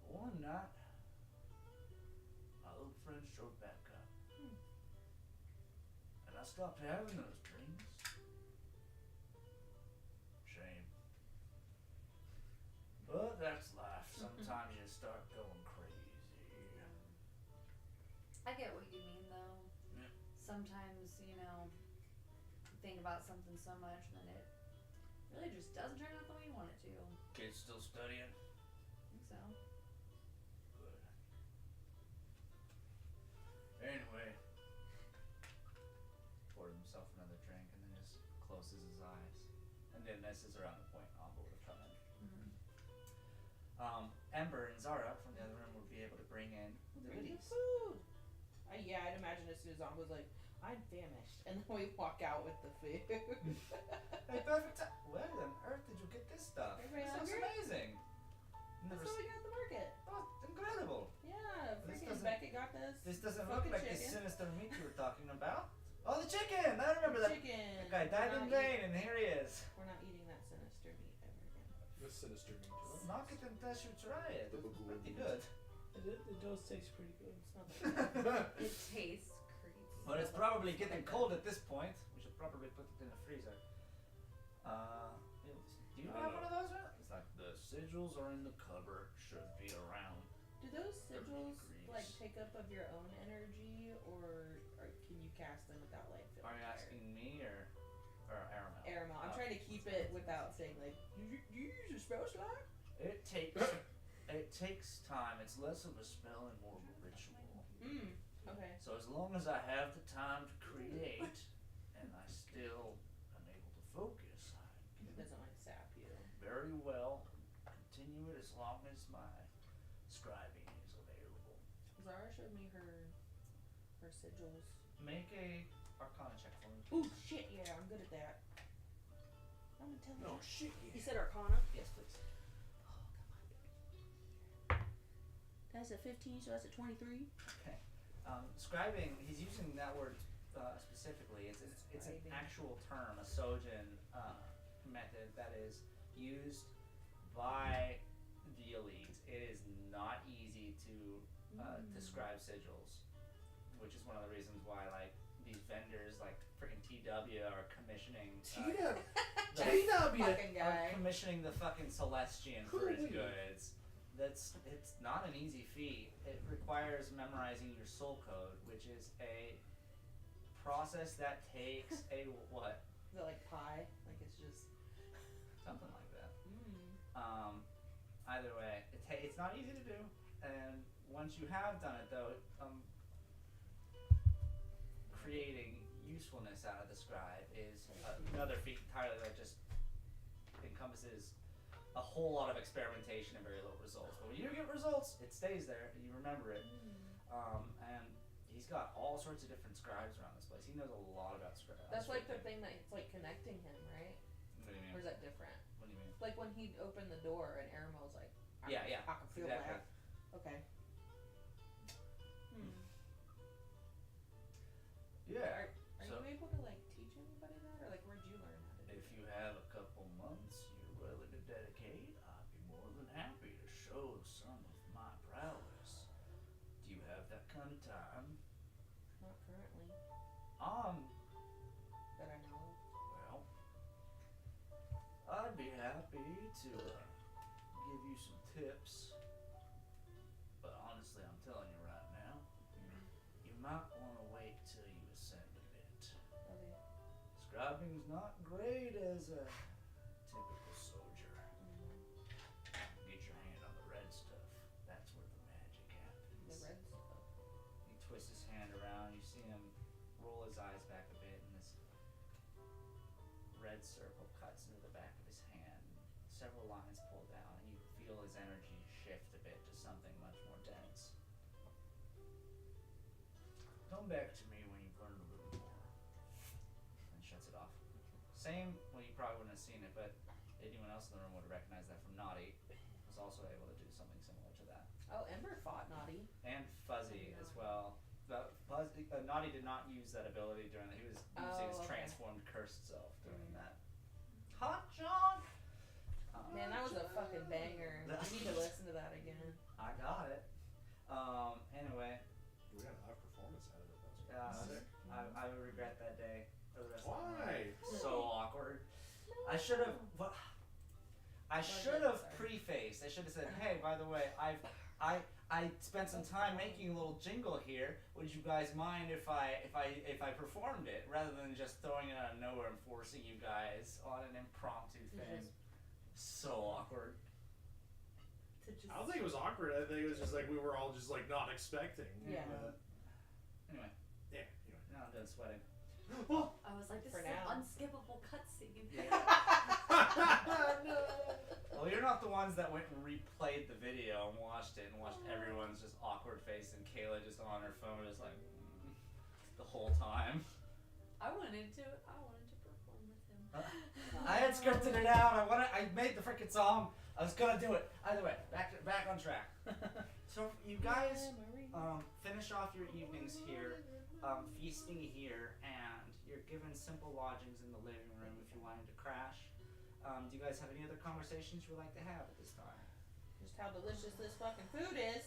But one night, my old friend showed back up, and I stopped having those dreams. Shame. But that's life. Sometimes you start going crazy.
I get what you mean though.
Yeah.
Sometimes, you think about something so much and then it really just doesn't turn out the way you want it to.
Kids still studying?
I think so.
Good. Anyway, poured himself another drink and then just closes his eyes. And then this is around the point Amba would have come in. Ember and Zara from the other room would be able to bring in the
Bring the
goodies.
food. Yeah, I'd imagine as soon as Zom was like, I'm famished, and then we walk out with the food.
Hey, perfect time. Where on earth did you get this stuff?
Everybody
This looks
hungry?
amazing. Never
That's what we got at the market.
Oh, incredible.
Yeah,
This
freaking
doesn't-
Beckett got this.
This doesn't look
Fucking
like the
chicken.
sinister meat you were talking about. Oh, the chicken! I remember that.
Chicken.
That guy died in vain, and here he is.
We're not eating that sinister meat ever again.
The sinister meat.
Knock it unless you try it.
The
It's
bagoon.
pretty good.
It does taste pretty good.
It's not that bad.
It tastes creepy.
But it's probably getting cold at this point. We should probably put it in the freezer. Do you have one of those? It's like the sigils are in the cupboard. Should be around.
Do those sigils
Degrees.
like take up of your own energy, or can you cast them without like feeling
Are you
tired?
asking me or Aramel?
Aramel. I'm trying to keep it without saying like, do you use a spell slot?
It takes time. It's less of a spell and more of a ritual.
Okay.
So as long as I have the time to create, and I still am able to focus, I
It
can
doesn't like sap you.
very well continue it as long as my scribing is available.
Zara showed me her sigils.
Make a Arcana check for me.
Ooh shit! Yeah, I'm good at that. I'm gonna tell you.
Oh shit!
You said Arcana.
Yes, please.
That's a 15, so that's a 23.
Okay. Scribing, he's using that word specifically. It's an
Scribing.
actual term, a Sojin method that is used by the elite. It is not easy to describe sigils, which is one of the reasons why like these vendors like freaking TW are commissioning
Fucking guy.
are commissioning the fucking Celestian for his
Hoo-wee.
goods. It's not an easy feat. It requires memorizing your soul code, which is a process that takes a what?
Is it like pie? Like it's just.
Something like that. Either way, it's not easy to do, and once you have done it though, creating usefulness out of the scribe is another feat entirely that just encompasses a whole lot of experimentation and very little results. But when you get results, it stays there and you remember it. And he's got all sorts of different scribes around this place. He knows a lot about scribes.
That's like the thing that's like connecting him, right?
What do you mean?
Or is that different?
What do you mean?
Like when he opened the door and Aramel's like,
Yeah, yeah.
I can feel
Exactly.
that. Okay.
Yeah.
Are
So-
you able to like teach anybody that, or like where'd you learn how to do
If
it?
you have a couple months you're willing to dedicate, I'd be more than happy to show some of my prowess. Do you have that kind of time?
Not currently, that I know of.
Well, I'd be happy to give you some tips. But honestly, I'm telling you right now, you might want to wait till you ascend a bit.
Okay.
Scribing's not great as a typical soldier. Get your hand on the red stuff. That's where the magic happens.
The red stuff.
He twists his hand around. You see him roll his eyes back a bit, and this red circle cuts into the back of his hand. Several lines pull down, and you feel his energy shift a bit to something much more dense. Come back to me when you've learned a little more. And shuts it off. Same, well, you probably wouldn't have seen it, but anyone else in the room would have recognized that from Naughty. Was also able to do something similar to that.
Oh, Ember fought Naughty.
And Fuzzy as well. Naughty did not use that ability during that. He was using his
okay.
transformed cursed self during that. Hot John!
Man, that was a fucking banger. You need to listen to that again.
I got it. Anyway,
We got a live performance out of it. That's sick.
I would regret that day for the rest of my life.
Why?
So awkward. I should have. What? I should have prefaced. I should have said, "Hey, by the way, I spent some time making a little jingle here. Would you guys mind if I performed it, rather than just throwing it out of nowhere and forcing you guys on an impromptu thing?" So awkward.
I don't think it was awkward. I think it was just like we were all just like not expecting.
Yeah.
Anyway,
Yeah.
now I'm done sweating.
I was like, this
For
is
now.
an unskippable cutscene.
Well, you're not the ones that went and replayed the video and watched it and watched everyone's just awkward face and Kayla just on her phone just like the whole time.
I wanted to perform with him.
I had scripted it out. I made the freaking song. I was gonna do it. Either way, back on track. So you guys finish off your evenings here, feasting here, and you're given simple lodgings in the living room if you wanted to crash. Do you guys have any other conversations you would like to have at this time?
Just how delicious this fucking food is.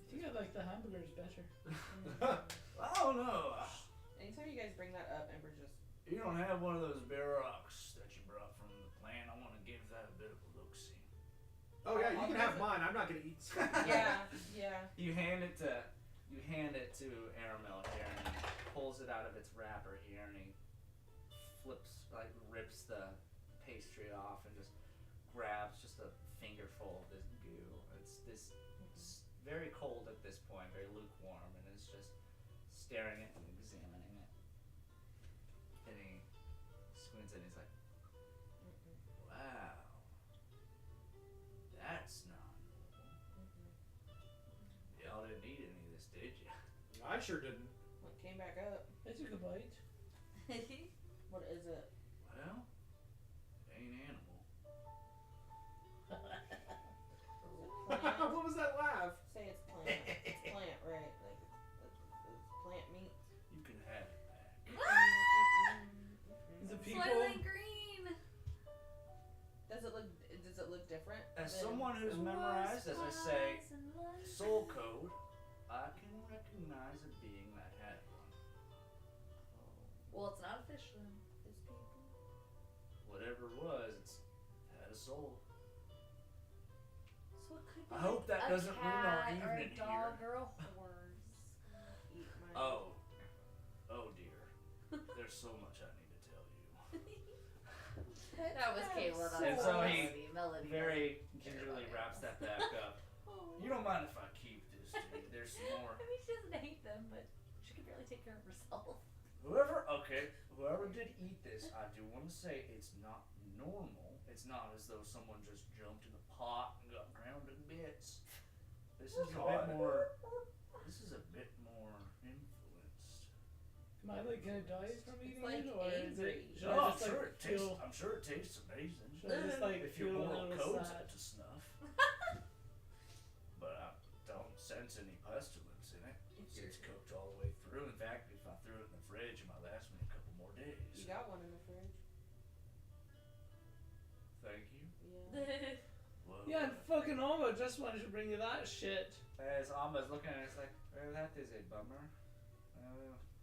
I think I like the hamburgers better.
Oh no!
Anytime you guys bring that up, Ember just.
You don't have one of those bear rocks that you brought from the plant. I want to give that a bit of a look-see.
Oh yeah, you can have mine. I'm not gonna eat.
Yeah.
You hand it to Aramel here, and he pulls it out of its wrapper here, and he rips the pastry off and just grabs just a fingerful of this goo. It's very cold at this point, very lukewarm, and is just staring at it and examining it. And he squints and he's like, "Wow, that's not normal. Y'all didn't eat any of this, did you?"
I sure didn't.
What came back up?
I took a bite.
What is it?
Well, it ain't animal.
What was that laugh?
Say it's plant. It's plant, right? Like it's plant meat.
You can have it back.
The people.
Soylent Green.
Does it look different?
As
than-
someone who's memorized, as I say, soul code, I can recognize a being that had one.
Well, it's not a fish then. It's people.
Whatever it was, it's had a soul.
So it could be
I hope that
a
doesn't ruin our
cat or a
evening
dog
here.
or a horse.
Eat my.
Oh dear. There's so much I need to tell you.
That was Kayla. That
And
was
so he
Melody.
Very gingerly wraps that back up.
Oh.
You don't mind if I keep this, do you? There's some more.
I mean, she doesn't hate them, but she can barely take care of herself.
Whoever did eat this, I do want to say it's not normal. It's not as though someone just jumped in a pot and got ground to bits. This is a bit more. This is a bit more influenced.
Am I like gonna die from eating
like
it, or is
angry.
it? Should
No,
I
I'm
just
sure
like
it tastes.
feel?
I'm sure it tastes amazing.
Should I just like
If your
feel a
moral
little
code's
sad?
up to snuff. But I don't sense any pestilence in it. It's cooked all the way through. In fact, if I threw it in the fridge, it might last me a couple more days.
You got one in the fridge.
Thank you.
Yeah.
Well,
Yeah, and fucking Alma just wanted to bring you that shit.
as Amba's looking at it, it's like, well, that is a bummer.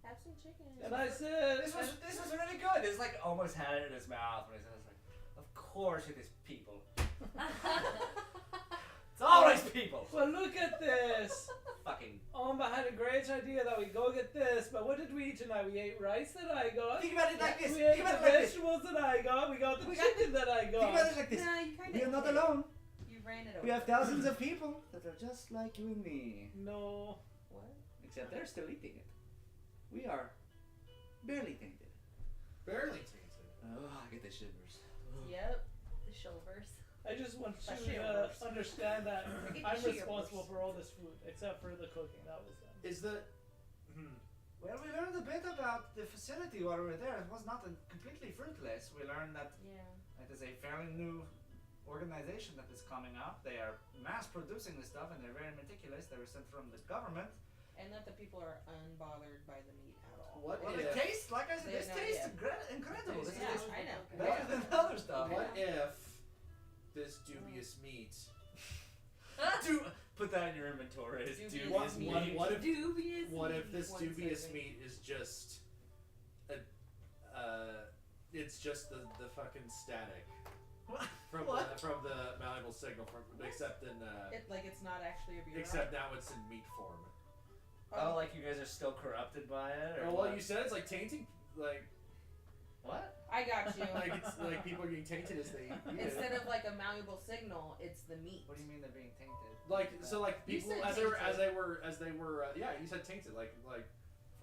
Have some chicken.
And I said,
This was really good. It's like almost had it in his mouth when he said, "It's like, of course it is people. It's always people.
well, look at this.
Fucking
Alma had a great idea that we go get this, but what did we eat tonight? We ate rice that I got.
think about it like this.
We
Think
ate
about
the
it like this.
vegetables that I got. We got the
We got-
chicken that I
Think about
got.
it like this.
Nah, you kind
We are
of.
not alone.
You ran it over.
We have thousands of people that are just like you and me.
No.
What?
Except they're still eating it. We are barely tainted.
Barely tainted.
Oh, I get the shivers.
Yep.
The shoulders.
I just want
That
you
shit
to
works.
understand that
Get
I'm
the shit
responsible
works.
for all this food, except for the cooking. That was them.
Is the
Well, we learned a bit about the facility while we were there. It was not completely fruitless. We learned that
Yeah.
it is a fairly new organization that is coming up. They are mass producing this stuff and they're very meticulous. They were sent from the government.
And that the people are unbothered by the meat at all.
What
Well,
if
it tastes, like I said,
They
this
have no
tastes
idea.
incredible. This
Yeah,
tastes
I know.
better than the other stuff.
what if this dubious meat?
Put that in your inventory. It's
Dubious
dubious
meat.
meat.
What if
Dubious.
what if this
One
dubious
serving.
meat is just a it's just the fucking static from
What?
the malleable signal from except in
It's not actually a bureau.
except now it's in meat form.
Oh, like you guys are still corrupted by it? Or
Oh, well,
what?
you said it's like tainting, like
What?
I got you.
like it's like people are getting tainted as they eat it.
Instead of like a malleable signal, it's the meat.
What do you mean they're being tainted?
Like so, like
You
people
said
as they were
tainted.
yeah, you said tainted, like from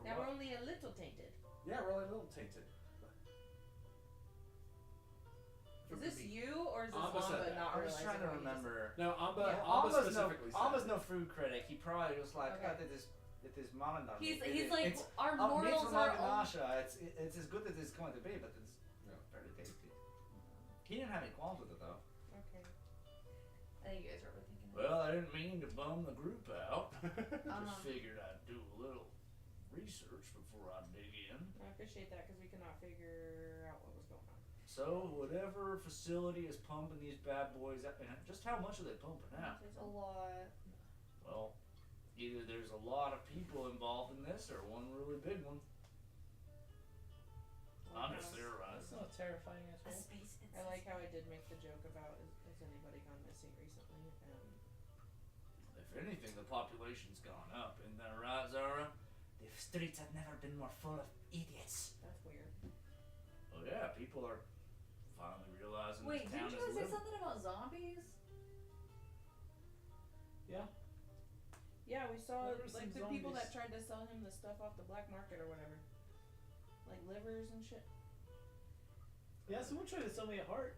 Now
what?
we're only a little tainted.
Yeah, we're only a little tainted.
Is this you or is this
Amba said
Amba
that.
not
I was
realizing
trying to
what you just
remember.
No, Amba,
Yeah,
Amba specifically said.
Alma's no food critic. He probably was like,
Okay.
it is Malandar.
He's like
it's
our
meat
morals
from
are all.
Arganasha. It's as good as it's going to be, but it's very tasty. He didn't have any qualms with it though.
Okay.
I think you guys are overthinking it.
Well, I didn't mean to bum the group out.
Uh-huh.
Just figured I'd do a little research before I dig in.
I appreciate that because we could not figure out what was going on.
So whatever facility is pumping these bad boys out, and just how much are they pumping out?
There's a lot.
Well, either there's a lot of people involved in this, or one really big one. I'm just
That's
theorizing.
not terrifying at
A
all.
space
I like how I did make the joke about has anybody gone missing recently?
If anything, the population's gone up. Isn't that right, Zara? The streets have never been more full of idiots.
That's weird.
Oh yeah, people are finally realizing
Wait,
this town
didn't you
is
guys say
living.
something about zombies?
Yeah.
Yeah, we saw
There were
like
some
the people
zombies.
that tried to sell him the stuff off the black market or whatever, like livers and shit.
Yeah, someone tried to sell me a heart.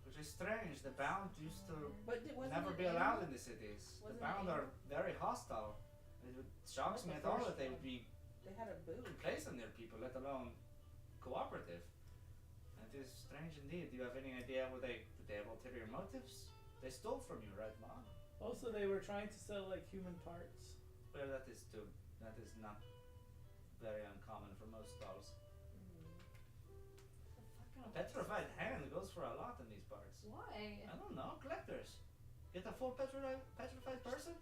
Which is strange. The bound used to
But wasn't
never
it
be
animal?
allowed in the cities.
Wasn't
The bound
it
are very hostile. It shocks
Like
me
the
at all
first
that they
one.
would be
They had a booth.
complacent near people, let alone cooperative. It is strange indeed. Do you have any idea what did they have ulterior motives? They stole from you, right, Mom?
Also, they were trying to sell like human parts.
Well, that is not very uncommon for most dolls. Petrified hand goes for a lot in these parts.
Why?
I don't know, collectors. Get a full petrified person?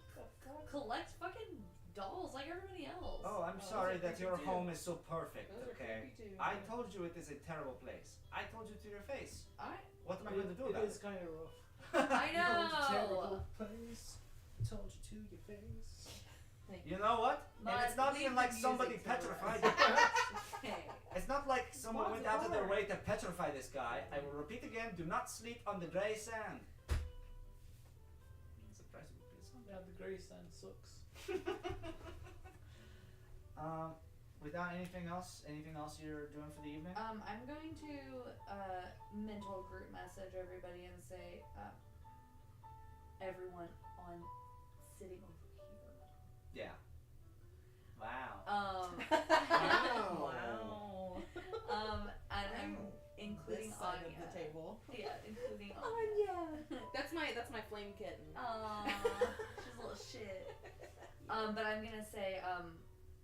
Collect fucking dolls like everybody else.
Oh, I'm
those
sorry
are
that your
creepy too.
home is so perfect,
Those are
okay?
creepy too.
I told you it is a terrible place. I told you to your face.
I
What am I going to do
It
about
is kind of rough.
I know.
place. Told you to your face.
You know what? And
But
it's not
leave
even
the
like somebody
music to the
petrified
rest.
you.
Okay.
It's not like someone
What's
went out of their
hard?
way to petrify this guy. I will repeat again, do not sleep on the dry sand. I'm surprised it would be a song.
Yeah, the gray sand sucks.
without anything else you're doing for the evening?
I'm going to mental group message everybody and say, everyone on sitting over here.
Yeah. Wow.
Wow.
And I'm including
This side
Anya.
of the table.
Yeah, including Anya.
That's my flame kitten.
Aww, she's a little shit. But I'm gonna say,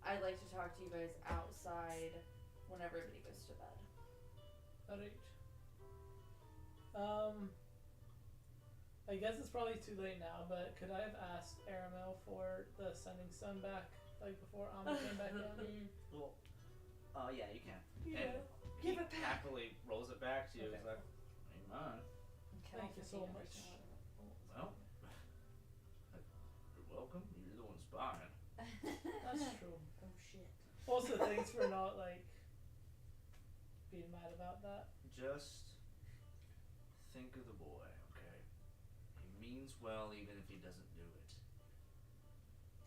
I'd like to talk to you guys outside when everybody goes to bed.
Alright. I guess it's probably too late now, but could I have asked Aramil for the sending sun back, like before Amma came back in?
Well, yeah, you can.
Yeah.
And
Give
he
it back.
happily rolls it back to you.
Okay.
He's like, "Amen.
Thank you so much.
Well, you're welcome. You're the one spying."
That's true.
Oh shit.
Also, thanks for not, like, being mad about that.
Just think of the boy, okay? He means well even if he doesn't do it.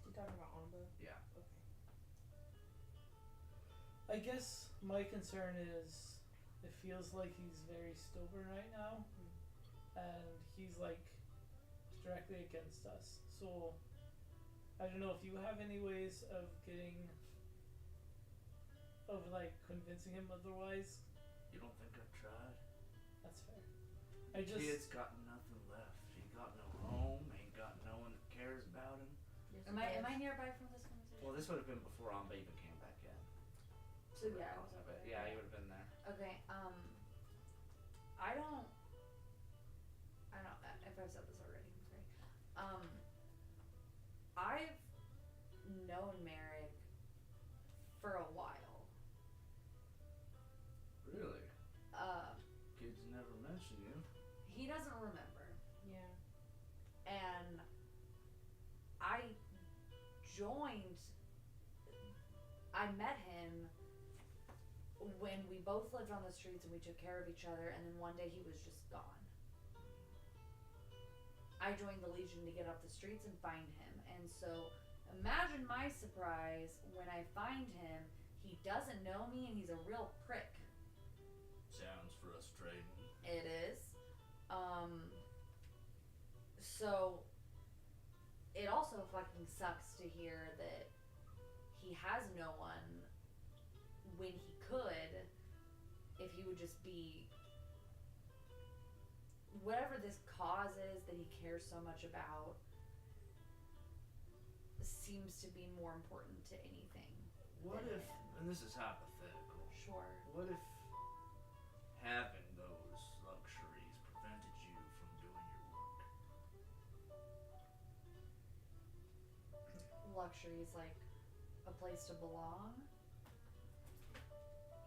You talking about Amba?
Yeah.
Okay.
I guess my concern is it feels like he's very stubborn right now, and he's like directly against us. So I don't know if you have any ways of like convincing him otherwise.
You don't think I've tried?
That's fair. I just
Kid's got nothing left. He got no home. Ain't got no one that cares about him.
Yes,
Am I nearby from this conversation?
Well, this would have been before Amba even came back in.
So yeah, I was over
But
there.
yeah, you would have been there.
Okay, I don't if I've said this already, I'm sorry. I've known Merrick for a while.
Really? Kids never mention you.
He doesn't remember.
Yeah.
And I met him when we both lived on the streets and we took care of each other, and then one day he was just gone. I joined the Legion to get off the streets and find him, and so imagine my surprise when I find him. He doesn't know me and he's a real prick.
Sounds frustrating.
It is. So it also fucking sucks to hear that he has no one when he could, if he would just be whatever this cause is that he cares so much about, seems to be more important to anything.
What
than
if,
him.
and this is hypothetical,
Sure.
what if having those luxuries prevented you from doing your work?
Luxuries like a place to belong.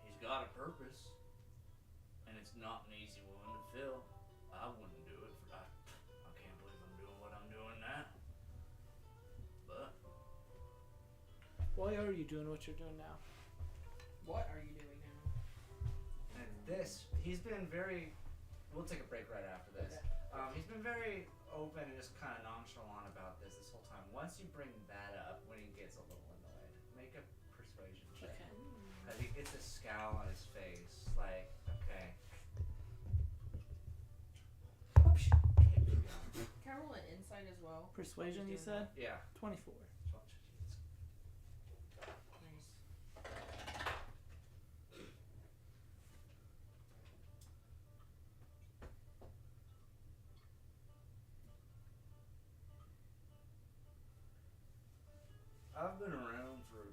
He's got a purpose, and it's not an easy one to fill. I wouldn't do it. I can't believe I'm doing what I'm doing now. But
why are you doing what you're doing now?
What are you doing now?
and this, he's been very. We'll take a break right after this. He's been very open and just kind of nonchalant about this whole time. Once you bring that up, when he gets a little annoyed, make a persuasion check.
Okay.
Cause he gets a scowl on his face, like, okay.
Can I roll an insight as well?
Persuasion, you said?
Yeah.
24.
Nice.
I've been around for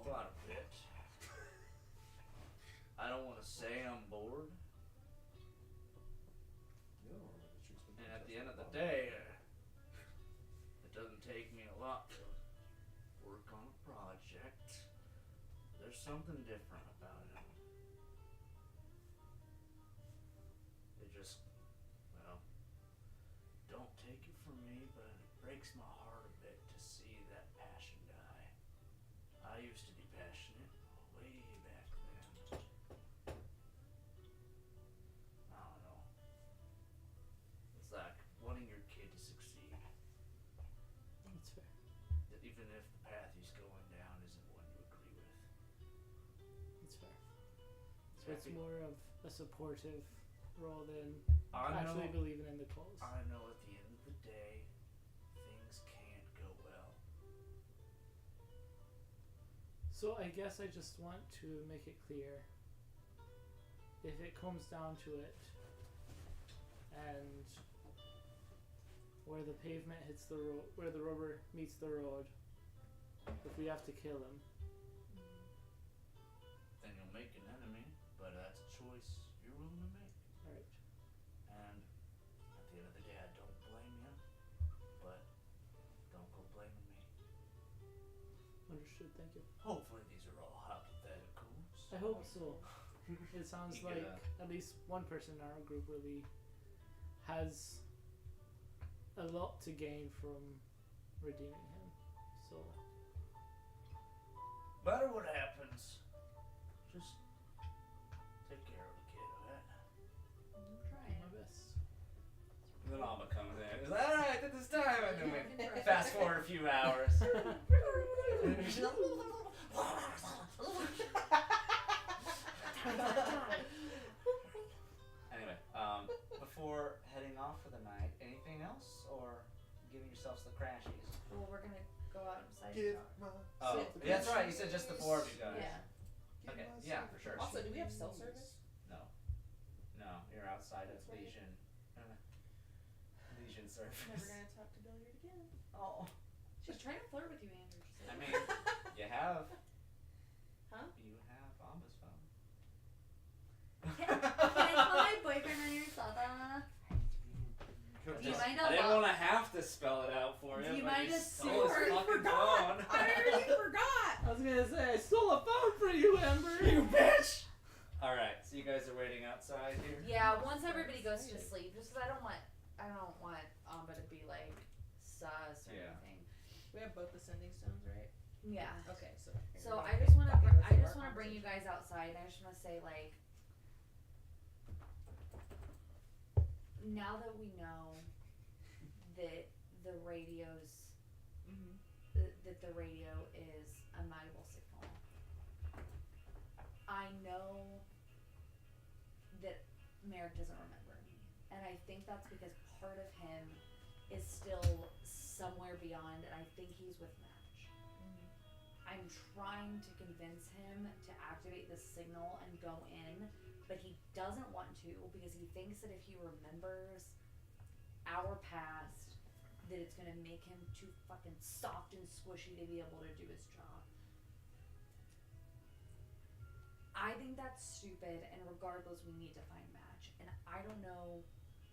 quite a bit. I don't want to say I'm bored, and at the end of the day, it doesn't take me a lot to work on a project. There's something different about it. It just, well, don't take it from me, but it breaks my heart a bit to see that passion die. I used to be passionate way back then. I don't know. It's like wanting your kid to succeed.
That's fair.
That even if the path he's going down
So it's more of a supportive role than
I
actually
know.
believing in the cause.
I know. At the end of the day, things can't go well.
So I guess I just want to make it clear, if it comes down to it, and where the pavement hits the road, where the rubber meets the road, if we have to kill him,
Then you'll make an enemy, but that's a choice you're willing to make.
right?
And at the end of the day, I don't blame you, but don't go blaming me.
Understood. Thank you.
Hopefully, these are all hypotheticals.
I hope so. It sounds
You
like
get
at least one person in our group really has a lot to gain from redeeming him. So
No matter what happens, just take care of the kid, alright?
I'm
do
trying.
my best.
And then Alma comes in. He's like, alright, at this time. And then we
Right.
fast forward a few hours. Anyway, before heading off for the night, anything else? Or giving yourselves the crashies?
Well, we're gonna go outside.
Give my
Oh, yeah, that's right. You said just the four of you guys.
Yeah.
Okay, yeah, for sure.
Also, do we have cell service?
No. No, you're outside of
That's right.
Legion. Legion service.
Never gonna talk to Billiard again.
Oh.
She's trying to flirt with you, Andrew. She said.
I mean, you have.
Huh?
You have Alma's phone.
Can I call my boyfriend on your cell phone? Do you
Just-
mind
I didn't
a
want to have to spell it out for
Do
you.
you
but
mind
you
a
stole his
super-
fucking
forgot.
phone.
I already forgot.
I was gonna say I stole a phone for you, Amber.
You bitch! Alright, so you guys are waiting outside here?
Yeah, once everybody goes to sleep, just 'cause I don't want Amba to be like sus or
Yeah.
anything.
We have both the sending stones, right?
Yeah.
Okay, so.
So I
everybody-
just want to
Okay, let's
I
do
just
our
want to bring you
conversation.
guys outside. And I just want to say like, now that we know that the radio's
Mhm.
that the radio is a malleable signal, I know that Merrick doesn't remember me, and I think that's because part of him is still somewhere beyond, and I think he's with Match. I'm trying to convince him to activate this signal and go in, but he doesn't want to because he thinks that if he remembers our past, that it's gonna make him too fucking soft and squishy to be able to do his job. I think that's stupid, and regardless, we need to find Match. And I don't know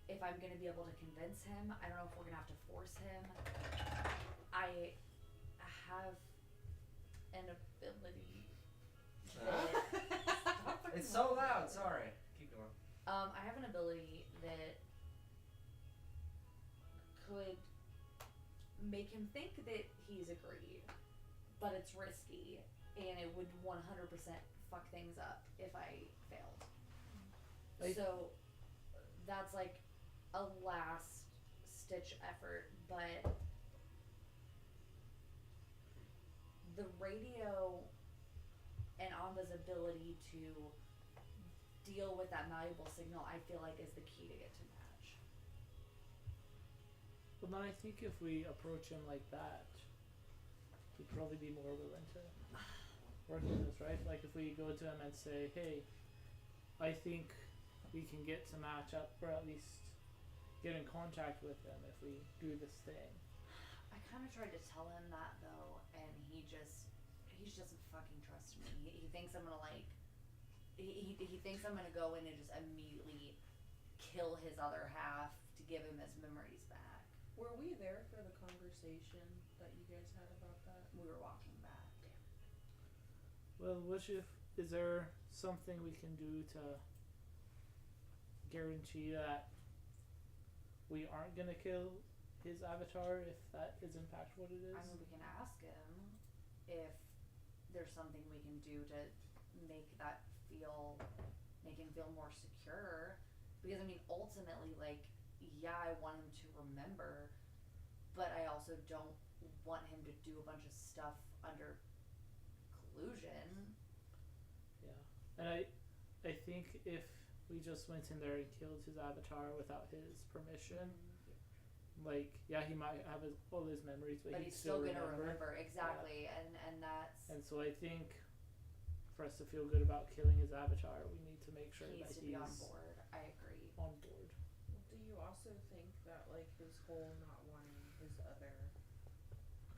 if I'm gonna be able to convince him. I don't know if we're gonna have to force him. I have an ability that
It's so loud, sorry. Keep going.
I have an ability that could make him think that he's agreed, but it's risky, and it would 100% fuck things up if I failed.
Like-
So that's like a last stitch effort, but the radio and Amba's ability to deal with that malleable signal, I feel like, is the key to get to Match.
Well, then I think if we approach him like that, he'd probably be more willing to work with us, right? Like if we go to him and say, "Hey, I think we can get to Match up, or at least get in contact with him if we do this thing."
I kind of tried to tell him that though, and he just doesn't fucking trust me. He thinks I'm gonna like, he thinks I'm gonna go in and just immediately kill his other half to give him his memories back.
Were we there for the conversation that you guys had about that?
We were walking back.
Well, is there something we can do to guarantee that we aren't gonna kill his avatar if that is in fact what it is?
I mean, we can ask him if there's something we can do to make him feel more secure. Because I mean, ultimately, like, yeah, I want him to remember, but I also don't want him to do a bunch of stuff under collusion.
Yeah, and I think think if we just went in there and killed his avatar without his permission, like, yeah, he might have all his memories, but
But
he'd
he's still gonna
remember.
remember exactly, and that's
And so I think for us to feel good about killing his avatar, we need to make sure
he
that
needs to
he's
be on board. I agree.
on board.
Do you also think that like his whole not wanting his other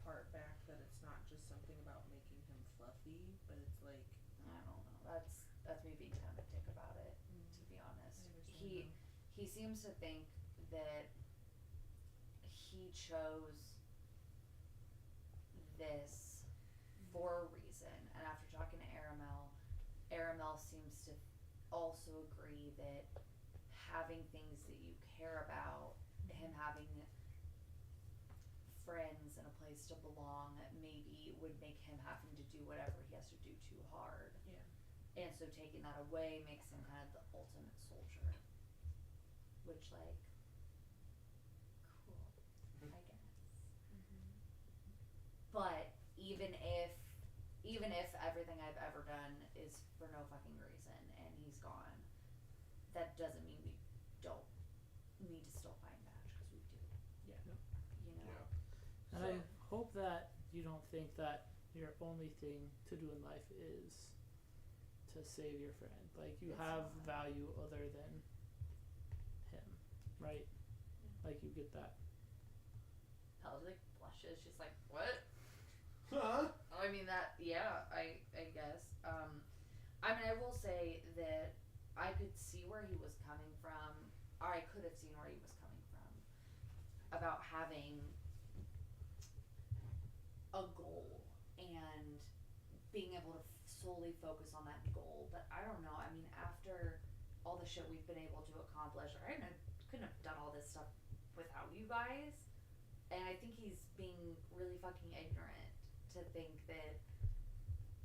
part back, that it's not just something about making him fluffy, but it's like
I don't know. That's me being kind of a dick about it, to be honest.
I understand
He seems to think that he chose this for a reason, and after talking to Aramel seems to also agree that having things that you care about, him having friends and a place to belong, maybe would make him having to do whatever he has to do too hard.
Yeah.
And so taking that away makes him kind of the ultimate soldier. Which, like, cool, I guess. But even if everything I've ever done is for no fucking reason and he's gone, that doesn't mean we don't need to still find Badge, because we do.
Yeah.
You know?
Yeah.
And I hope that you don't think that your only thing to do in life is to save your friend. Like, you
It's
have
not.
value other than him, right? Like, you get that.
Paladin, like, blushes. She's like, what?
Huh?
I mean, that, yeah, I guess. I mean, I will say that I could see where he was coming from, or I could have seen where he was coming from, about having a goal and being able to solely focus on that goal. But I don't know, I mean, after all the shit we've been able to accomplish, I couldn't have done all this stuff without you guys. And I think he's being really fucking ignorant to think that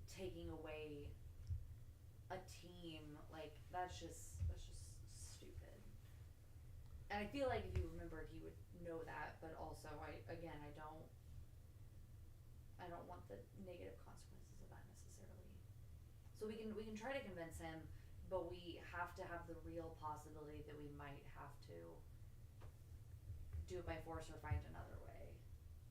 taking away a team, like, that's just stupid. And I feel like if he remembered, he would know that, but also I don't want the negative consequences of that necessarily. So we can try to convince him, but we have to have the real possibility that we might have to do it by force or find another way.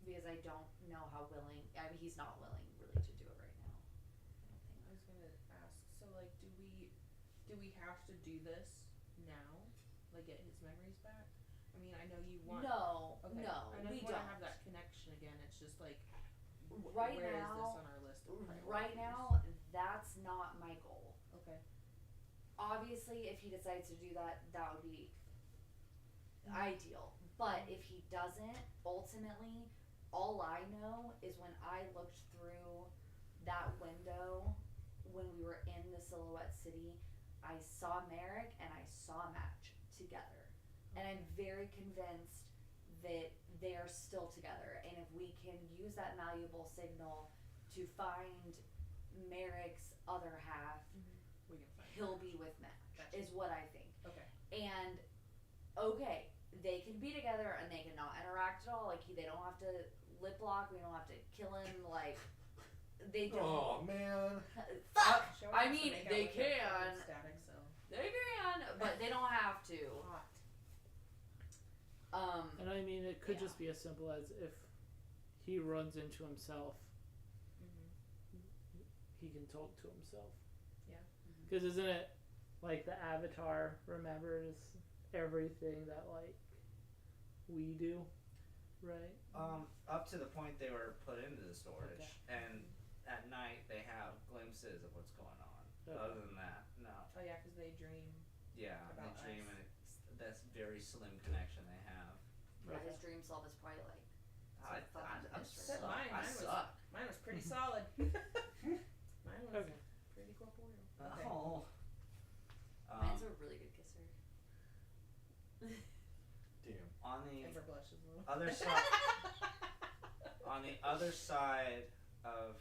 Because I don't know how willing, I mean, he's not willing really to do it right now.
I was gonna ask, so like, do we have to do this now? Like, get his memories back? I mean, I know you want.
No,
Okay.
no,
I know
we
you want
don't.
to have that connection again. It's just like,
Right
where
now-
is this on our list of priorities?
Right now, that's not my goal.
Okay.
Obviously, if he decides to do that, that would be ideal. But if he doesn't, ultimately, all I know is when I looked through that window when we were in the Silhouette City, I saw Merrick and I saw Match together. And I'm very convinced that they are still together. And if we can use that malleable signal to find Merrick's other half,
We can find.
he'll be with Match,
Gotcha.
is what I think.
Okay.
And okay, they can be together and they can not interact at all. Like, they don't have to lip lock. We don't have to kill him. Like, they don't.
Oh man.
Fuck.
Show
I
us to
mean,
make out
they
with that
can.
fucking static cell.
They can, but they don't have to.
Hot.
And I mean, it could
Yeah.
just be as simple as if he runs into himself, he can talk to himself.
Yeah.
Because isn't it like the Avatar remembers everything that, like, we do, right?
Up to the point they were put into the storage,
Okay.
and at night they have glimpses of what's going on.
Okay.
Other than that, no.
Oh yeah, because they dream.
Yeah,
About
they dream,
us.
and it's that's very slim connection they have.
Yeah, his dream self is probably like.
I
fucking
suck.
mystery.
Mine
I
was-
suck.
Mine was pretty solid. Mine was
Okay.
pretty corporeal. Okay.
Oh.
Mine's a really good kisser.
Damn.
On the
Amber blushes a little.
other side, on the other side of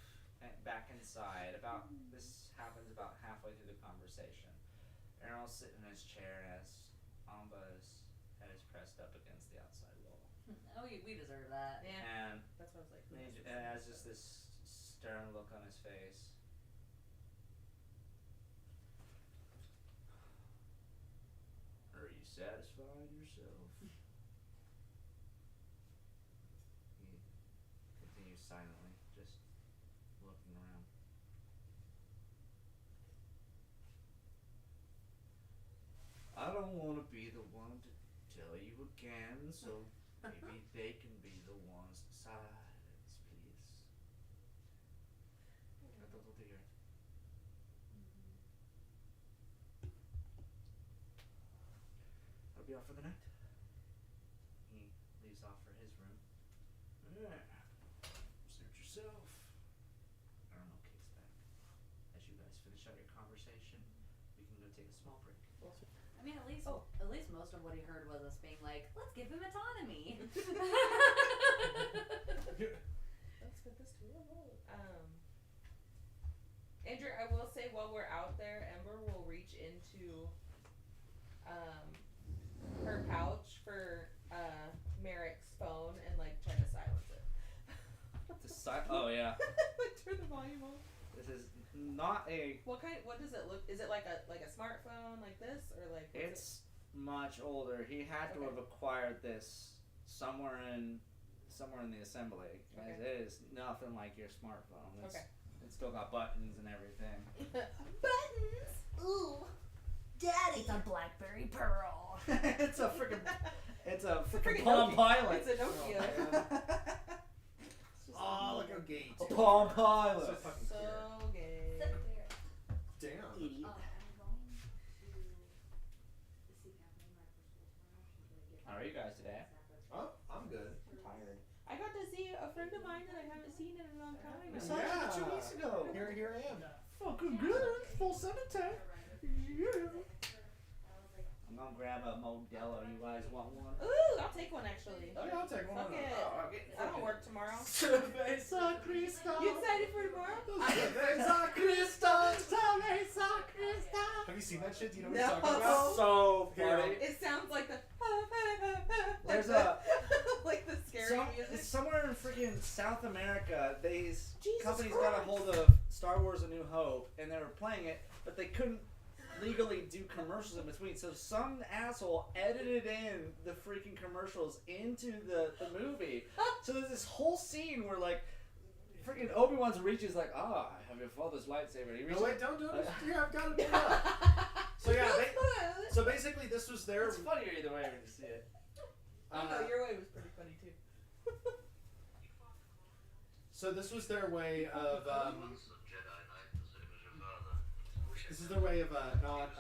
back inside, about this happens about halfway through the conversation. Errol's sitting in his chair as Amba's head is pressed up against the outside wall,
Oh, we deserve that.
Yeah.
and
That's what I was like.
he
who
has just this stern look on his face. yourself. He continues silently, just looking around. I don't want to be the one to tell you again, so maybe they can be the ones to silence, please. Don't hear it. I'll be off for the night. He leaves off for his room. Yeah. Search yourself. Arnold kicks back. As you guys finish out your conversation, we can go take a small break.
I mean, at least most of what he heard was us being like, let's give him autonomy.
Let's put this to a vote. Andrew, I will say while we're out there, Ember will reach into her pouch for Merrick's phone and like try to silence it.
Oh yeah.
Like turn the volume off.
This is not a.
What does it look? Is it like a smartphone like this or like?
It's much older. He had to
Okay.
have acquired this somewhere in the assembly.
Okay.
It is nothing like your smartphone.
Okay.
It's still got buttons and everything.
Buttons. Ooh, Daddy.
It's a BlackBerry Pearl.
It's a freaking
freaking
Palm
Nokia.
Pilot.
It's a Nokia.
Oh, look how gay.
A
too.
Palm Pilot.
So fucking
So
cute.
gay.
Damn.
Idiot. How are you guys today?
Oh, I'm good.
I'm tired. I got to see a friend of mine that I haven't seen in a long time.
We saw you 2 weeks ago.
Here I am.
Fucking good. Full cemetery. Yeah. I'm gonna grab a Modelo. You guys want one?
Ooh, I'll take one actually.
Oh, yeah, I'll take one.
Fuck it. I don't work tomorrow.
Cerveza Cristal.
You excited for tomorrow?
Cerveza Cristal. Cerveza Cristal.
Have you seen that shit? Do you know what
No.
he's talking about?
So
Here.
funny.
It sounds like the
There's
like the scary music.
somewhere in freaking South America, these
Jesus
companies
Christ.
got a hold of Star Wars: A New Hope, and they were playing it, but they couldn't legally do commercials in between. So some asshole edited in the freaking commercials into the movie. So there's this whole scene where like freaking Obi-Wan's reaches like, I have your father's lightsaber. And he reaches.
No, wait, don't do it. Yeah, I've got it. pulled up. So yeah, so basically this was their.
It's funnier either way when you see it.
I don't know, your way was pretty funny too.
So this was their way of. This is their way of not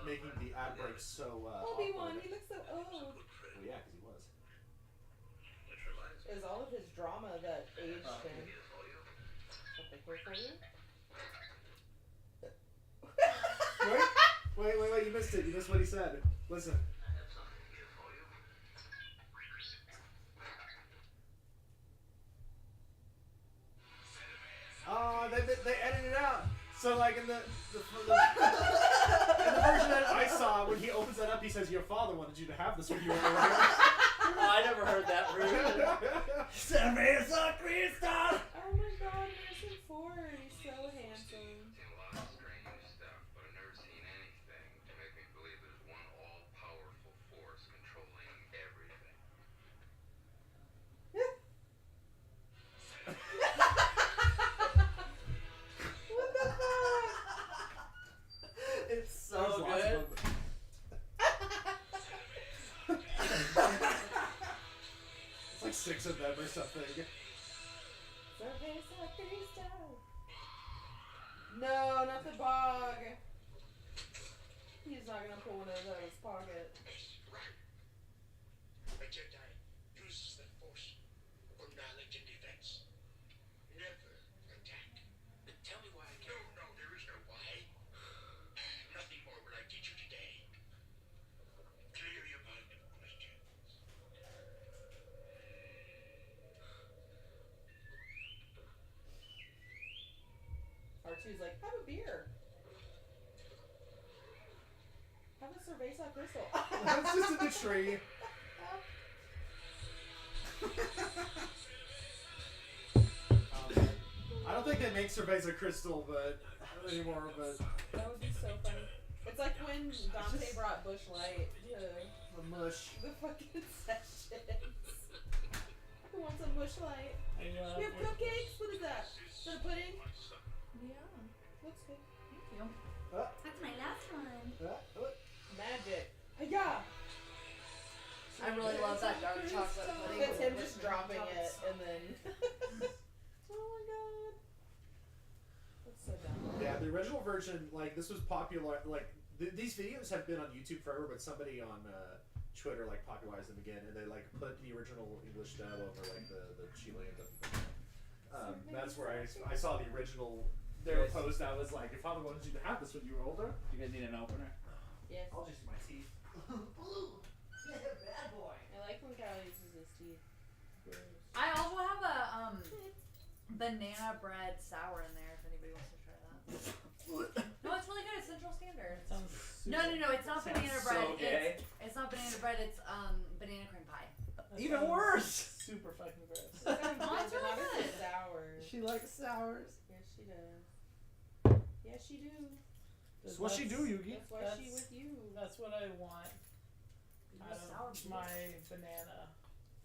making the ad breaks so.
Obi-Wan,
awkward.
he looks so old.
Well, yeah, because he was.
It was all of his drama that aged him. What they here for you?
Wait! You missed it. You missed what he said. Listen. Oh, they edited it out. So like in the version that I saw, when he opens that up, he says, "Your father wanted you to have this when you were alive."
I never heard that version. Cerveza Cristal.
Oh my god, Harrison Ford, he's so handsome. What the fuck?
It's so good.
It's like 6 of them or something.
Cerveza Cristal. No, not the bog. He's not gonna pull one of those out of his pocket.
A Jedi uses the Force for knowledge and defense. Never attack. But tell me why I can't. No, there is no why. Nothing more will I teach you today. Clear your mind of questions.
R2's like, have a beer. Have a Cerveza Crystal.
That's just in the tree. I don't think they make Cerveza Crystal, but anymore. But
That would be so funny. It's like when Dante brought Bush Light to
The mush.
the fucking sessions. Who wants a Bush Light?
I
We have cupcakes? What is that? Is that a pudding?
Yeah.
Looks good.
Thank you.
Uh,
That's my last one.
Magic. Yeah.
I really love that dark chocolate pudding.
It's him
with
just
milk
dropping
chocolate
it
stuff.
and then. Oh my god. That's so dumb.
Yeah, the original version, like this was popular. Like these videos have been on YouTube forever, but somebody on Twitter like popularized them again, and they like put the original English dub over like the Chilean dub. That's where I saw the original. Their
Yes.
post. I was like, your father wanted you to have this when you were older.
You guys need an opener?
Yes.
I'll just use my teeth.
Yeah, bad boy.
I like when Kyle uses his teeth.
I also have a banana bread sour in there if anybody wants to try that. No, it's really good. It's Central Standard.
Sounds
No, it's not banana
Sounds
bread.
so gay.
It's not banana bread. It's banana cream pie.
That
Even
sounds
worse.
Super fucking gross.
Oh, it's really good.
Sour.
She likes sours.
Yes, she does. Yes, she do.
That's what she do, Yugi.
That's why she with you.
That's what I want out
Sour
of
beef.
my banana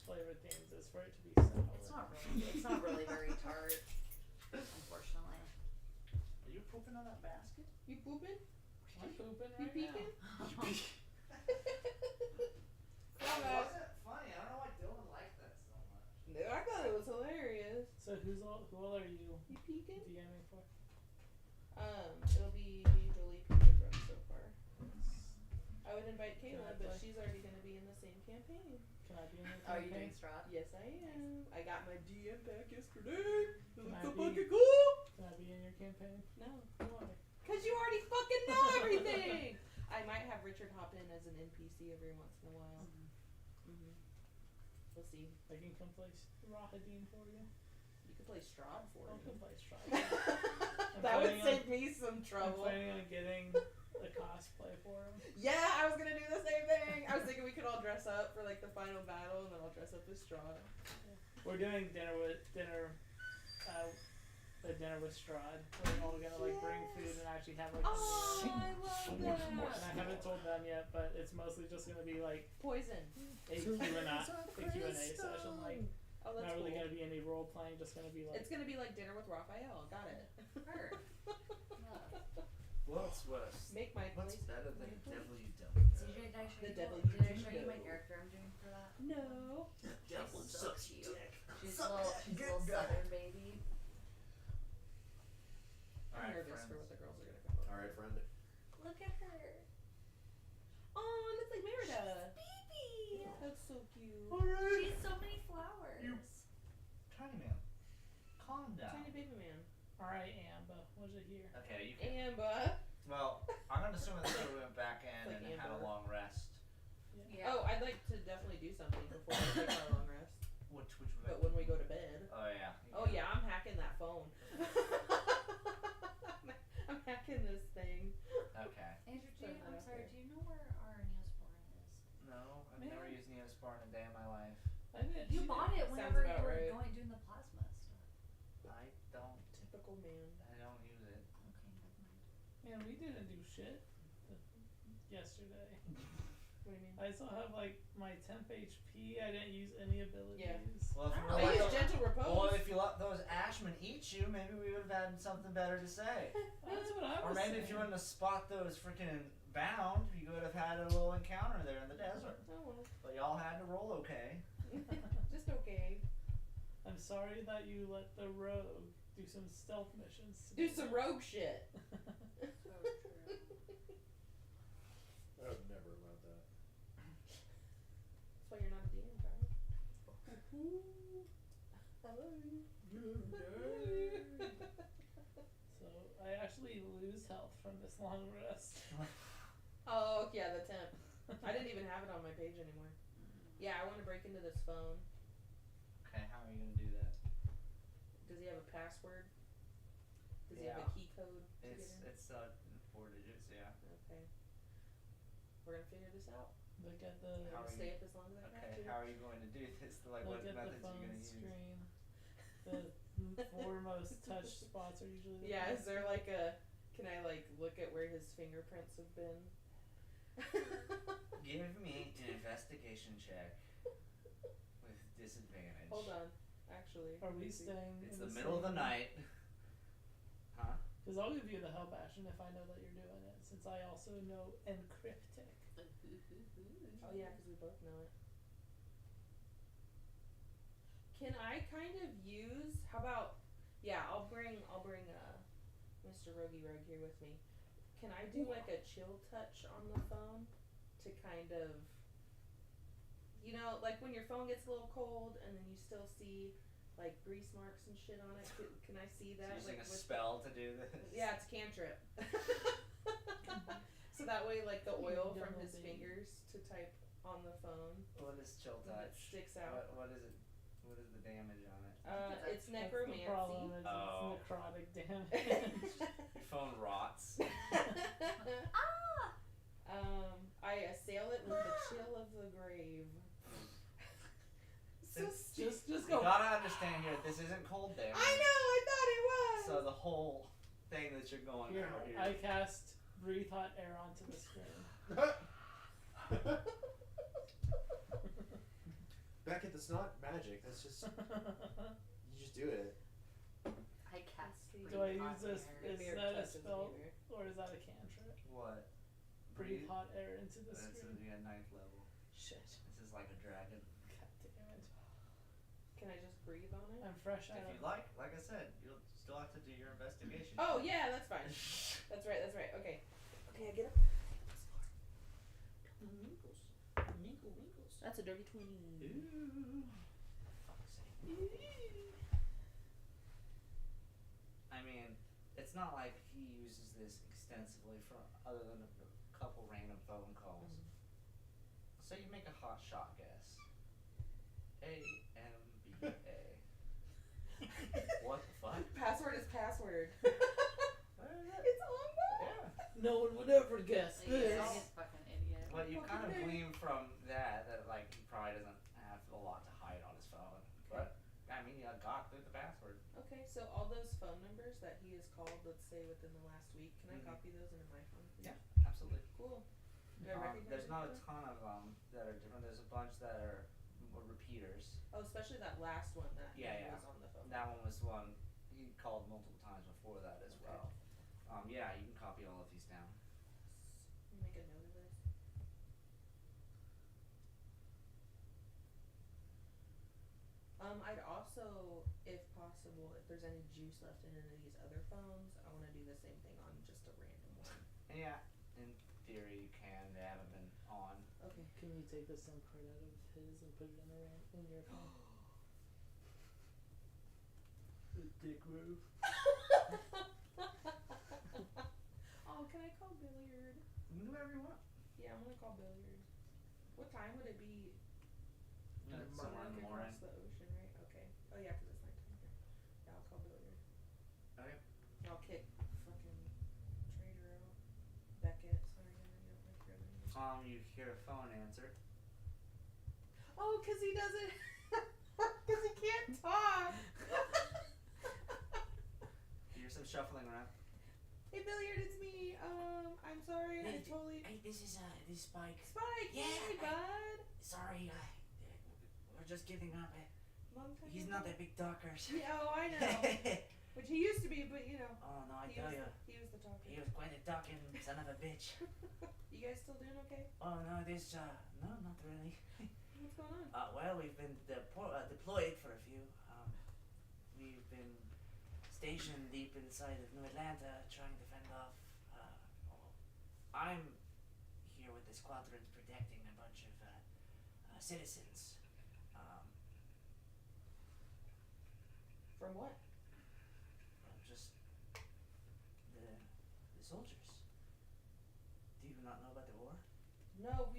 flavored things is for it to be sour.
It's not really very tart, unfortunately.
Are you pooping on that basket?
You pooping?
I'm pooping
You
right
peeking?
That wasn't funny. I don't know why Dylan liked that so much.
No, I thought it was hilarious.
So who all are you
You peeking?
DMing for?
It'll be Jolie Peter Brooke so far. I would invite
Can I
Kayla, but
play?
she's already gonna be in the same campaign.
Can I be in your
Are you doing
campaign?
Strahd?
Yes, I am. I got my DM back yesterday. It
Can
looks
I
so
be-
fucking cool.
Can I be in your campaign?
No,
Why?
cause you already fucking know everything. I might have Richard hop in as an NPC every once in a while. Mm-hmm. We'll see.
I can come play Rahadin for you.
You can play Strahd for
I'll
me.
come play Strahd.
That would
planning
save me some
I'm
trouble.
planning on getting the cosplay for him.
Yeah, I was gonna do the same thing. I was thinking we could all dress up for like the final battle, and then I'll dress up as Strahd.
We're doing dinner with Strahd. We're all gonna like bring food and actually have like
Oh, I love
and
that.
I haven't told them yet, but it's mostly just gonna be like
Poison.
a Q&A session. Like
Oh, that's
not really
cool.
gonna be any role playing, just gonna be like
It's gonna be like dinner with Raphael. Got it.
Heard.
What's worse?
Make my
What's
place.
better than devil you don't
CJ, did I show
The
you?
devil
Did I
you
show you my
know.
character I'm doing for that?
No.
Devil
She's so
sucks
cute.
dick.
She's a
Suck
little,
that
she's a
good
little
guy.
southern baby.
I'm
Alright,
nervous
friends.
for what the girls are gonna come up.
All right, friend.
Look at her.
Oh, it looks like Merida.
Baby.
That's so cute.
She has so many flowers.
Tiny man, calm down.
Tiny baby man.
alright, Amber, what's it here?
Okay, you can.
Amber.
Well, I'm gonna assume that we went back in
Like
and had a
Amber.
long rest.
Yeah.
Oh, I'd like to definitely do something before we take our long rest.
Which
But when we go to bed.
Oh yeah.
Oh yeah, I'm hacking that phone. I'm hacking this thing.
Okay.
Andrew,
Sorry,
I'm
not
sorry.
there.
Do you know where our Neosporin is?
No, I've
Man.
never used Neospore in a day of my life.
I didn't.
You
she
bought it
Sounds
whenever you
about
were
right.
going doing the plasma stuff.
I don't.
Typical man.
I don't use it.
Okay, never mind.
Man, we didn't do shit yesterday.
What do you mean?
I still have like my temp HP. I didn't use any abilities.
Yeah.
Well, if you
Oh.
were
I
like,
use gentle repose.
well, if you let those Ashmen eat you, maybe we would have had something better to say.
That's what I was
Or maybe
saying.
if you wouldn't have spot those freaking bound, you would have had a little encounter there in the desert.
Oh well.
But y'all had to roll okay.
Just okay.
I'm sorry that you let the rogue do some stealth missions.
Do some rogue shit.
So true.
I would never allowed that.
That's why you're not a DM, Kyle. Hello.
So I actually lose health from this long rest.
Oh yeah, the temp. I didn't even have it on my page anymore. Yeah, I want to break into this phone.
Okay, how are you gonna do that?
Does he have a password? Does he have
Yeah.
a key code to get in?
It's 4 digits, yeah.
Okay. We're gonna figure this out.
Look at the
I'm
How
gonna
are
stay
you-
up as long as I
Okay,
have to.
how are you going to do this? Like,
look
what
at the
methods are you
phone
gonna use?
screen. The four most touch spots are usually the
Yeah, is
best.
there like a Can I like look at where his fingerprints have been?
Give me an investigation check with disadvantage.
Hold on, actually.
Are we
let me see.
staying?
It's
in
the middle of the night. Huh?
Because I'll give you the help action if I know that you're doing it, since I also know encryptic.
Oh yeah, because we both know it. Can I kind of use? How about? Yeah, I'll bring Mr. Rogie Rogue here with me. Can I do like a chill touch on the phone to kind of, you know, like when your phone gets a little cold and then you still see like grease marks and shit on it. Can I see that?
Using
like,
a
with
spell to do this.
Yeah, it's a cantrip. So that way, like the oil from
Double
his
baby.
fingers to type on the phone,
What is chill
it
touch?
sticks out.
What is it? What is the damage on it?
It's
That's the problem.
necromancy.
Is
Oh.
it's necrotic damage.
Your phone rots.
I assail it with the chill of the grave. So
Since-
just
You
go.
gotta understand here, this isn't cold damage.
I know, I thought it was.
So the whole thing that you're going
Here,
for here.
I cast breathe hot air onto the screen.
Beckett, that's not magic. That's just you just do it.
I cast.
Do I
breathe hot
use this?
air.
Is
Beard
that a
touches
spell
neither.
or is that a cantrip?
What?
Breathe hot air into the
That's
screen.
a 9th level.
Shit.
This is like a dragon.
God damn it.
Can I just breathe on it?
I'm fresh out
If
of.
you like I said, you'll still have to do your investigation.
Oh yeah, that's fine. That's right. Okay. Okay, I get up. Minkles. Minkles. That's a dirty 20.
Ooh. Fuck's sake. I mean, it's not like he uses this extensively for other than a couple random phone calls. So you make a hot shot guess. AMBA. What the fuck?
Password is password.
What is it?
It's on that.
Yeah.
No one would ever guess
Like,
this.
you're a fucking idiot.
But you kind of
Fucking
glean from that like he probably doesn't have a lot to hide on his phone. But I mean, you got through the password.
Okay, so all those phone numbers that he has called, let's say within the last week, can I
Mhm.
copy those into my phone? please?
Yeah, absolutely.
Cool. Do I recognize
There's not a
anything?
ton of them that are different. There's a bunch that are repeaters.
Oh, especially that last one that
Yeah, yeah.
was on the phone.
That one was one he called multiple times before that as
Okay.
well. Yeah, you can copy all of these down.
Let me make a note of this. I'd also, if possible, if there's any juice left in any of these other phones, I want to do the same thing on just a random one.
And yeah, in theory you can. They haven't been on.
Okay.
Can you take the SIM card out of his and put it in your phone? The dick move.
Oh, can I call Billiard?
You can do whatever you want.
Yeah, I'm gonna call Billiard. What time would it be?
Somewhere in the
Like
morning.
across the ocean, right? Okay. Oh yeah, 'cause it's nighttime here. Yeah, I'll call Billiard.
Okay.
I'll kick fucking Trader out. Beckett. Sorry, I know you don't like your other name.
You hear a phone answer.
Oh, 'cause he doesn't. 'Cause he can't talk.
You hear some shuffling around.
Hey Billiard, it's me. I'm sorry. I totally.
Hey, this is Spike.
Spike.
Yeah,
Hey, bud.
Sorry, we're just giving up.
Long time.
He's
no
not
talk.
that big talker.
Yeah, oh, I know. Which he used to be, but you know.
Oh no, I
He
tell
was,
you,
he was the talker.
he was quite a talking son of a bitch.
You guys still doing okay?
Oh no, this no, not really.
What's going on?
Well, we've been deployed for a few. We've been stationed deep inside of New Atlanta, trying to fend off. I'm here with the squadrons protecting a bunch of citizens.
From what?
Just the soldiers. Do you not know about the war?
No,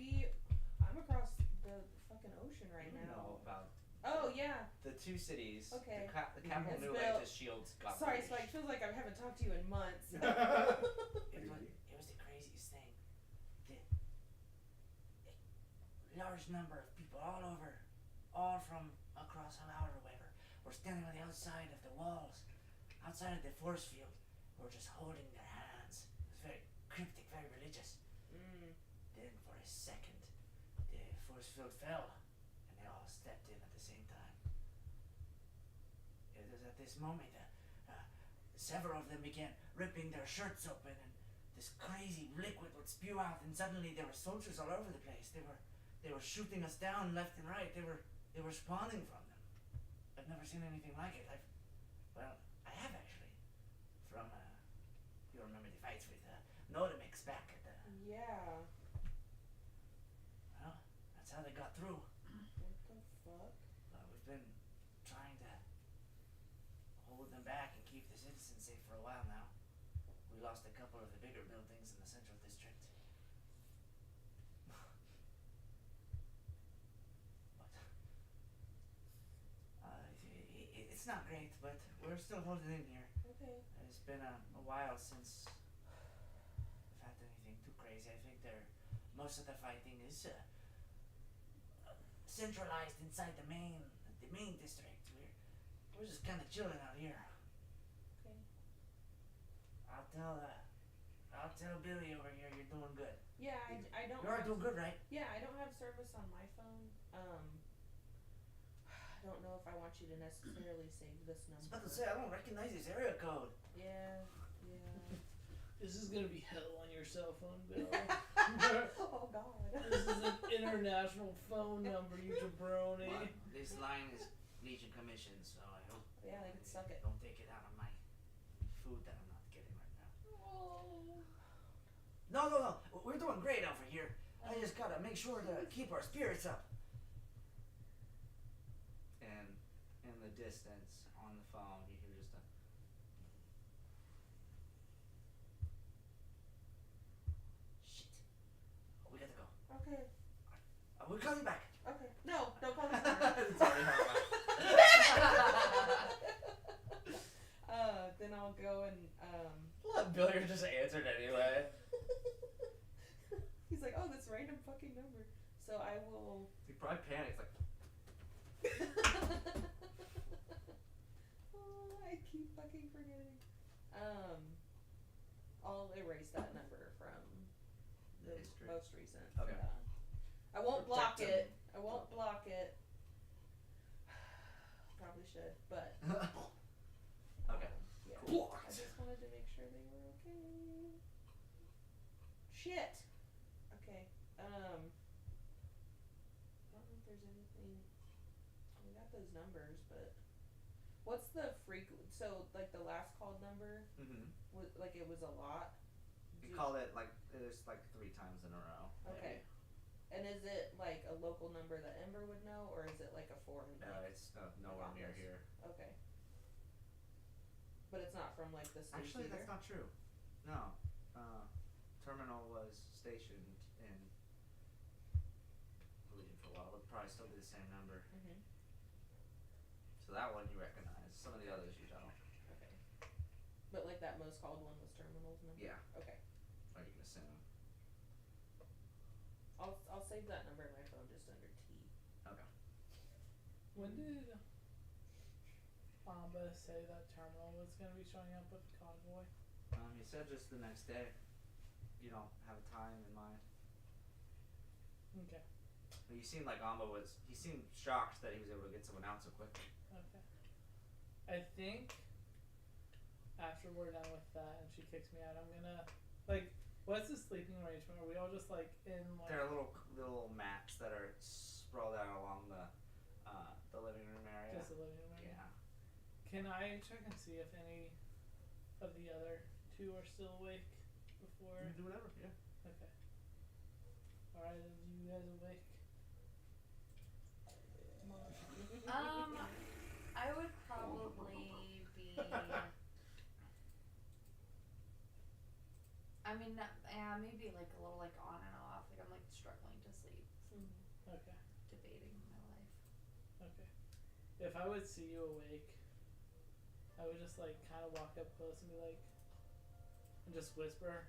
I'm across the fucking ocean right
You
now.
know about
Oh yeah.
the two cities.
Okay.
The capital
It's
New
built-
Lake, the shields got
Sorry,
breached.
Spike. Feels like I haven't talked to you in months.
It was the craziest thing. A large number of people all over, all from across Ohio or whatever, were standing on the outside of the walls, outside of the force field, were just holding their hands second, the force field fell, and they all stepped in at the same time. It was at this moment several of them began ripping their shirts open, and this crazy liquid would spew out, and suddenly there were soldiers all over the place. They were shooting us down left and right. They were spawning from them. I've never seen anything like it. I have actually. From you remember the fights with Notamix back at the.
Yeah.
Well, that's how they got through.
What the fuck?
We've been trying to hold them back and keep the citizens safe for a while now. We lost a couple of the bigger buildings in the central district. It's not great, but we're still holding in here.
Okay.
It's been a while since we've had anything too crazy. I think most of the fighting is centralized inside the main district. We're just kind of chilling out here.
Okay.
I'll tell Billy over here you're doing good.
Yeah, I don't.
You're doing good, right?
Yeah, I don't have service on my phone. I don't know if I want you to necessarily save this
I was
number.
about to say I don't recognize this area code.
Yeah.
This is gonna be hell on your cell phone bill.
Oh God.
This is an international phone number, you jabroni.
Well, this line is Legion Commission, so I hope
Yeah, they can suck it.
don't take it out of my food that I'm not getting right now. No. We're doing great over here. I just gotta make sure to keep our spirits up. And in the distance, on the phone, you hear just a. Shit. We gotta go.
Okay.
We'll call you back.
Okay. No, don't call me tomorrow.
Sorry, how am I?
Then I'll go and
Billy just answered anyway.
he's like, oh, this random fucking number. So I will.
He probably panics like.
Oh, I keep fucking forgetting. I'll erase that number from the
history.
most recent.
Okay.
I won't block
Protect
it. I won't block it. Probably should, but.
Okay.
Yeah.
Blocked.
I just wanted to make sure they were okay. Shit. Okay. I don't know if there's anything. We got those numbers, but what's the so like the last called number
Mm-hmm.
was like it was a lot.
We called it like 3 times in a row.
Okay. And is it like a local number that Ember would know, or is it like a foreign?
No, it's nowhere near
office?
here.
Okay. But it's not from like the state
Actually,
either?
that's not true. No. Terminal was stationed in Legion for a while. It'll probably still be the same number.
Mhm.
So that one you recognize. Some of the others you don't.
Okay. But like that most called one was Terminal's number?
Yeah.
Okay.
Or you can assume.
I'll save that number in my phone just under T.
Okay.
When did Amba say that Terminal was gonna be showing up with the convoy?
He said just the next day. You don't have a time in mind.
Okay.
But you seemed like he seemed shocked that he was able to get someone out so quickly.
Okay. I think after we're done with that and she kicks me out, I'm gonna what's the sleeping arrangement? Are we all just like in like
There are little mats that are sprawled out along the living room area.
just a living room area?
Yeah.
Can I check and see if any of the other two are still awake before?
You can do whatever, yeah.
Okay. Alright, are you guys awake?
I would probably be. I mean, maybe like a little like on and off. Like I'm like struggling to sleep,
Okay.
debating my life.
Okay. If I would see you awake, I would just like kind of walk up close and be like, and just whisper, "Are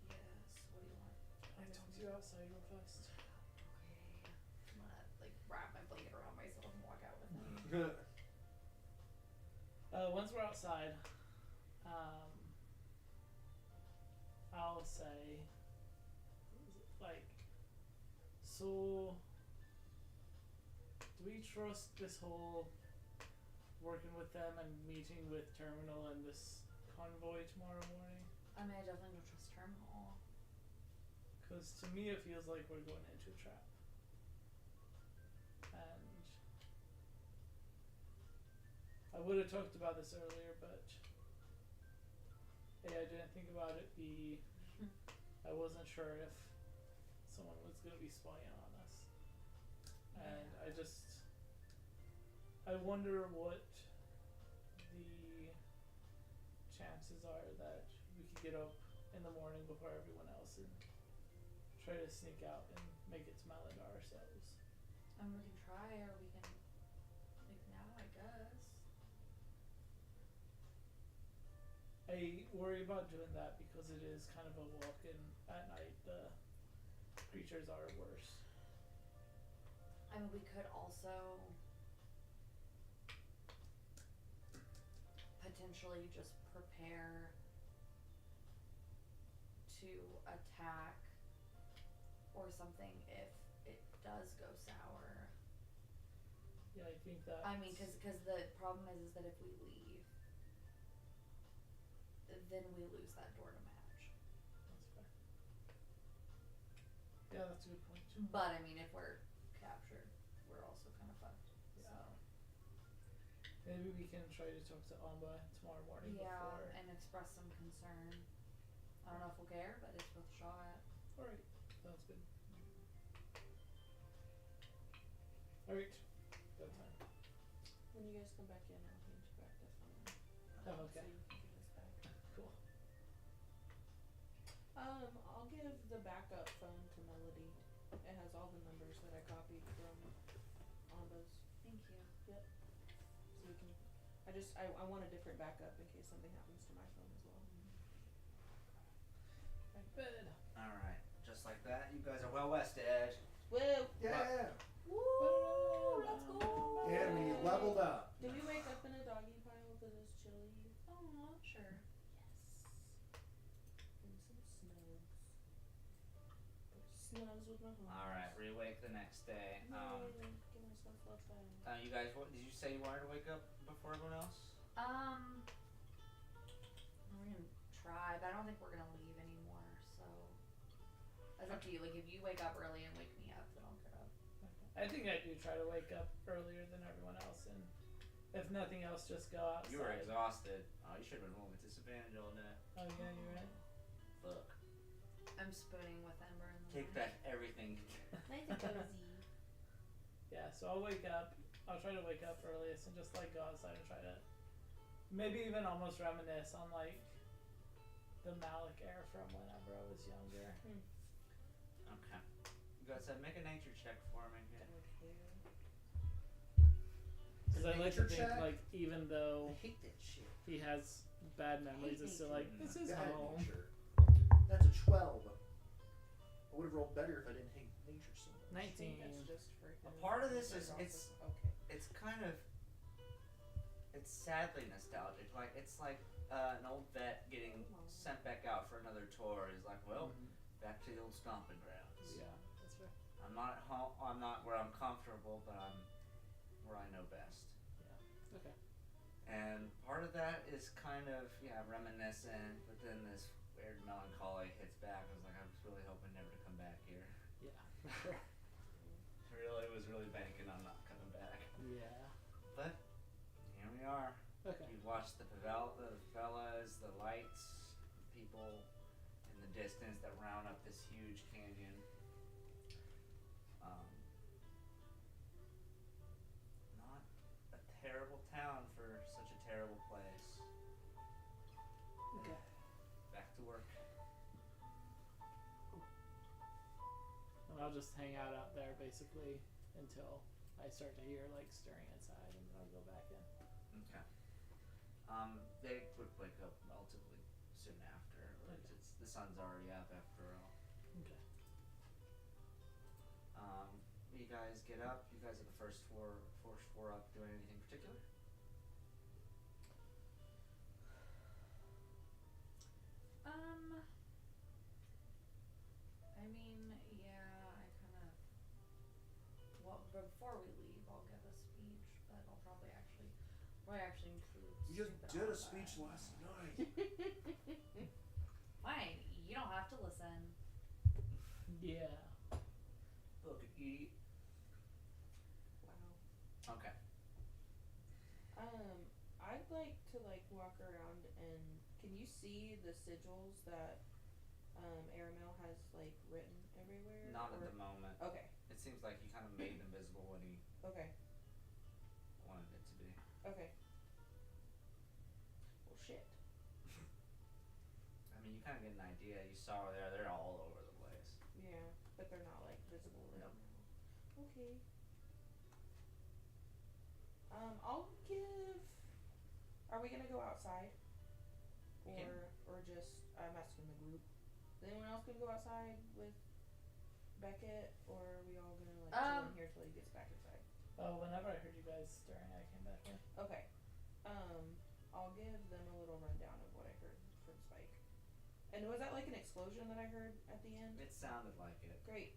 you awake?"
Yes. What do you want?
Can I talk to you outside real fast?
Okay. I'm gonna like wrap my blanket around myself and walk out with him.
Once we're outside, I'll say, Like, so do we trust this whole working with them and meeting with Terminal and this convoy tomorrow morning?
I mean, I definitely don't trust Terminal.
Because to me, it feels like we're going into a trap. And I would have talked about this earlier, but A, I didn't think about it. B, I wasn't sure if someone was going to be spying on us. And I wonder what the chances are that we could get up in the morning before everyone else and try to sneak out and make it to Maladar ourselves.
I mean, we can try, or we can leave now, I guess.
I worry about doing that because it is kind of a walk in at night. The creatures are worse.
I mean, we could also potentially just prepare to attack or something if it does go sour.
Yeah, I think that.
I mean, because the problem is that if we leave, then we lose that door to match.
That's fair. Yeah, that's a good point.
But I mean, if we're captured, we're also kind of fucked.
Yeah.
So.
Maybe we can try to talk to Amba tomorrow morning
Yeah,
before.
and express some concern. I don't know if we'll care, but it's worth a shot.
Alright, sounds good. Alright, that time.
When you guys come back in, I'll hand you back the phone.
Oh, okay.
So you can get us back.
Cool.
I'll give the backup phone to Melody. It has all the numbers that I copied from Amba's.
Thank you.
So we can. I want a different backup in case something happens to my phone as well.
Good.
Alright, just like that, you guys are well rested.
Woo!
Yeah.
Woo! Let's go!
And we leveled up.
Did we wake up in a doggy pile because it's chilly?
Oh, sure.
And some snugs. Snugs with my home.
Alright, re-wake the next day.
Get myself up there.
You guys, what did you say you wanted to wake up before everyone else?
We're gonna try, but I don't think we're gonna leave anymore. So that's up to you. Like, if you wake up early and wake me up, then I'll get up.
I think I do try to wake up earlier than everyone else, and if nothing else, just go outside.
You were exhausted. Oh, you should have been home with disadvantage all day.
Oh yeah, you're right.
Fuck.
I'm spooning with Ember in the
Take
morning.
back everything.
Nice and cozy.
Yeah, so I'll wake up. I'll try to wake up earliest and just like go outside and try to maybe even almost reminisce on like the Malik air from whenever I was younger.
Okay. You guys said make a nature check for me.
Because I like to
Nature
think
check?
like even though
I hate that shit.
he has bad memories, it's still like this is
Bad
home.
nature. That's a 12. I would have rolled better if I didn't hate nature so much.
19.
That's just for
A part of this is
That's
it's
okay.
it's kind of it's sadly nostalgic. Like it's like an old vet getting sent back out for another tour. He's like, well, back to the old stomping grounds.
Yeah, that's fair.
I'm not at home. I'm not where I'm comfortable, but I'm where I know best.
Okay.
And part of that is kind of reminiscent, but then this weird melancholy hits back. I was like, I was really hoping never to come back here.
Yeah, for sure.
Really was really banking on not coming back.
Yeah.
But here we are.
Okay.
You watch the favelas, the lights, people in the distance that round up this huge canyon. Not a terrible town for such a terrible place.
Okay.
Back to work.
And I'll just hang out there basically until I start to hear like stirring inside, and then I'll go back in.
Okay. They would wake up relatively soon after. It's the sun's already up after all.
Okay.
You guys get up. You guys are the first four up. Doing anything particular?
I mean, Well, I actually include.
You just
stupid
did a
Alpha.
speech last night.
Fine, you don't have to listen.
Yeah.
Look, eat.
Wow.
Okay.
I'd like to like walk around and can you see the sigils that Aramel has like written everywhere?
Not
or?
at the moment.
Okay.
It seems like he kind of made them visible when he
Okay.
wanted it to be.
Okay. Well, shit.
I mean, you kind of get an idea. You saw where they're all over the place.
Yeah, but they're not like visible right
Nope.
now. Okay. I'll give. Are we gonna go outside?
We can.
Or just I'm asking the group. Is anyone else gonna go outside with Beckett, or are we all gonna like chill in here till he gets back inside?
Oh, whenever I heard you guys stirring, I came back in.
Okay. I'll give them a little rundown of what I heard from Spike. And was that like an explosion that I heard at the end?
It sounded like it.
Great.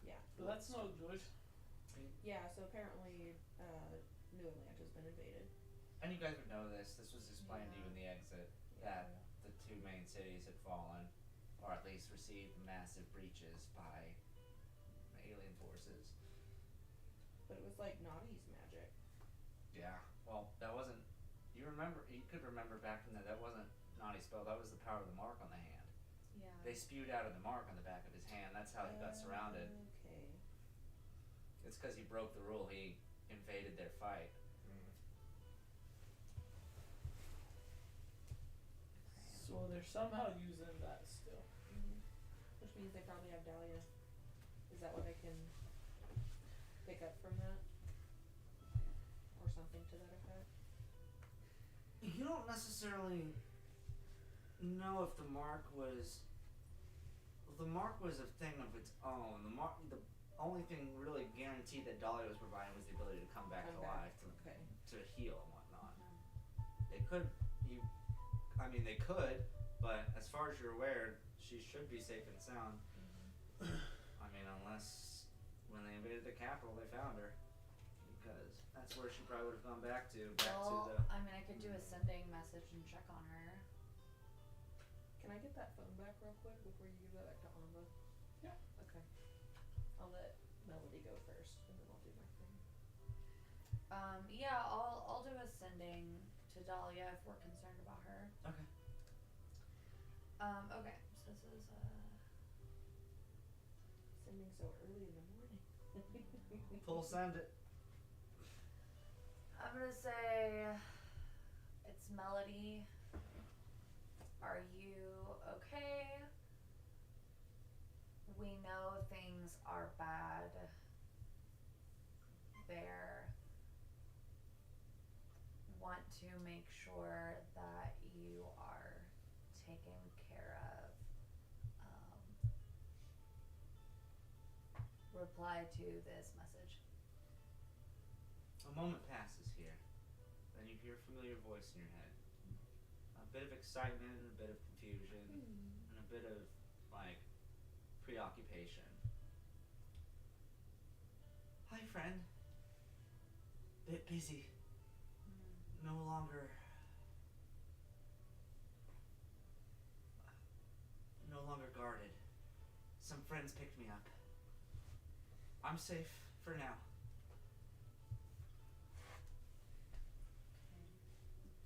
Yeah.
But that's no good.
Yeah, so apparently, New Atlanta's been invaded.
And you guys would know this. This was explained to you in the exit that the two main cities had fallen, or at least received massive breaches by alien forces.
But it was like Naughty's magic.
Yeah. Well, that wasn't. You remember? You could remember back from that wasn't Naughty's spell. That was the power of the mark on the hand.
Yeah.
They spewed out of the mark on the back of his hand. That's how he got surrounded.
Okay.
It's because he broke the rule. He invaded their fight.
So they're somehow using that still.
Which means they probably have Dahlia. Is that what I can pick up from that? Or something to that effect?
You don't necessarily know if the mark was. The mark was a thing of its own. The only thing really guaranteed that Dahlia was providing was the ability to come back to life, to heal and whatnot. They could, they could, but as far as you're aware, she should be safe and sound. I mean, unless when they invaded the capital, they found her, because that's where she probably would have gone back to.
I mean, I could do a sending message and check on her.
Can I get that phone back real quick before you give that back to Amba?
Yeah.
Okay. I'll let Melody go first, and then I'll do my thing.
Yeah, I'll do a sending to Dahlia if we're concerned about her.
Okay.
Okay, so this is
Sending so early in the morning.
Full send it.
I'm gonna say it's Melody. Are you okay? We know things are bad there. Want to make sure that you are taken care of. Reply to this message.
A moment passes here. Then you hear a familiar voice in your head. A bit of excitement and a bit of confusion and a bit of, preoccupation. Hi, friend. Bit busy. No longer guarded. Some friends picked me up. I'm safe for now.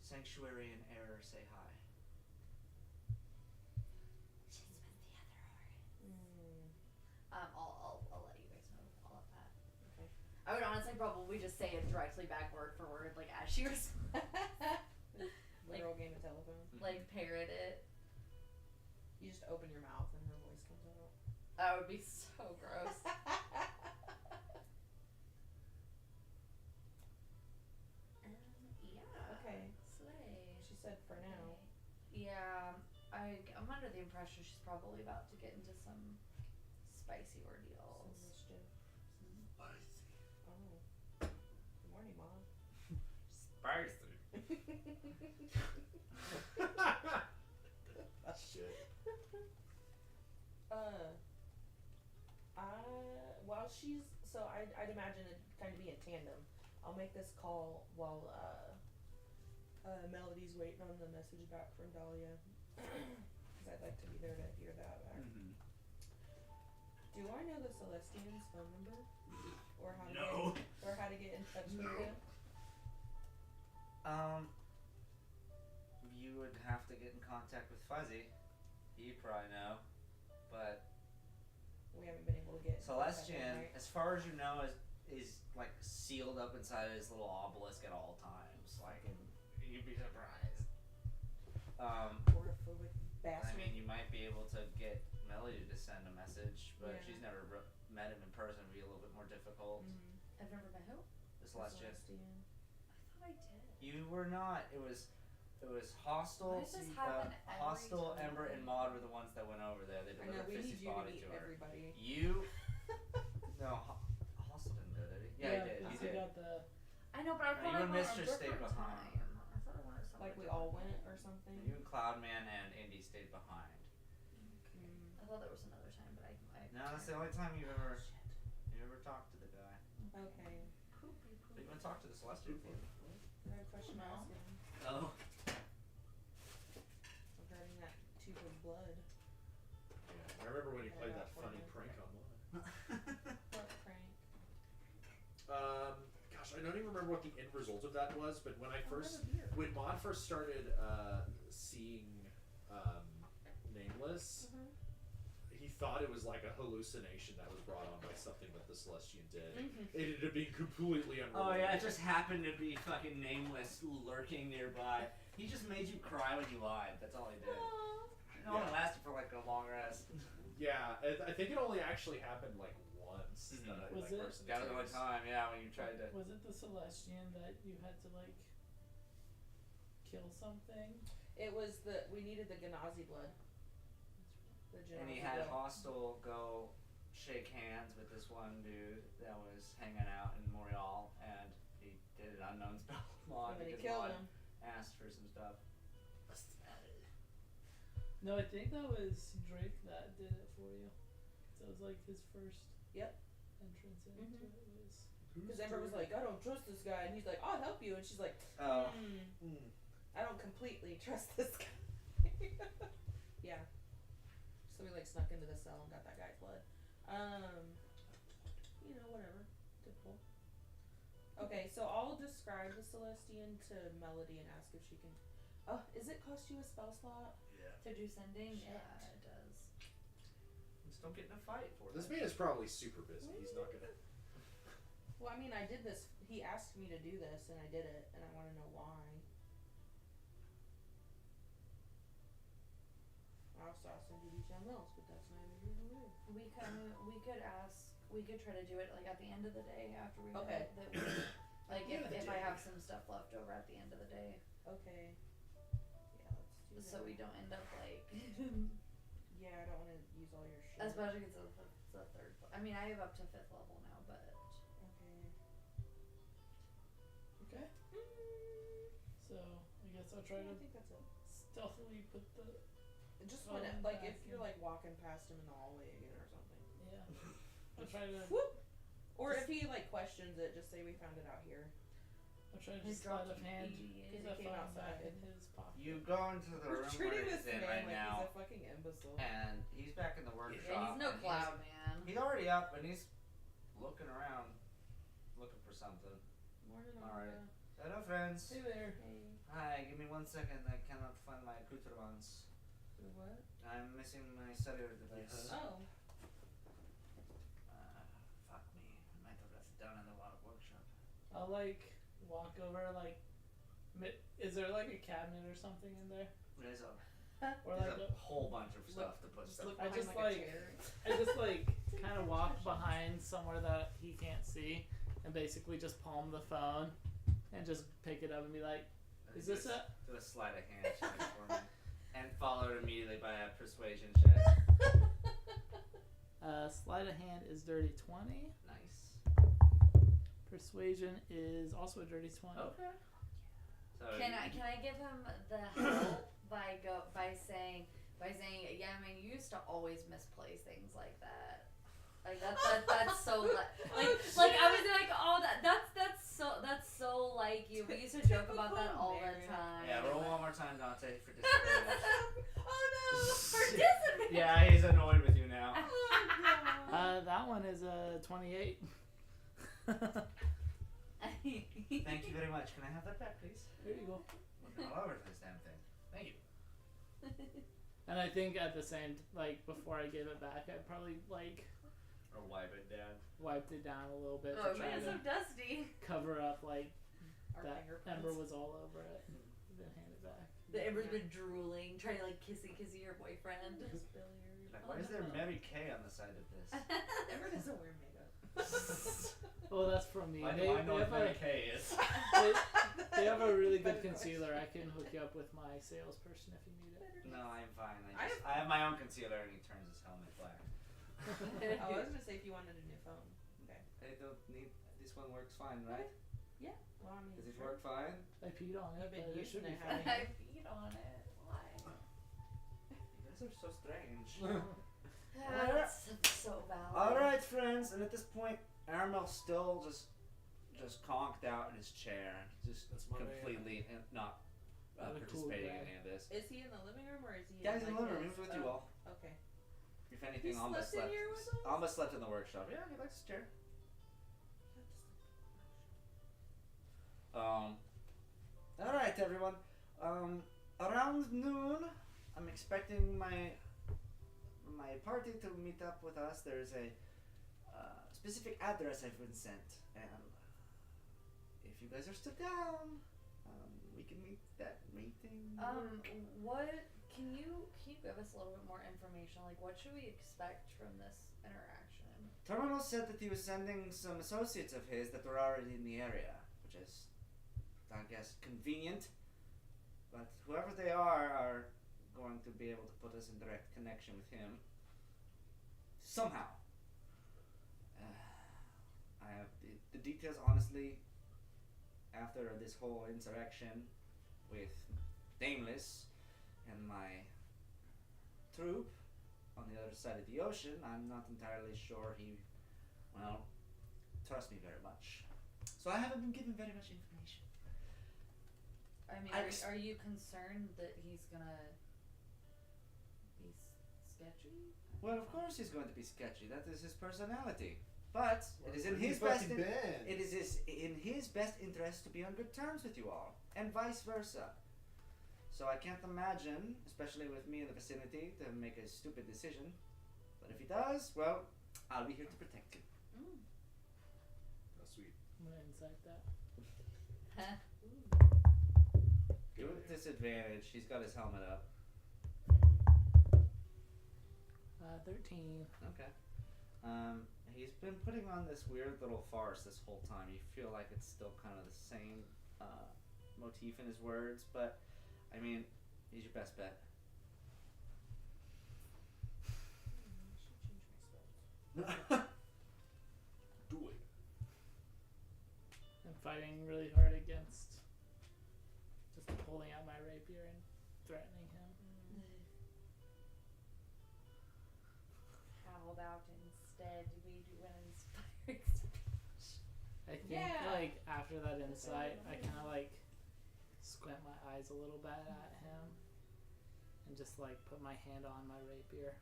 Sanctuary and Error say hi.
She's with the other horde. I'll let you guys know all of that.
Okay.
I would honestly probably just say it directly back word for word, like as she responds.
Literal game of telephone.
Like parrot it.
You just open your mouth and her voice comes out.
That would be so gross. Yeah.
Okay.
Slay.
She said for now.
Yeah, I'm under the impression she's probably about to get into some spicy
Some
ordeals.
mischief.
Spicy.
Oh. Good morning, Mom.
Spicy.
Shit.
While she's I'd imagine it'd kind of be in tandem. I'll make this call while Melody's waiting on the message back from Dahlia, because I'd like to be there to hear that back.
Mm-hmm.
Do I know the Celestian's phone number, or how to
No.
get in touch with him?
You would have to get in contact with Fuzzy. He'd probably know. But
We haven't been able to get in contact with him,
Celestian,
right?
as far as you know, is like sealed up inside his little obelisk at all times. Like, you'd be surprised.
Agoraphobic
I
bastard.
mean, you might be able to get Melody to send a message, but
Yeah.
she's never met him in person. It'd be a little bit more difficult.
Mhm.
I've never met who?
The
The
Celestian.
Celestian.
I thought I did.
You were not. It was Hostile.
Why does this happen every
Hostile,
time?
Ember, and Maud were the ones that went over there. They
I know,
delivered
we need
Fissy's
you to
body
meet
to her.
everybody.
You. No, Hostile didn't go, did he? Yeah, he did. He
because
did.
got the.
I know, but I
No,
thought
you
I
and
went
Mr.
a
stayed
different
behind.
time. I thought I went at some
Like we
different
all
time.
went or something.
You and Cloudman and Indy stayed behind.
Mm.
I thought there was another time, but I
No, that's the only time you've ever talked to the guy.
Okay.
Poopy
But
poop.
you want to talk to the Celestial before?
I have a question to ask him
Oh.
regarding that tube of blood.
Yeah, I remember when he played that funny prank online.
What prank?
Gosh, I don't even remember what the end result of that was, but when I first,
have a beer.
when Maud first started seeing Nameless, he thought it was like a hallucination that was brought on by something that the Celestian did. It ended up being completely unrelated.
Oh yeah, it just happened to be fucking Nameless lurking nearby. He just made you cry when you lied. That's all he did. It only
Yeah.
lasted for like a long rest.
Yeah, I think it only actually happened like once.
Mhm.
That I,
Was
like,
it-
personally
That was the only
experienced.
time, yeah, when you tried to.
Was it the Celestian that you had to like kill something?
It was we needed the Genazi blood. The
And he
Genazi
had
blood.
Hostile go shake hands with this one dude that was hanging out in Morial, and he did an unknown spell.
And then he
because
killed
Maud
him.
asked for some stuff.
No, I think that was Drake that did it for you. That was like his first.
Yep.
Entrance into
Mhm.
it was.
Because Ember was like, I don't trust this guy, and he's like, I'll help you, and she's like,
Oh.
I don't completely trust this guy. Yeah. So we like snuck into the cell and got that guy's blood. Whatever. Typical. Okay, so I'll describe the Celestian to Melody and ask if she can. Oh, is it cost you a spell slot?
Yeah.
To do sending?
Shit.
Yeah, it does.
Just don't get in a fight for
This
that.
man is probably super busy. He's not gonna.
Well, I mean, I did this. He asked me to do this, and I did it, and I want to know why. I also asked him to do something else, but that's neither here nor there.
We could try to do it like at the end of the day after we
Okay.
that we, like
End of the
if I
day.
have some stuff left over at the end of the day,
Okay. Yeah, let's do that.
so we don't end up like,
Yeah, I don't want to use all your shit.
especially because it's the third. I mean, I have up to 5th level now, but
Okay.
Okay. So I guess I'll try
I
to
think that's it.
stealthily put the.
Just
Oh,
when it, like if
back
you're
in.
like walking past him in the hallway again or something.
Yeah. I'll try to.
Whoop. Or if he like questions it, just say we found it out here.
I'll try to
His
just sleight of
dropkick
hand
idiot.
because
It
I
came
found back
outside.
in his pocket.
You go into the
We're
room
treating
where
this
he's in
man
right
like
now,
he's a fucking imbecile.
and he's back in the workshop.
yeah, he's no
and
cloud man.
He's already up, and he's looking around, looking for something.
Morning,
Alright.
Amanda.
Hello, friends.
Hey there.
Hey.
Hi, give me 1 second. I cannot find my accoutrements.
What?
I'm missing my cellular device.
Oh.
Fuck me. I might have left it down in the workshop.
I'll like walk over like. Is there like a cabinet or something in there?
There's a,
Or
there's
like
a whole bunch of stuff to put
Just
stuff.
look
I
behind
just
like,
like-
a chair.
I just like kind of walk behind somewhere that he can't see, and basically just palm the phone, and just pick it up and be like, "Is this it?"
Do a sleight of hand check for me, and followed immediately by a persuasion check.
Sleight of hand is dirty 20.
Nice.
Persuasion is also a dirty 20.
Okay. So
Can I give him the help by saying yeah, I mean you used to always misplace things like that. Like that's so like I was like, oh like you. We used to joke about that all the
Typical
time.
Yeah, roll one more time, Dante, for disadvantage.
Oh
For disadvantage.
Yeah, he's annoyed with you now.
no! Oh god.
That one is a 28.
Thank you very much. Can I have that back, please?
There you go.
Looking all over this damn thing. Thank you.
And I think at the same, before I gave it back, I probably
Or wipe it down.
wiped it down a little bit
Oh
to try
man, so
to
dusty.
cover up
Our
that
fingerprints.
Ember was all over it. Then hand it back.
The Ember's been drooling, trying to kissy your boyfriend.
Just billiard.
Like, why is there Mary Kay on the side of this?
Ember doesn't wear makeup.
Oh, that's from me.
I
They,
know, I know
they,
what
have
Mary
a,
Kay is.
they have a really good
Better
concealer. I can hook you up with my salesperson if you need it.
No, I'm fine.
I
I have my own concealer and he turns his helmet black.
I was gonna say if you wanted a new phone. Okay.
I don't need. This one works fine, right?
Well, I mean,
Does it
sure.
work fine?
I peed on it,
You've been
but it
using
should be
it,
fine.
haven't
I peed on it. Why?
You guys are so strange.
That's so valid.
Alright, friends, and at this point, Aramel's still just conked out in his chair. Just
That's my man.
completely not
What a cool
participating in
guy.
any of this.
Is he in the living room or is he?
Yeah, he's in the living room.
his-
He's with you all.
Okay.
If anything,
He
Alma
slept in here with us?
Alma slept in the workshop. Yeah, he likes his chair. Alright, everyone. Around noon, I'm expecting my party to meet up with us. There's a specific address I've been sent, and if you guys are still down, we can meet that meeting.
What can you give us a little bit more information? Like, what should we expect from this interaction?
Terminal said that he was sending some associates of his that were already in the area, which is, I guess, convenient. But whoever they are going to be able to put us in direct connection with him. Somehow. I have the details, honestly, after this whole interaction with Nameless and my troop on the other side of the ocean, I'm not entirely sure he, trusts me very much. So I haven't been given very much information.
I mean, are you concerned that he's gonna be sketchy?
Well, of course he's going to be sketchy. That is his personality. But it is in
Where
his
you
best.
fucking been?
It is in his best interest to be on good terms with you all, and vice versa. So I can't imagine, especially with me in the vicinity, to make a stupid decision. But if he does, well, I'll be here to protect him.
Oh, sweet.
I'm gonna insight that.
Give him disadvantage. He's got his helmet up.
13.
Okay. He's been putting on this weird little farce this whole time. You feel like it's still kind of the same motif in his words, but I mean, he's your best bet.
Do it.
I'm fighting really hard against just pulling out my rapier and threatening him.
How about instead we do an inspiring speech?
I think
Yeah.
after that insight, I kind of squint my eyes a little bit at him and just put my hand on my rapier.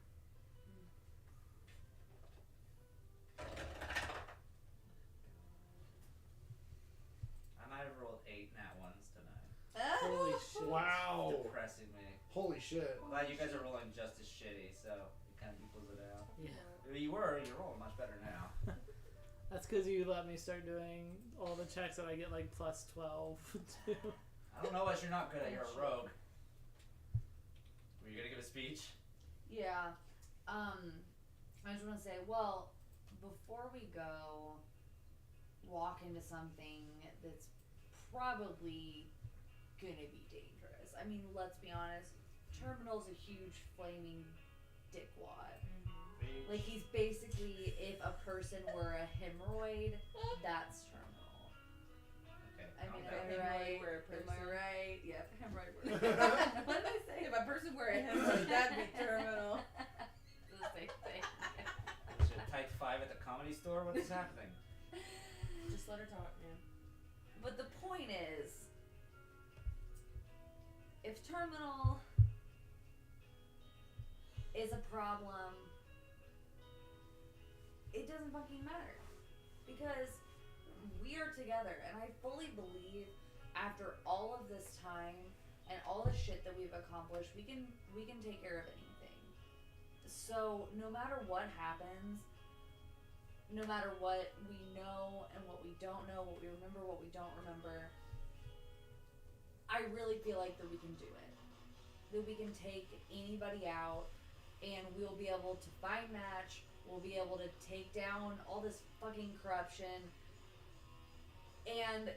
And I rolled 8 nat ones tonight.
Holy shit.
Wow.
Depressing me.
Holy shit.
But you guys are rolling just as shitty, so it kind of equals it out.
Yeah.
You're rolling much better now.
That's because you let me start doing all the checks that I get plus 12 to.
I don't know what you're not good at. You're a rogue. Were you gonna give a speech?
Yeah. I just want to say, well, before we go walk into something that's probably gonna be dangerous. I mean, let's be honest. Terminal's a huge flaming dickwad. Like, he's basically, if a person were a hemorrhoid, that's Terminal.
Okay.
I mean,
calm
am
down.
I right?
Were a
Am I
person.
right? Yep, hemorrhoid were. What did I say?
If a person were a hemorrhoid, that'd be terminal.
The same thing.
Is it type 5 at the comedy store? What is happening?
Just let her talk, man.
But the point criminal is a problem, it doesn't fucking matter. Because we are together, and I fully believe after all of this time and all the shit that we've accomplished, we can take care of anything. So no matter what happens, no matter what we know and what we don't know, what we remember, what we don't remember, I really feel like that we can do it. That we can take anybody out, and we'll be able to find match. We'll be able to take down all this fucking corruption. And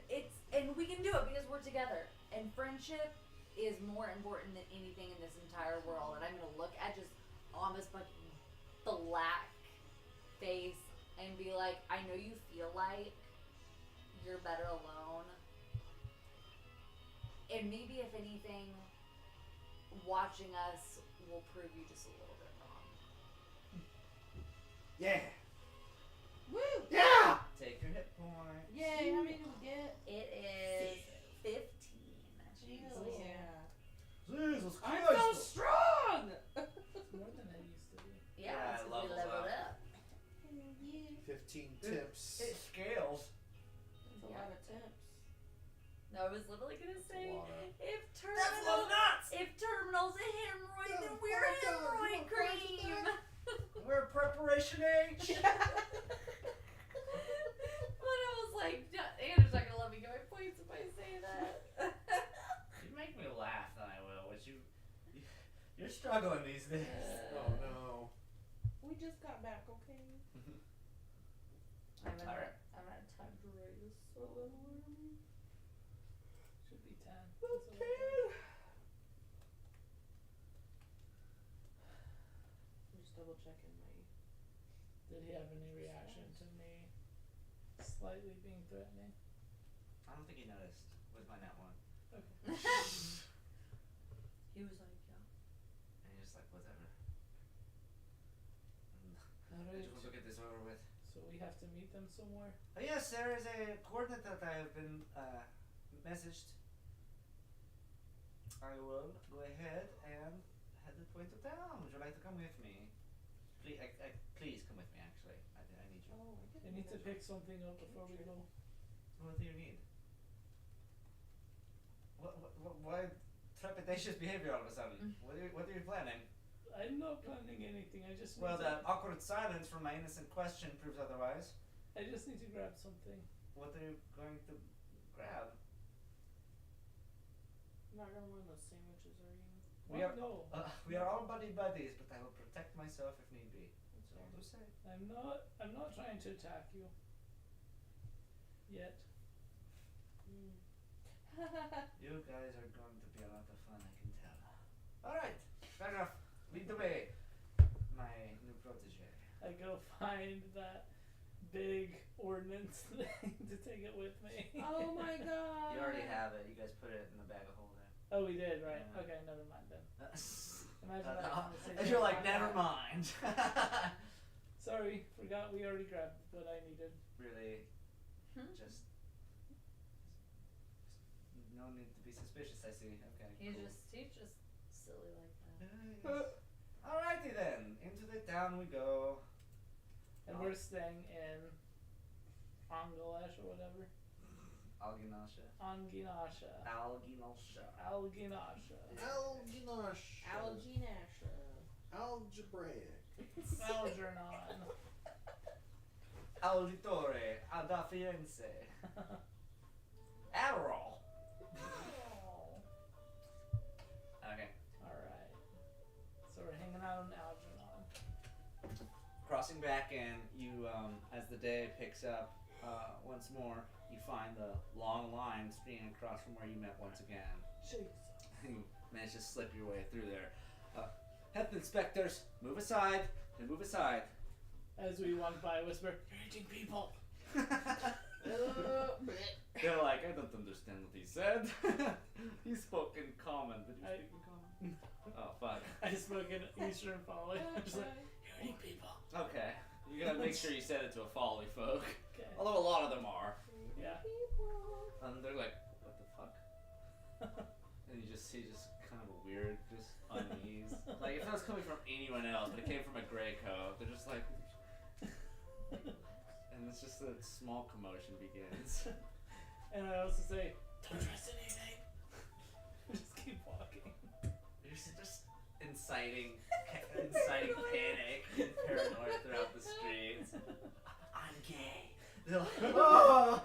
we can do it because we're together. And friendship is more important than anything in this entire world. And I'm gonna look at just almost fucking black face and be like, I know you feel like you're better alone. And maybe if anything, watching us will prove you just a little bit wrong.
Yeah.
Woo!
Yeah. Take your hit point.
Yay! How many did we get?
It is 15.
Jesus. Yeah.
Jesus
I'm
Christ.
so strong.
It's more than I used to be.
Yeah,
Yeah,
it's 'cause we
levels
leveled
up.
up.
15 tips.
It scales.
That's a lot of tips.
No, I was literally gonna say,
lot of-
if
That's a lot of nuts.
terminal's a hemorrhoid, then we're hemorrhoid cream.
We're preparation H.
But I was like, Andrew's not gonna let me get my points if I say that.
You make me laugh, then I will. Which you're struggling these days.
Oh no.
We just got back, okay?
I'm gonna
Alright.
time to write this.
Should be 10.
I'm just double checking my.
Did he have any reaction to me slightly being threatening?
I don't think he noticed with my net one.
Okay.
He was like, yeah.
And he's just like, whatever. I
Alright.
just want to get this over with.
So we have to meet them somewhere?
Oh, yes, there is a coordinate that I have been messaged. I will go ahead and head to point of town. Would you like to come with me? Please, please come with me. Actually, I need you.
Oh, I get
I need to pick something up before we go.
What do you need? Why trepidatious behavior all of a sudden? What are you planning?
I'm not planning anything. I just need
Well,
to,
the awkward silence from my innocent question proves otherwise.
I just need to grab something.
What are you going to grab?
Not gonna run those sandwiches, are you?
We
What?
are-
No.
We are all buddies, but I will protect myself if need be. So do say.
I'm not trying to attack you. Yet.
You guys are going to be a lot of fun, I can tell. Alright, fair enough. Lead the way, my new protege.
I go find that big ordnance thing to take it with me.
Oh my god.
You already have it. You guys put it in the bag of holding.
Oh, we did, right?
Yeah.
Okay, never mind then. Imagine that conversation.
And you're like,
on
never
that.
mind.
Sorry, forgot we already grabbed what I needed.
Really,
Hmm?
just no need to be suspicious, I see. Okay,
He's
cool.
just silly like that.
Yes. Alrighty then, into the town we go.
And we're staying in Angalash or whatever.
Alginasha.
Anginasha.
Alginasha.
Alginasha.
Alginosh.
Alginasha.
Algebraic.
Algernon.
Auditore. Ada Firenze. Adderall. Okay.
Alright. So we're hanging out on Algernon.
Crossing back in, you, as the day picks up, once more, you find the long line stringing across from where you met once again.
Jesus.
You manage to slip your way through there. Health inspectors, move aside, and move aside.
As we walk by, I whisper, "You're eating people."
They're like, I don't understand what he said. He spoke in common. Did you speak in common? Oh, fuck.
I spoke in Eastern Folly. I'm just like, "You're eating people."
Okay. You gotta make sure you said it to a Folly folk.
Okay.
Although a lot of them are.
Yeah.
And they're like, what the fuck? And you just see just kind of a
weird just unease. Like if that was coming from anyone else, but it came from a gray coat, they're just like, and it's just a small commotion begins.
And I also say, don't trust anything. Just keep walking.
You're just inciting panic and paranoia throughout the streets. I'm gay. They're like, oh,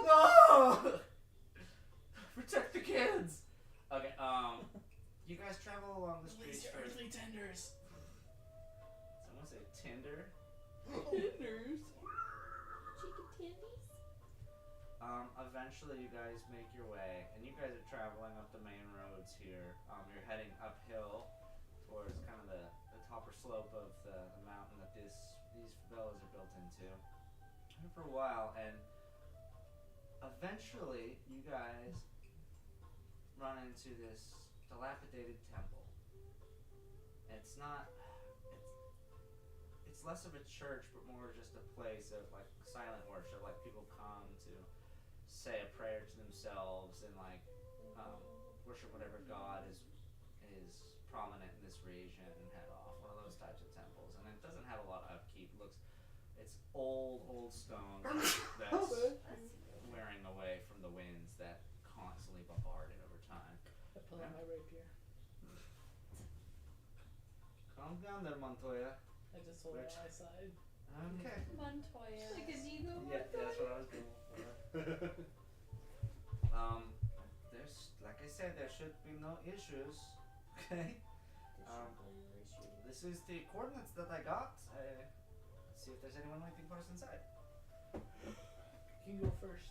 no! Protect the kids. Okay,
You guys travel along the
Release
streets
your
for
earthly tenders.
someone say Tinder.
Tenders.
Chicken tendies?
Eventually you guys make your way, and you guys are traveling up the main roads here. You're heading uphill towards kind of the topper slope of the mountain that these favelas are built into. And for a while, and eventually you guys run into this dilapidated temple. It's less of a church, but more just a place of like silent worship. Like people come to say a prayer to themselves and like worship whatever god is prominent in this region and head off. One of those types of temples, and it doesn't have a lot of upkeep. It's old stone that's wearing away from the winds that constantly bombard it over time.
I pull out my rapier.
calm down there, Montoya.
I just hold it on my side.
Okay.
Montoya.
Like an ego.
Yeah, that's what I was going for. There's, like I said, there should be no issues. Okay. This is the coordinates that I got. Let's see if there's anyone waiting for us inside.
You can go first.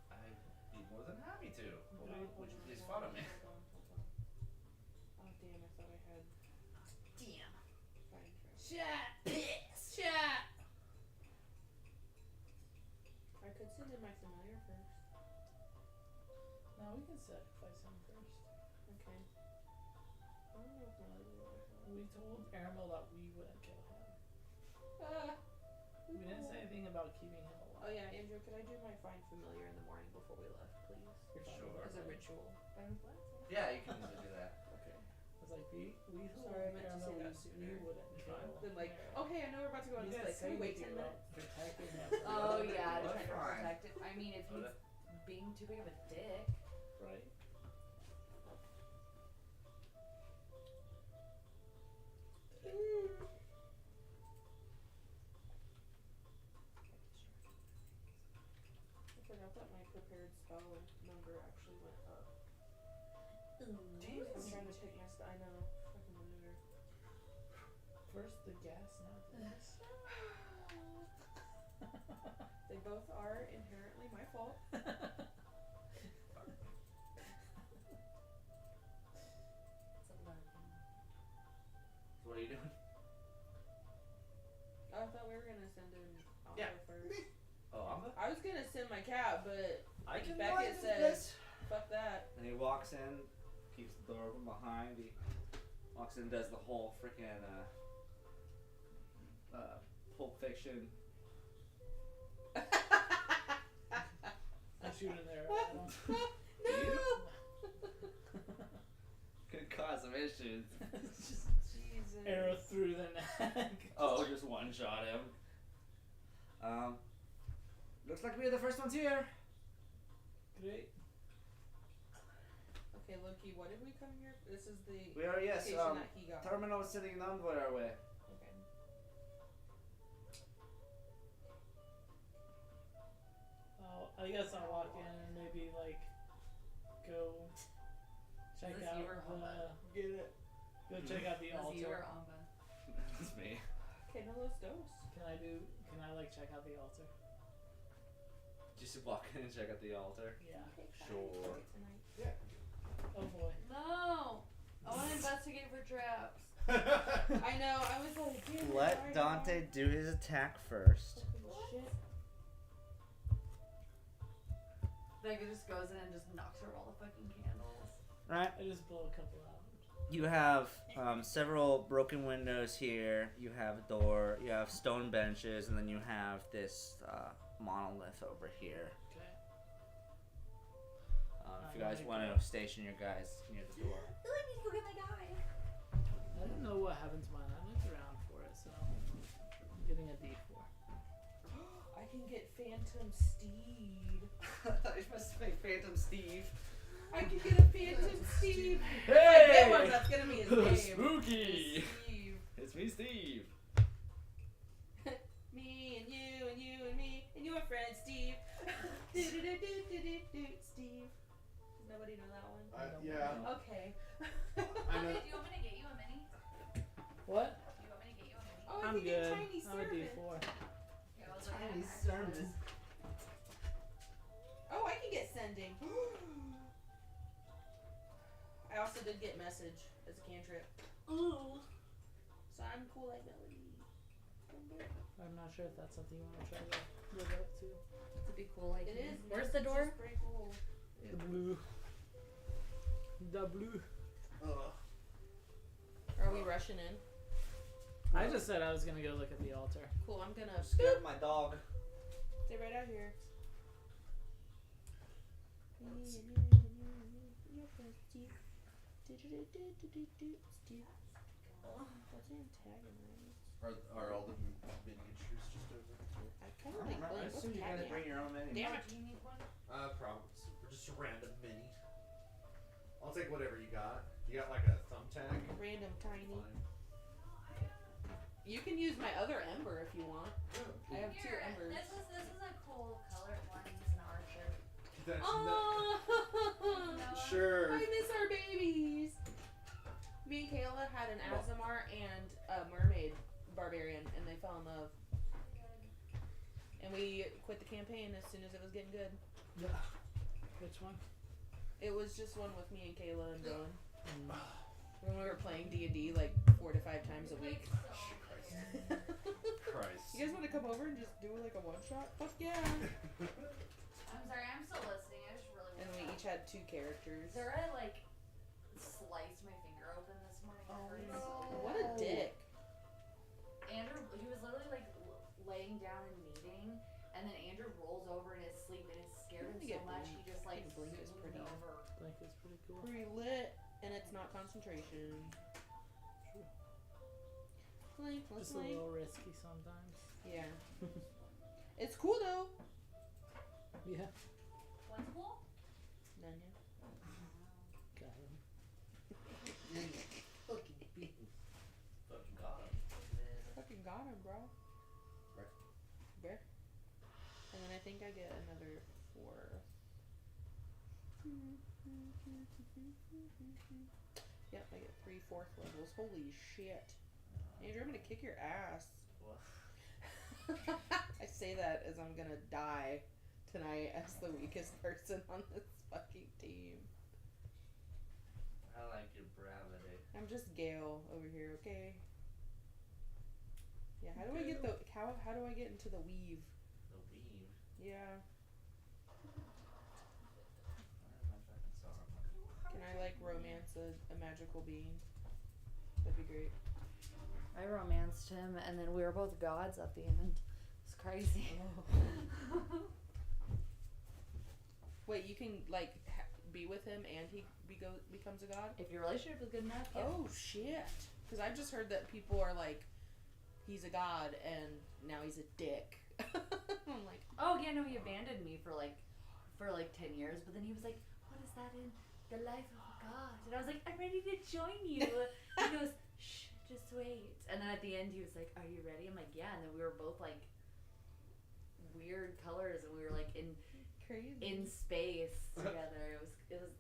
I'd be more than happy to.
Hold on,
Would you
hold
please
on,
follow me?
hold on. Oh damn! I thought I had.
Damn.
Fine, fine.
Chat. Chat.
I could send in my familiar first.
No, we can sacrifice him first.
Okay. I don't know if my other one I have.
We told Aramil that we wouldn't kill him.
Ah.
We didn't say anything about keeping him alive.
Oh yeah, Andrew, could I do my find familiar in the morning before we left, please?
You're fine
Sure.
with
As a
that.
ritual.
Fine with what?
Yeah, you can easily do that.
Okay.
I was like, we told
Sorry, I meant to
Aramil
say that
we
sooner.
wouldn't kill him.
Then like,
Meryl.
okay, I know we're about to go on
You
this
guys
place. Can we
say
wait
we
10
do
minutes?
protecting him.
Oh yeah,
Well,
trying to
fine.
protect it. I mean, if
Oh,
he's being too big of a dick.
Right?
I forgot that my prepared spell number actually went up. I'm trying to pick my spell. I know. Fucking loser.
First the gas, now this.
They both are inherently my fault.
It's 11.
So what are you doing?
I thought we were gonna send in Alpha
Yeah.
first.
Oh, Amba?
I was gonna send my cat, but
I can
Beckett
manage
said,
this.
fuck that.
And he walks in, keeps the door open behind. He walks in, does the whole freaking Pulp Fiction.
I shoot in there.
No!
Could cause some issues.
Jesus.
Arrow through the neck.
Oh, just one shot him. Looks like we're the first ones here.
Great.
Okay, Loki, what did we come here? This is the
We are, yes,
location that he got.
terminal sitting in Envoy our way.
Okay.
I guess I'll walk in and maybe like go check
Is this
out
you or Amba?
get it. Go check out the
Was you or
altar.
Amba?
That's me.
Okay, no, let's dose.
Can I like check out the altar?
Just walk in and check out the altar.
Yeah.
Okay, fine.
Sure.
Try it tonight.
Oh boy.
No! I want to investigate for traps.
I know, I was like, dude,
Let Dante do his attack first.
Shit.
Becca just goes in and just knocks over all the fucking candles.
Right.
I just blow a couple out.
You have several broken windows here. You have a door. You have stone benches, and then you have this monolith over here.
Okay.
If you guys want to station your guys near the door.
can get Phantom Steed.
I thought you were supposed to say Phantom Steve.
I can get a Phantom Steve.
Hey!
That one, that's gonna be his name.
Spooky!
Steve.
It's me, Steve.
Me and you and me and your friend Steve. Do-do-do-do-do-do-do. Steve. Does nobody know that one?
Yeah.
Okay.
I know.
Do you want me to get you a mini?
What?
Do you want me to get you a mini?
Oh, I
I'm
can get
good.
tiny
I'm a
servant.
D4.
Yeah, I was like,
Tiny
I-
service.
Oh, I can get sending. I also did get message as a cantrip. Ooh. So I'm cool like Melody.
I'm not sure if that's something you want to try to live up to.
To be cool like
It
you.
is.
Where's the door?
Just break rule.
The blue. The blue.
Are we rushing in?
I just said I was gonna go look at the altar.
Cool. I'm gonna
Scared my dog.
stay right out here. Steve. What's antagonize?
Are all the miniatures just over here?
I kind of like
I
playing
assume you guys
Catman.
bring your own menu.
Damn it.
Do you need one?
Probably. We're just a random mini. I'll take whatever you got. You got like a thumbtack?
Random tiny.
Fine.
You can use my other ember if you want. I have two
Here,
embers.
this is a cool colored one. He's an archer.
That's
Oh,
Noah.
Sure.
I miss our babies. Me and Kayla had an Azamar and a mermaid barbarian, and they fell in love. And we quit the campaign as soon as it was getting good.
Which one?
It was just one with me and Kayla and Dylan.
Mm.
When we were playing D&D like 4 to 5 times a week.
Christ.
You guys want to come over and just do like a one shot? Fuck yeah!
I'm sorry, I'm still listening. I just really
And
want
we each had 2 characters.
Zara like sliced my finger open this morning. It hurts so
What a
bad.
dick.
Andrew, he was literally like laying down and kneading, and then Andrew rolls over in his sleep, and it scared him
I think
so
it
much
blink-
he just like
I think blink is
swooned
pretty.
over.
Like it's pretty cool.
Pretty lit, and it's not concentration. Blink, let's
Just a
blink.
little risky sometimes.
Yeah. It's cool though.
Yeah.
What's cool?
None yet.
Got him.
Fucking beaten.
Fucking got him.
Fucking got him, bro.
Right.
Bear. And then I think I get another 4. Yep, I get 3 4th levels. Holy shit. Andrew, I'm gonna kick your ass. I say that as I'm gonna die tonight as the weakest person on this fucking team.
I like your bravity.
I'm just Gale over here, okay? Yeah, how do I get the how do I get into the weave?
The weave.
Yeah.
Where's my fucking Sauron?
Can I like romance a magical being? That'd be great.
I romanced him, and then we were both gods at the end. It's crazy.
Wait, you can like be with him and he becomes a god?
If your relationship is good enough, yeah.
Oh shit! Because I've just heard that people are like, he's a god and now he's a dick. I'm like,
Oh yeah, no, he abandoned me for like 10 years, but then he was like, "What is that in the life of a god?" And I was like, "I'm ready to join you." He goes, "Shh, just wait." And then at the end, he was like, "Are you ready?" I'm like, "Yeah." And then we were both like weird colors, and we were like in
crazy.
space together. It was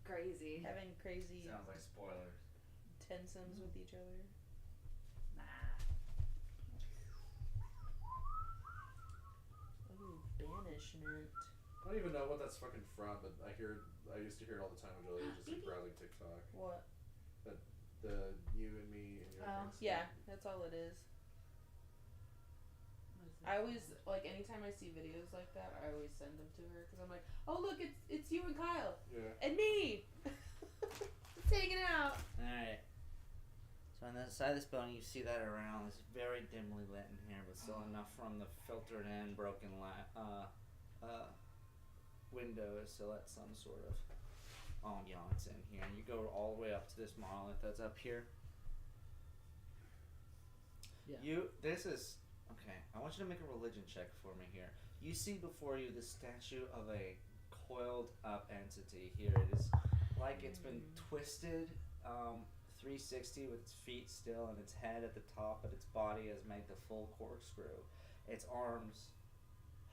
crazy.
Having crazy
Sounds like spoilers.
tensims with each other.
Nah.
Ooh, banishment.
I don't even know what that's fucking from, but I used to hear it all the time when Julia was just like browsing TikTok.
What?
The you and me and your
Oh.
friends.
Yeah, that's all it is. I always like anytime I see videos like that, I always send them to her because I'm like, oh look, it's you and Kyle
Yeah.
and me, just hanging out.
Alright. So on the side of this building, you see that around. It's very dimly lit in here, but still enough from the filtered in, broken windows to let some sort of ambiance in here. And you go all the way up to this monolith that's up here.
Yeah.
This is Okay, I want you to make a religion check for me here. You see before you the statue of a coiled up entity. Here it is, like it's been twisted 360 with its feet still and its head at the top, but its body has made the full corkscrew. Its arms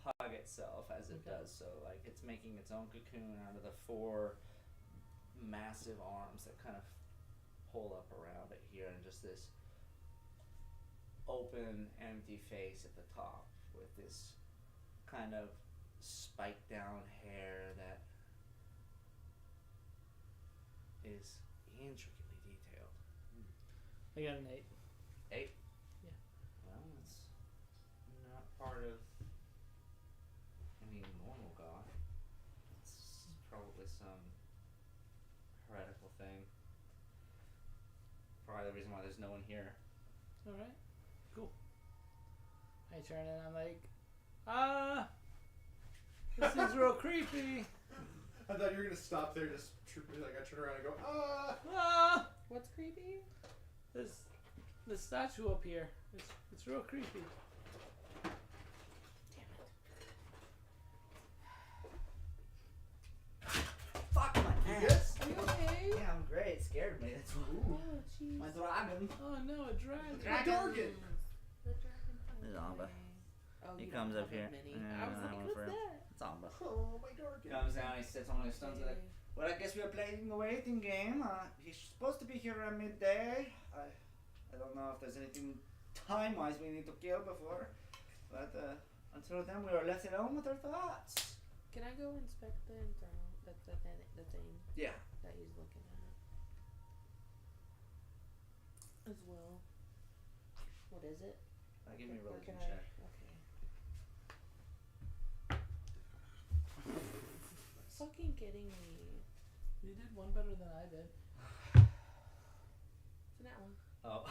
hug itself as it does so. Like it's making its own cocoon out of the 4 massive arms that kind of pull up around it here, and just this open, empty face at the top with this kind of spiked down hair that is intricately detailed.
I got an 8.
8?
Yeah.
Well, it's not part of any normal god. It's probably some heretical thing. Probably the reason why there's no one here.
Alright, cool. I turn and I'm like, this is real creepy.
I thought you were gonna stop there, just like I turn around and go,
What's creepy?
This statue up here. It's real creepy.
Fuck my ass!
Yes.
Are you okay?
Yeah, I'm great. It scared me. That's why.
Oh, jeez.
My dragon.
Oh no, a dragon.
Dragon.
The dragon.
Zomba.
Oh,
He
you
comes
don't
up
have
here.
a mini.
Yeah,
I was
I
like,
went
what's
for it.
that?
Zomba.
Oh, my Dorkin.
Comes down, he sits on his stones like, well, I guess we are playing the waiting game. He's supposed to be here at midday. I don't know if there's anything time-wise we need to kill before. But until then, we are left alone with our thoughts.
Can I go inspect the enthroned, the thing
Yeah.
that he's looking at? As well. What is it?
Give me a
Or
religion
can I-
check.
Okay. Fucking kidding me.
You did one better than I did.
It's an that one.
Oh.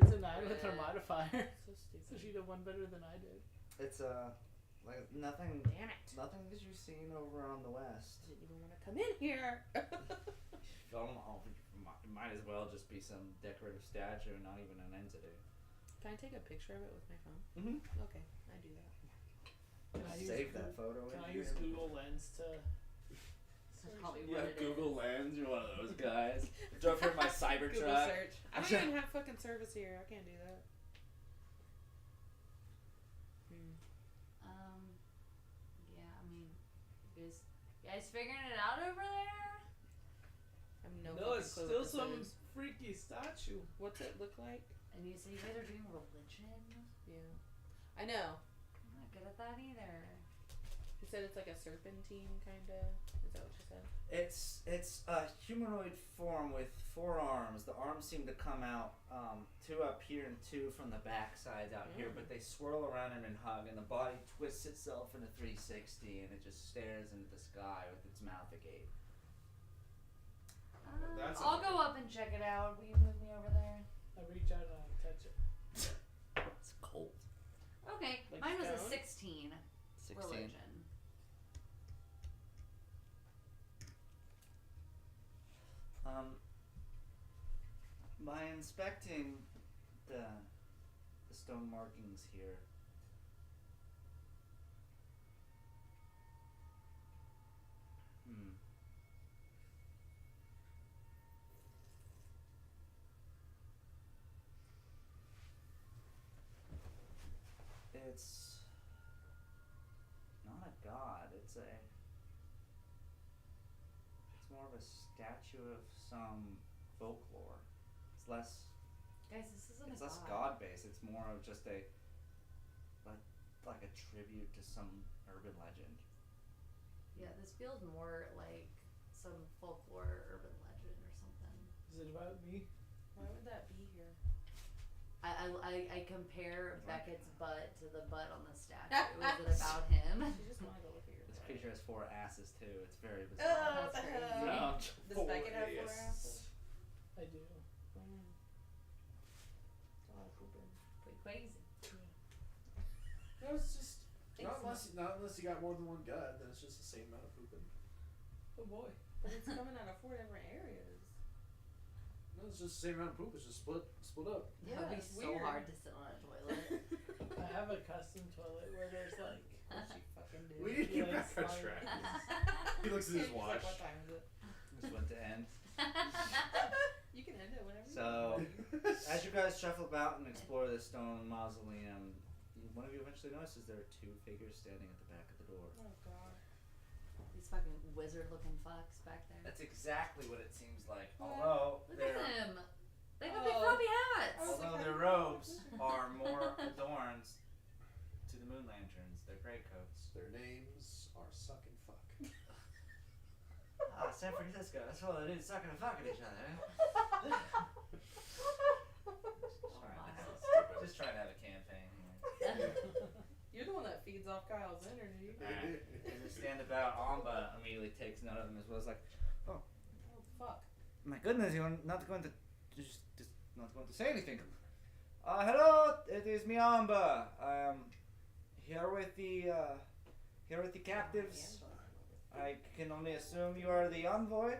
It's a 9 with her modifier.
So stupid.
So she did one better than I did.
It's like nothing.
Damn it.
Nothing that you've seen over on the west.
Didn't even want to come in here.
It might as well just be some decorative statue, not even an entity.
Can I take a picture of it with my phone?
Mm-hmm.
Okay, I do that.
Can I use
Save that photo.
Can
in
I
here.
use Google Lens to?
That's probably
You
what
have
it
Google
is.
Lens. You're one of those guys. Drove here in my
Google
Cybertruck.
search. I don't even have fucking service here. I can't do that.
Yeah, I mean, you guys figuring it out over there?
I have no,
No,
fucking
it's
clue
still
what this
some
is.
freaky statue.
What's it look like?
And you say you guys are doing religion?
Yeah. I know.
I'm not good at that either.
You said it's like a serpentine kind of. Is that what you said?
It's a humanoid form with 4 arms. The arms seem to come out 2 up here and 2 from the back sides out here, but they swirl around him and hug, and the body twists itself in a 360, and it just stares into the sky with its mouth agape.
That's
I'll go up and check it out. Will you move me over there?
I reach out and I touch it.
It's cold.
Okay,
Like
mine was a
stone?
16.
16.
Religion.
By inspecting the stone markings here, it's not a god. It's more of a statue of some folklore. It's less.
Guys, this isn't
It's
a
less
god.
god based. It's more of just like a tribute to some urban legend.
Yeah, this feels more like some folklore urban legend or something.
Is it about me?
Why would that be here?
I compare Beckett's butt to the butt on the statue.
Is
Is it about him?
She just wanted to look at your
This
butt.
creature has 4 asses too. It's very
Oh,
bizarre.
what the
That's
hell?
crazy.
No,
Does Beckett have 4
yes.
apples?
I do.
A lot of pooping.
Pretty crazy.
No, it's just
Thanks,
not unless you got more than one gut, then it's just the same amount of pooping.
Oh boy.
But it's coming out of 4 different areas.
No, it's just the same amount of poop. It's just split up.
That would be
it's
so
weird.
hard to sit on a toilet.
I have a custom toilet where there's like
What she fucking did.
We need to get
like
back on
slime.
track. He looks at his
She's
watch.
Like, what time is it?
Just went to end.
You can end it whenever you
So,
want.
as you guys shuffle about and explore the stone mausoleum, one of you eventually notices there are two figures standing at the back of the door.
Oh god.
These fucking wizard-looking fucks back there.
That's exactly what it seems like. Although
Look at
their
them. They got big
Oh.
floppy hats.
although their robes are more adorned to the moon lanterns, their gray coats.
Their names are Suck and Fuck.
Ah, San Francisco. That's all they do, sucking and fucking each other. Just trying to have a campaign here.
You're the one that feeds off Kyle's energy.
Alright. As they stand about, Amba immediately takes note of them as well as like,
Oh fuck.
my goodness, you're not going to just not going to say anything. Hello, it is me, Amba. Here with the captives. I can only assume you are the envoy.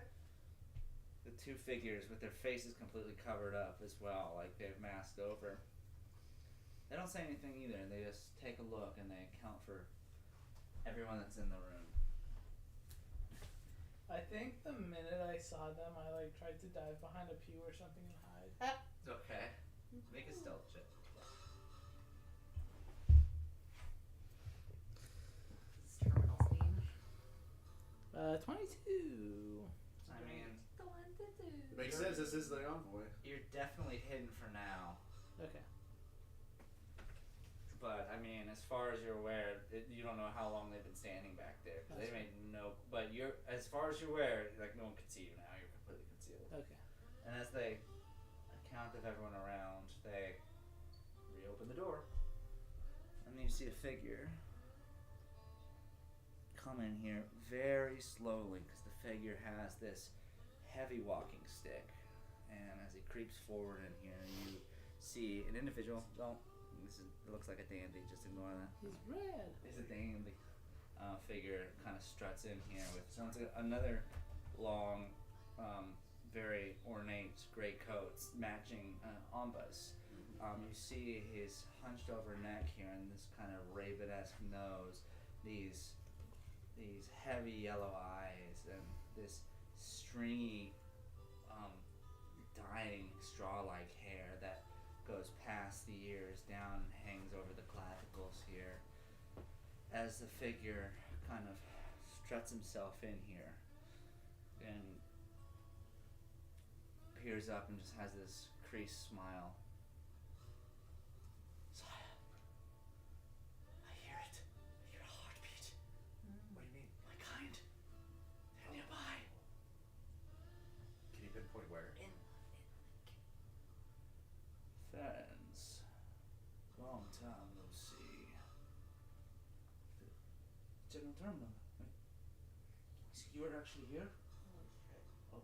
The two figures with their faces completely covered up as well, like they've masked over. They don't say anything either, and they just take a look and they account for everyone that's in the room.
I think the minute I saw them, I like tried to dive behind a pew or something and hide.
Okay. Make a stealth check.
This terminal steam.
22.
I mean,
The one to do.
It makes sense. This is the envoy.
you're definitely hidden for now.
Okay.
But I mean, as far as you're aware, you don't know how long they've been standing back there. 'Cause they
That's
made no. But you're, as far as you're aware, like no one can see you now. You're completely concealed.
Okay.
And as they account of everyone around, they reopen the door, and you see a figure come in here very slowly, because the figure has this heavy walking stick, and as he creeps forward in here, you see an individual. It looks like a dandy. Just ignore that.
He's red.
It's a dandy figure kind of struts in here with sounds like another long, very ornate gray coats matching Amba's. You see his hunched over neck here and this kind of raven-esque nose, these heavy yellow eyes, and this stringy, dying straw-like hair that goes past the ears down and hangs over the clavicles here. As the figure kind of struts himself in here and peers up and just has this creased smile. Sire, I hear it. I hear a heartbeat.
What do you mean?
My kind. They're nearby.
Can you pinpoint where?
Friends, long time no see. General Terminal. You are actually here? Oh,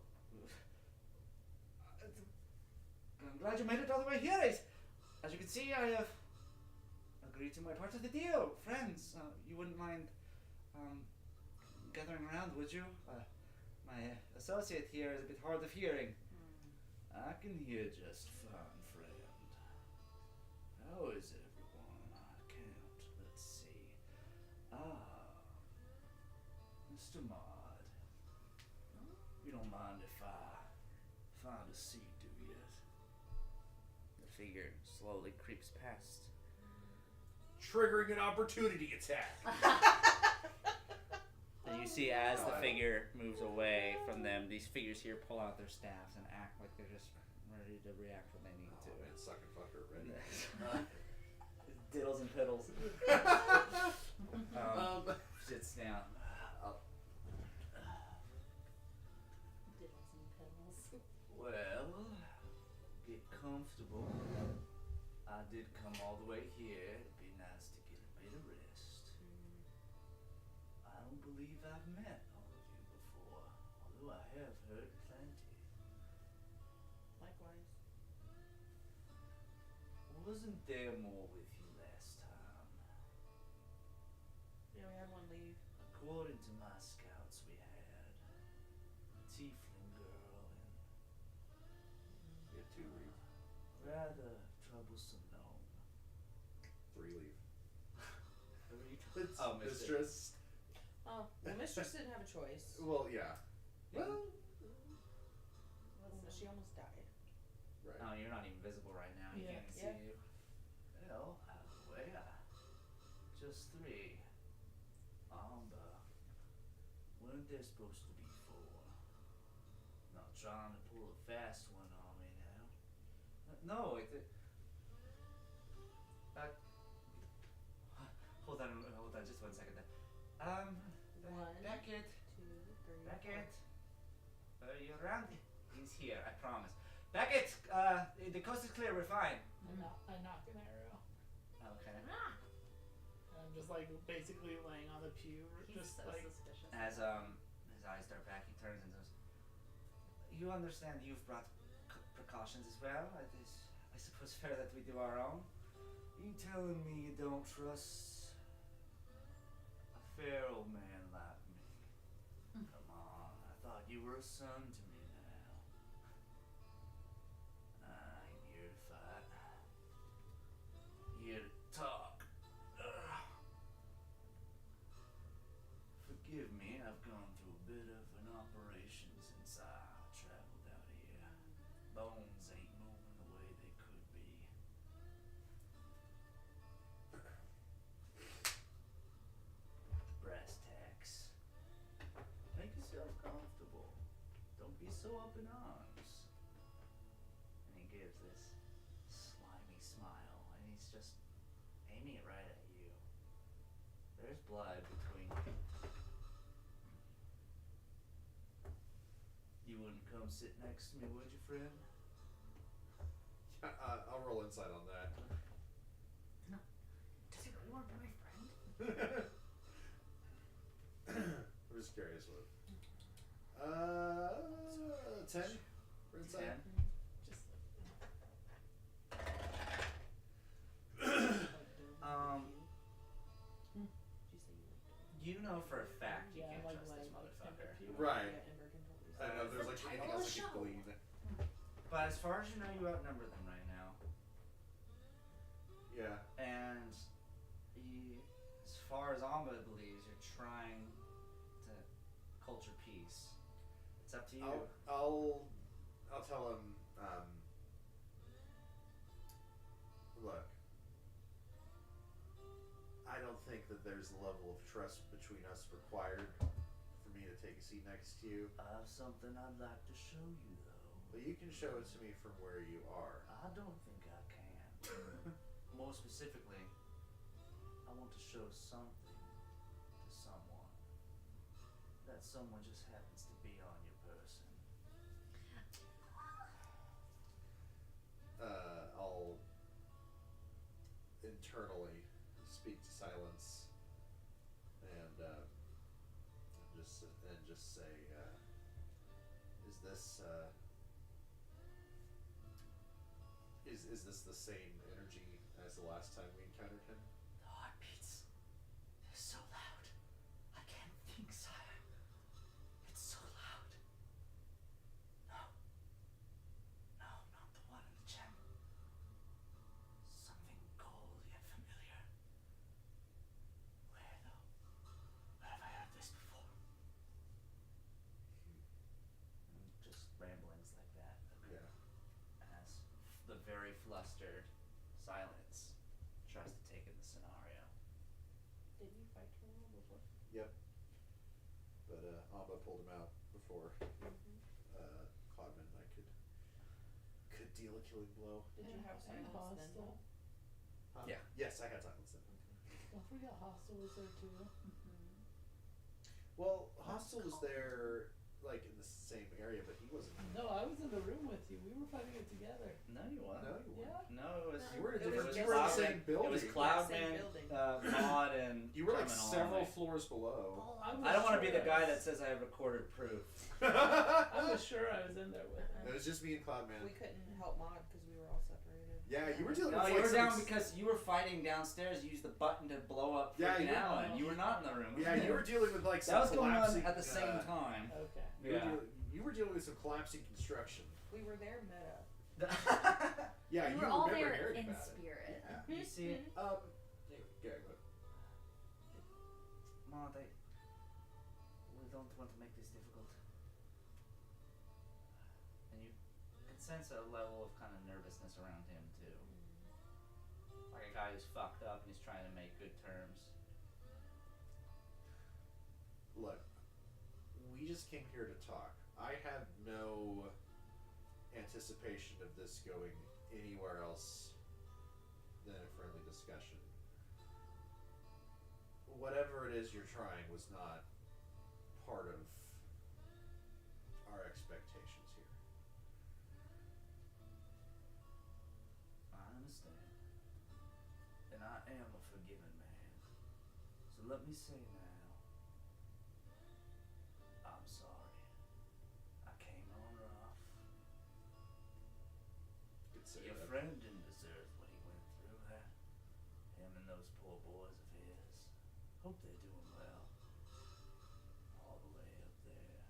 I'm glad you made it all the way here. As you can see, I have agreed to my part of the deal. Friends, you wouldn't mind gathering around, would you? My associate here is a bit hard of hearing. I can hear just fine, friend. How is everyone? I can't. Let's see. Mr. Maud. You don't mind if I find a seat, do you? The figure slowly creeps past.
Triggering an opportunity attack.
And you see as the figure moves away from them, these figures here pull out their staffs and act like they're just ready to react when they need to.
Oh, man, suck and fuck are ready.
Diddles and piddles. Sits down.
Diddles and piddles.
Well, get comfortable. I did come all the way here. It'd be nice to get a bit of rest. I don't believe I've met all of you before, although I have heard plenty.
Likewise.
Wasn't there more with you last time?
Yeah, we had one leave.
According to my scouts, we had a tiefling girl and rather troublesome gnome.
3 leave.
Oh,
Mistress.
Oh, well, Mistress didn't have a choice.
Well, yeah. Well,
She almost died.
right.
Oh, you're not even visible right now. You
Yeah.
can't even
Yeah.
see you.
Well, just 3. Weren't there supposed to be 4? Not trying to pull a fast one on me now. No, hold on, just 1 second.
One,
Beckett,
2, 3.
Beckett, are you around? He's here, I promise. Beckett, the coast is clear. We're fine.
I knock an arrow.
Okay.
And I'm just like basically laying on the pew,
He's
just
so
like
suspicious.
As his eyes start back, he turns and says, "You understand you've brought precautions as well. I suppose fair that we do our own. You telling me you don't trust a fair old man like me? Come on, I thought you were a son to me now. I ain't here to fight. Here to talk. Forgive me, I've gone through a bit of an operation since I traveled out here. Bones ain't moving the way they could be. Brass tacks. Make yourself comfortable. Don't be so up in arms." And he gives this slimy smile, and he's just aiming it right at you. There's blood between you. You wouldn't come sit next to me, would you, friend?
I'll roll insight on that.
Does he really want to be my friend?
I'm just curious what. 10 for insight.
10.
just
You know for a fact you
Yeah,
can't
like
trust this motherfucker.
Right.
Yeah, Ember can totally
I know there's
The
like
title
anything else I
of the
could
show.
glean.
But as far as you know, you outnumber them right now.
Yeah.
And as far as Amba believes, you're trying to culture peace. It's up to you.
I'll tell him. Look, I don't think that there's a level of trust between us required for me to take a seat next to you.
I have something I'd like to show you, though.
But you can show it to me from where you are.
I don't think I can. More specifically, I want to show something to someone. That someone just happens to be on your person.
I'll internally speak to Silence and just say, is this the same energy as the last time we encountered him?
The heartbeats. They're so loud. I can't think, sire. It's so loud. No. No, not the one in the gem. Something cold yet familiar. Where, though? Where have I heard this before? Just ramblings like that.
Yeah.
As the very flustered Silence tries to take in the scenario.
Did you fight Colonel before?
Yep. But Amba pulled him out before Clodman and I could deal a killing blow.
Did you have
and
silence then?
hostile?
Huh?
Yeah.
Yes, I had Silence then.
Don't forget hostile was there too.
Well, Hostile was there like in the same area, but he wasn't.
No, I was in the room with you. We were fighting it together.
No, you weren't.
No, you weren't.
Yeah.
No, it was.
You were in a
It was
different.
just
You were in the
Cloudman.
same building.
It was
Same
Cloudman,
building.
Maud, and
You were like
Terminal
several
only.
floors below.
I
I don't want to be
sure
the guy
I
that
was-
says I have recorded proof.
I was sure I was in there with
It
him.
was just me and Cloudman.
We couldn't help Maud because we were all separated.
Yeah, you were dealing
No,
with
you
like
were
some
down because you were fighting downstairs. You used the button to blow up
Yeah,
freaking
you were-
Alan. You were not in the room.
Yeah, you were dealing with like some
That was going on
collapsing.
at the same time.
Okay.
You were
Yeah.
you were dealing with some collapsing construction.
We were there meta.
Yeah,
We
you
were all
remember
there
hearing
in
about
spirit.
It.
You see,
Yeah. Yeah, but
Ma, we don't want to make this difficult. And you can sense a level of kind of nervousness around him too. Like a guy who's fucked up and he's trying to make good terms.
look, we just came here to talk. I have no anticipation of this going anywhere else than a friendly discussion. Whatever it is you're trying was not part of our expectations here.
I understand. And I am a forgiving man. So let me say now, I'm sorry. I came on rough.
Consider
Your
that.
friend didn't deserve what he went through, huh? Him and those poor boys of his. Hope they're doing well. All the way up there.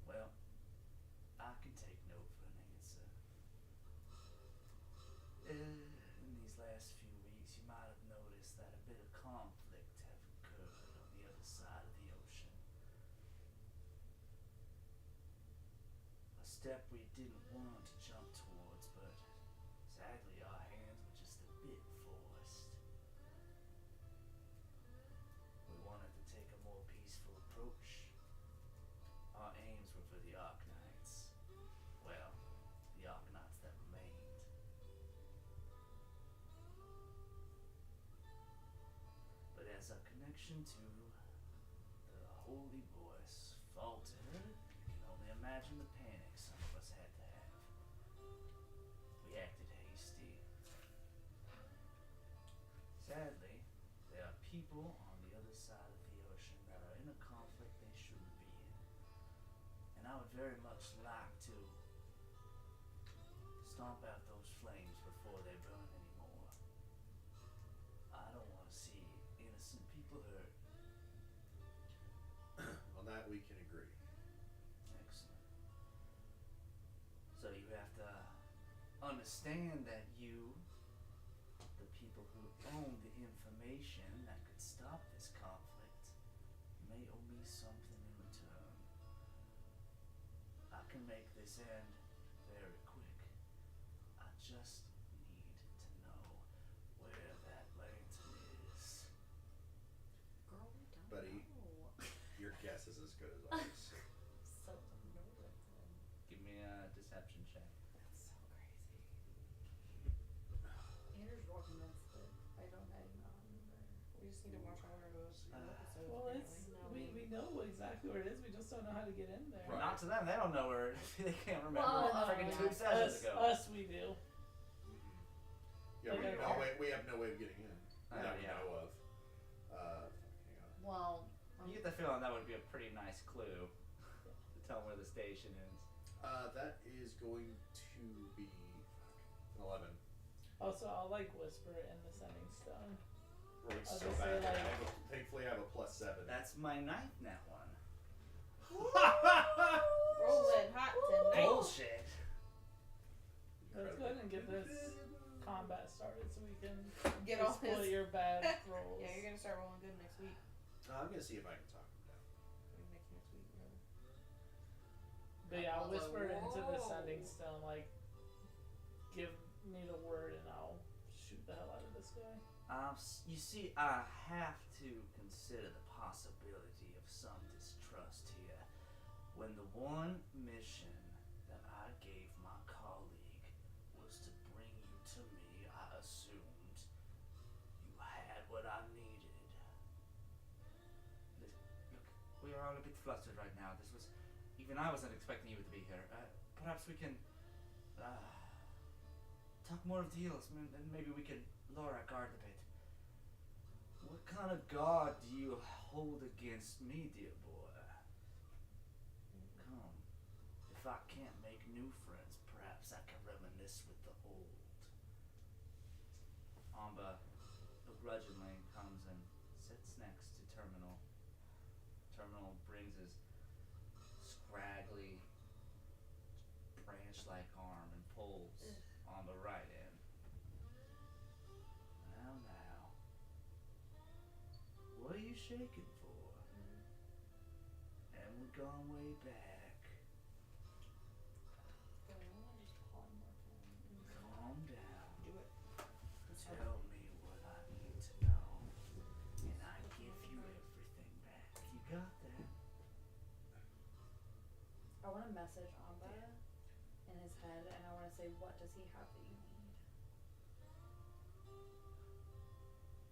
Well, I can take no for an answer. In these last few weeks, you might have noticed that a bit of conflict have occurred on the other side of the ocean. A step we didn't want to jump towards, but sadly our hands were just a bit forced. We wanted to take a more peaceful approach. Our aims were for the Arknights. Well, the Arknights that remained. But as our connection to the Holy Voice faltered, you can only imagine the panic some of us had to have. We acted hasty. Sadly, there are people on the other side of the ocean that are in a conflict they shouldn't be in. And I would very much like to stomp out those flames before they burn anymore. I don't want to see innocent people hurt.
On that we can agree.
Excellent. So you have to understand that you, the people who own the information that could stop this conflict, may owe me something in return. I can make this end very quick. I just need to know where that lantern is.
Girl, we don't
Buddy.
know.
Your guess is as good as ours.
So nervous.
Give me a deception check.
That's so crazy.
Andrew's real convinced that I don't know.
We just need to watch all our episodes.
Well, it's
apparently.
we know exactly where it is. We just don't know how to get in there.
Right.
Not to them, they don't know where they can't remember
Well,
freaking
yeah.
2 sessions ago.
Us we do.
Yeah,
Okay.
we have no way of getting in. That we
yeah.
know of. Hang on.
Well,
You get the feeling that would be a pretty nice clue to tell where the station is.
That is going to be an 11.
Also, I'll like whisper in the sending stone.
Rolling
I was
so
gonna say,
bad.
like-
Thankfully, I have a +7.
That's my ninth net one.
Rolling hot tonight.
Bullshit.
Let's go ahead and get this combat started so we can
Get all
exploit
his.
your bad rolls.
Yeah, you're gonna start rolling good next week.
I'm gonna see if I can talk him down.
Maybe next week, really.
But yeah, I'll
Although,
whisper into the
whoa.
sending stone, like, give me the word and I'll shoot the hell out of this guy.
You see, I have to consider the possibility of some distrust here. When the one mission that I gave my colleague was to bring you to me, I assumed you had what I needed. Look, we are all a bit flustered right now. This was, even I wasn't expecting you to be here. Perhaps we can talk more of deals, and maybe we can lower our guard a bit. What kind of guard do you hold against me, dear boy? Come, if I can't make new friends, perhaps I can reminisce with the old. Amba begrudgingly comes and sits next to Terminal. Terminal brings his scraggly, branch-like arm and pulls on the right end. Now. What are you shaking for? And we've gone way back. Calm down.
Do it.
Tell me what I need to know, and I give you everything back. You got that?
I want to message Amba in his head, and I want to say, what does he have that you need?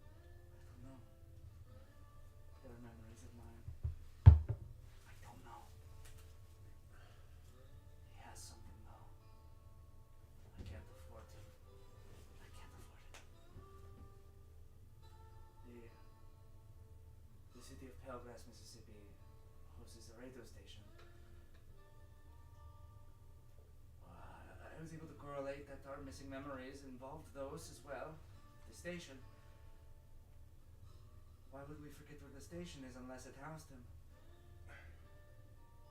I don't know. There are memories of mine. I don't know. He has something though. I can't afford to. I can't afford it. The city of Palegrass, Mississippi hosts a radio station. I was able to correlate that our missing memories involved those as well. The station. Why would we forget where the station is unless it housed him?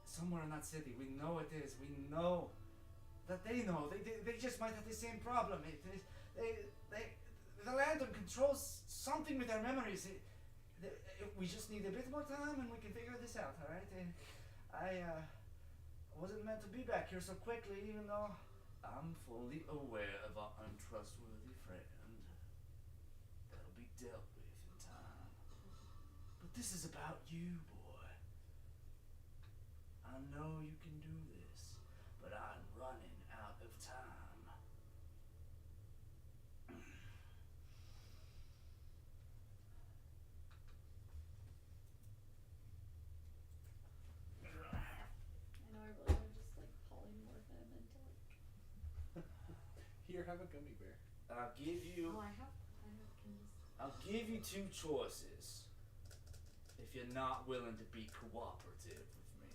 Somewhere in that city. We know it is. We know that they know. They just might have the same problem. The Lantern controls something with their memories. We just need a bit more time and we can figure this out, alright? I wasn't meant to be back here so quickly, even though I'm fully aware of our untrustworthy friend. That'll be dealt with in time. But this is about you, boy. I know you can do this, but I'm running out of time.
I know I really want to just like polymorph him into like.
Here, have a gummy bear.
I'll give you.
Oh, I have can just.
I'll give you two choices. If you're not willing to be cooperative with me.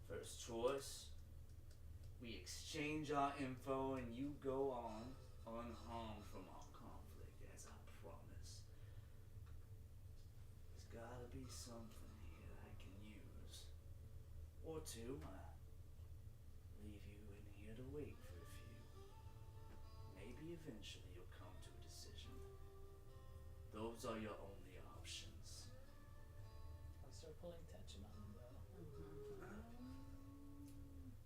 First choice, we exchange our info and you go on unharmed from our conflict, as I promised. There's gotta be something here I can use. Or two, leave you in here to wait for a few. Maybe eventually you'll come to a decision. Those are your only options.
I start pulling tension on him though.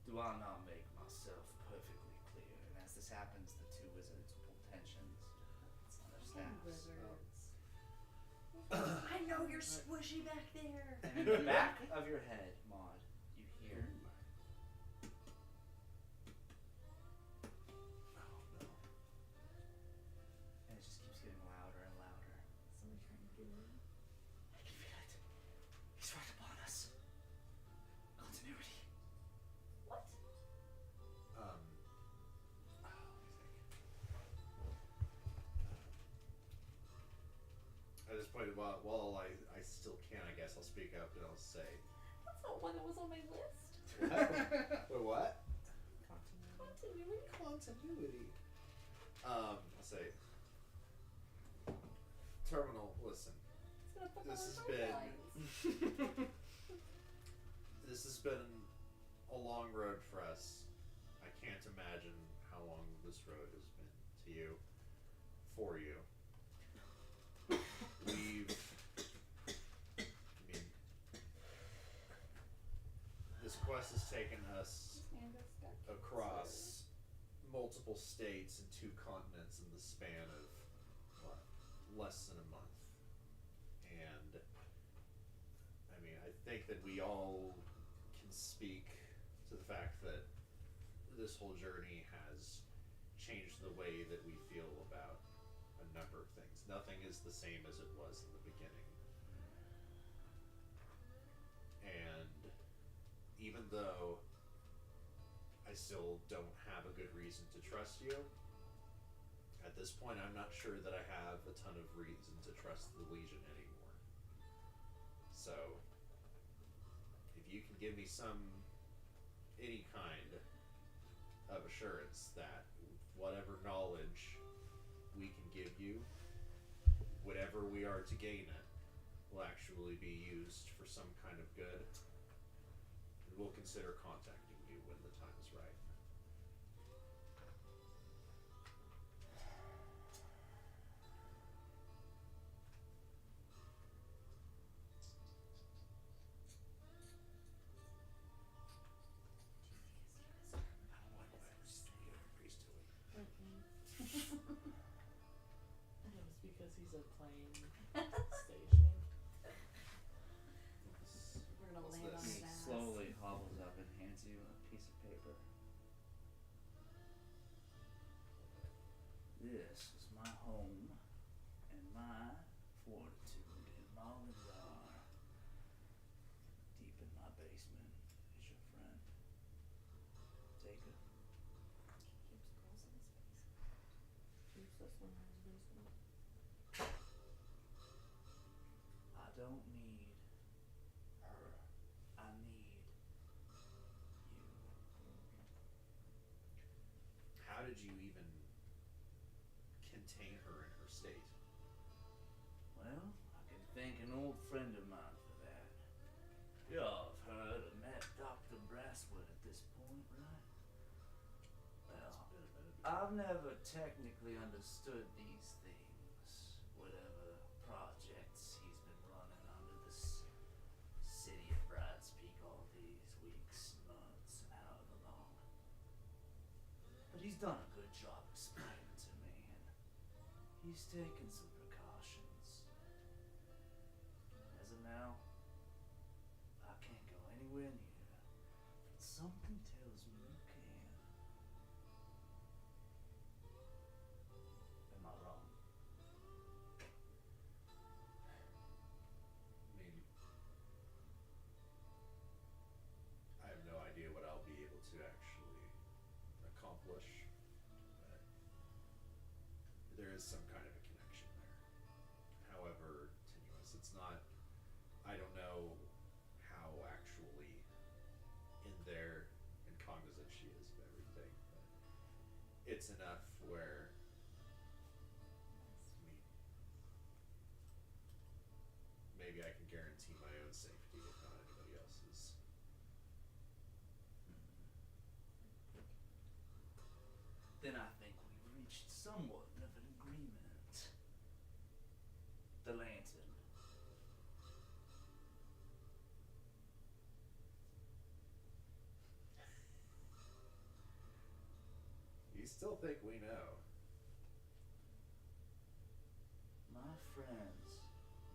Do I not make myself perfectly clear? And as this happens, the two wizards pull tensions on their staffs.
I know you're squishy back there.
And in the back of your head, Maud, you hear.
Oh no.
And it just keeps getting louder and louder.
Someone trying to get in.
I can feel it. He's right upon us. Continuity.
What?
Let me think. At this point, while I still can, I guess I'll speak up and I'll say.
That's not one that was on my list.
Wait, what?
Continuity.
Continuity. I'll say. Terminal, listen.
It's gonna fuck
This
all
has
our
been-
pipelines.
This has been a long road for us. I can't imagine how long this road has been to you, for you. This quest has taken us
And it's stuck.
across multiple states and 2 continents in the span of, what, less than a month. And, I mean, I think that we all can speak to the fact that this whole journey has changed the way that we feel about a number of things. Nothing is the same as it was in the beginning. And even though I still don't have a good reason to trust you, at this point I'm not sure that I have a ton of reason to trust the Legion anymore. So, if you can give me any kind of assurance that whatever knowledge we can give you, whatever we are to gain it, will actually be used for some kind of good, and we'll consider contacting you when the time is right.
It's because he's a plane station.
We're gonna
What's
land on
this?
his ass.
Slowly hobbles up and hands you a piece of paper. This is my home and my fortitude in Maladar. Deep in my basement is your friend. Take it.
Keeps girls in his face.
Keeps this one in his basement.
I don't need her. I need you.
How did you even contain her in her state?
Well, I can thank an old friend of mine for that. Y'all have heard of Matt Dr. Brasswood at this point, right? Well, I've never technically understood these things. Whatever projects he's been running under the city of Bride's Peak all these weeks, months, and however long. But he's done a good job explaining to me, and he's taken some precautions. As of now, I can't go anywhere near her, but something tells me you can. Am I wrong?
I mean, I have no idea what I'll be able to actually accomplish, but there is some kind of a connection there. However tenuous, it's not. I don't know how actually in there and cognizant she is of everything, but it's enough where. I mean, maybe I can guarantee my own safety, if not anybody else's.
Then I think we've reached somewhat of an agreement. The lantern.
You still think we know?
My friends,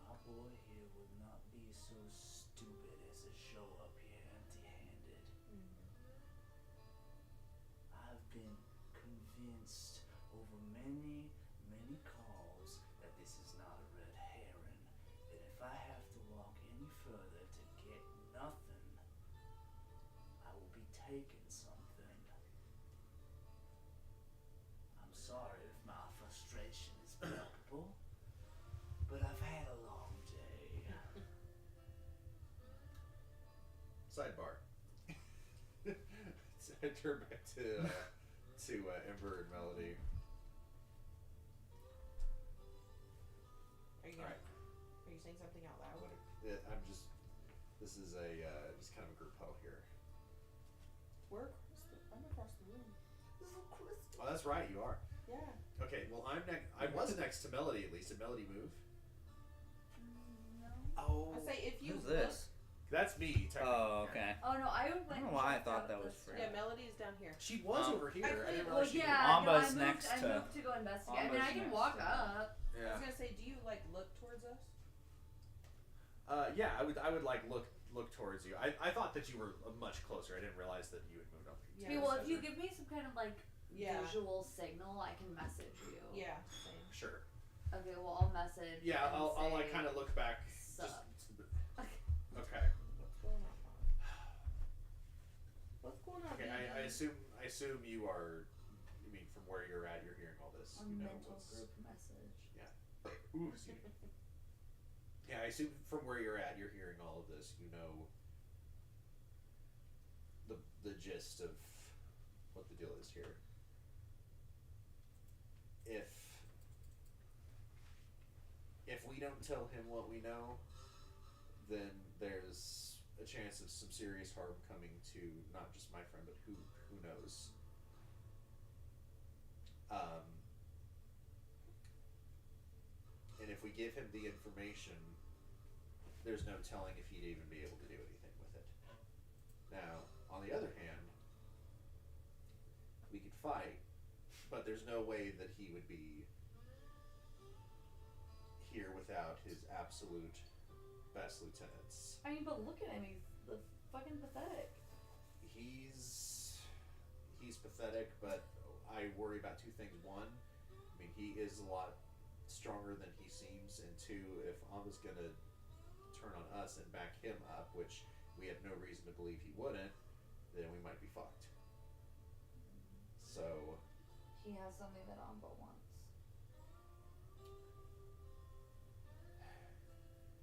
my boy here would not be so stupid as to show up here empty-handed. I've been convinced over many, many calls that this is not a red herring. That if I have to walk any further to get nothing, I will be taking something. I'm sorry if my frustration is palpable, but I've had a long day.
Sidebar. So I turn back to Ember and Melody.
Are you
Alright.
Are you saying something out loud?
I'm just. This is a just kind of a group huddle here.
I'm across the room.
Oh, that's right, you are.
Yeah.
Okay, well I'm next. I was next to Melody at least. Did Melody move?
No.
Oh.
I say if you
Who's
look,
this?
That's me. Technically.
Oh, okay.
Oh no, I went.
I don't know why I
checked
thought
out
that was
this
for-
yeah, Melody's down here.
She was over here. I didn't
Well,
realize she
yeah,
Amba's
no, I moved,
next
I
to-
moved to go investigate. I mean,
Amba's
I can
next
walk
to-
up.
I
Yeah.
was gonna say, do you like look towards us?
Yeah, I would like look towards you. I thought that you were much closer. I didn't realize that you had moved on.
Yeah.
Okay, well, if you give me some kind of like
Yeah.
visual signal, I can message you.
Yeah. Same.
Sure.
Okay, well, I'll message.
Yeah,
and
I'll like
say,
kind of look back.
Sup.
Okay.
What's going on? What's going on?
Okay.
baby?
I assume you are. I mean, from where you're at, you're hearing all this.
A
You know
mental
what's.
group message.
Ooh, excuse me. Yeah, I assume from where you're at, you're hearing all of this. You know the gist of what the deal is here. If we don't tell him what we know, then there's a chance chance of some serious harm coming to not just my friend, but who knows. And if we give him the information, there's no telling if he'd even be able to do anything with it. Now, on the other hand, we could fight, but there's no way that he would be here without his absolute best lieutenants.
I mean, but look at him. He's fucking pathetic.
He's pathetic, but I worry about two things. One, I mean, he is a lot stronger than he seems, and two, if Amba's gonna turn on us and back him up, which we have no reason to believe he wouldn't, then we might be fucked. So
He has something that Amba wants.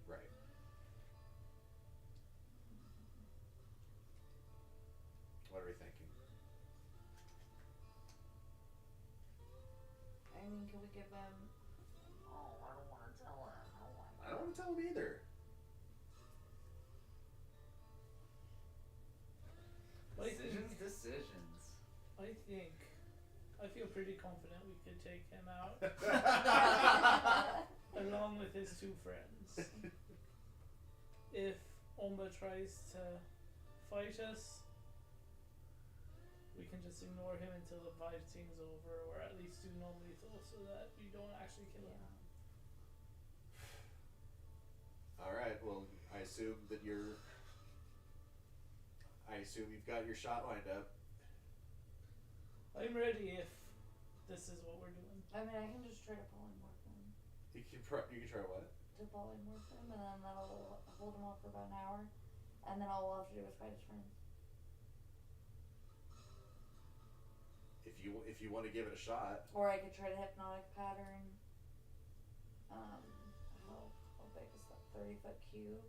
right. What are we thinking?
I mean, can we give him... Oh, I don't want to tell him.
I don't want to tell him either.
Decisions.
I feel pretty confident we could take him out along with his two friends. If Omba tries to fight us, we can just ignore him until the fighting's over, or at least do non-lethal so that we don't actually kill him.
Alright, well, I assume you've got your shot lined up.
I'm ready if this is what we're doing.
I mean, I can just try to polymorph him.
You can try what?
To polymorph him, and then that'll hold him off for about an hour. And then all we'll have to do is fight his friends.
If you want to give it a shot.
Or I could try to hypnotic pattern. How big is that? 30-foot cube?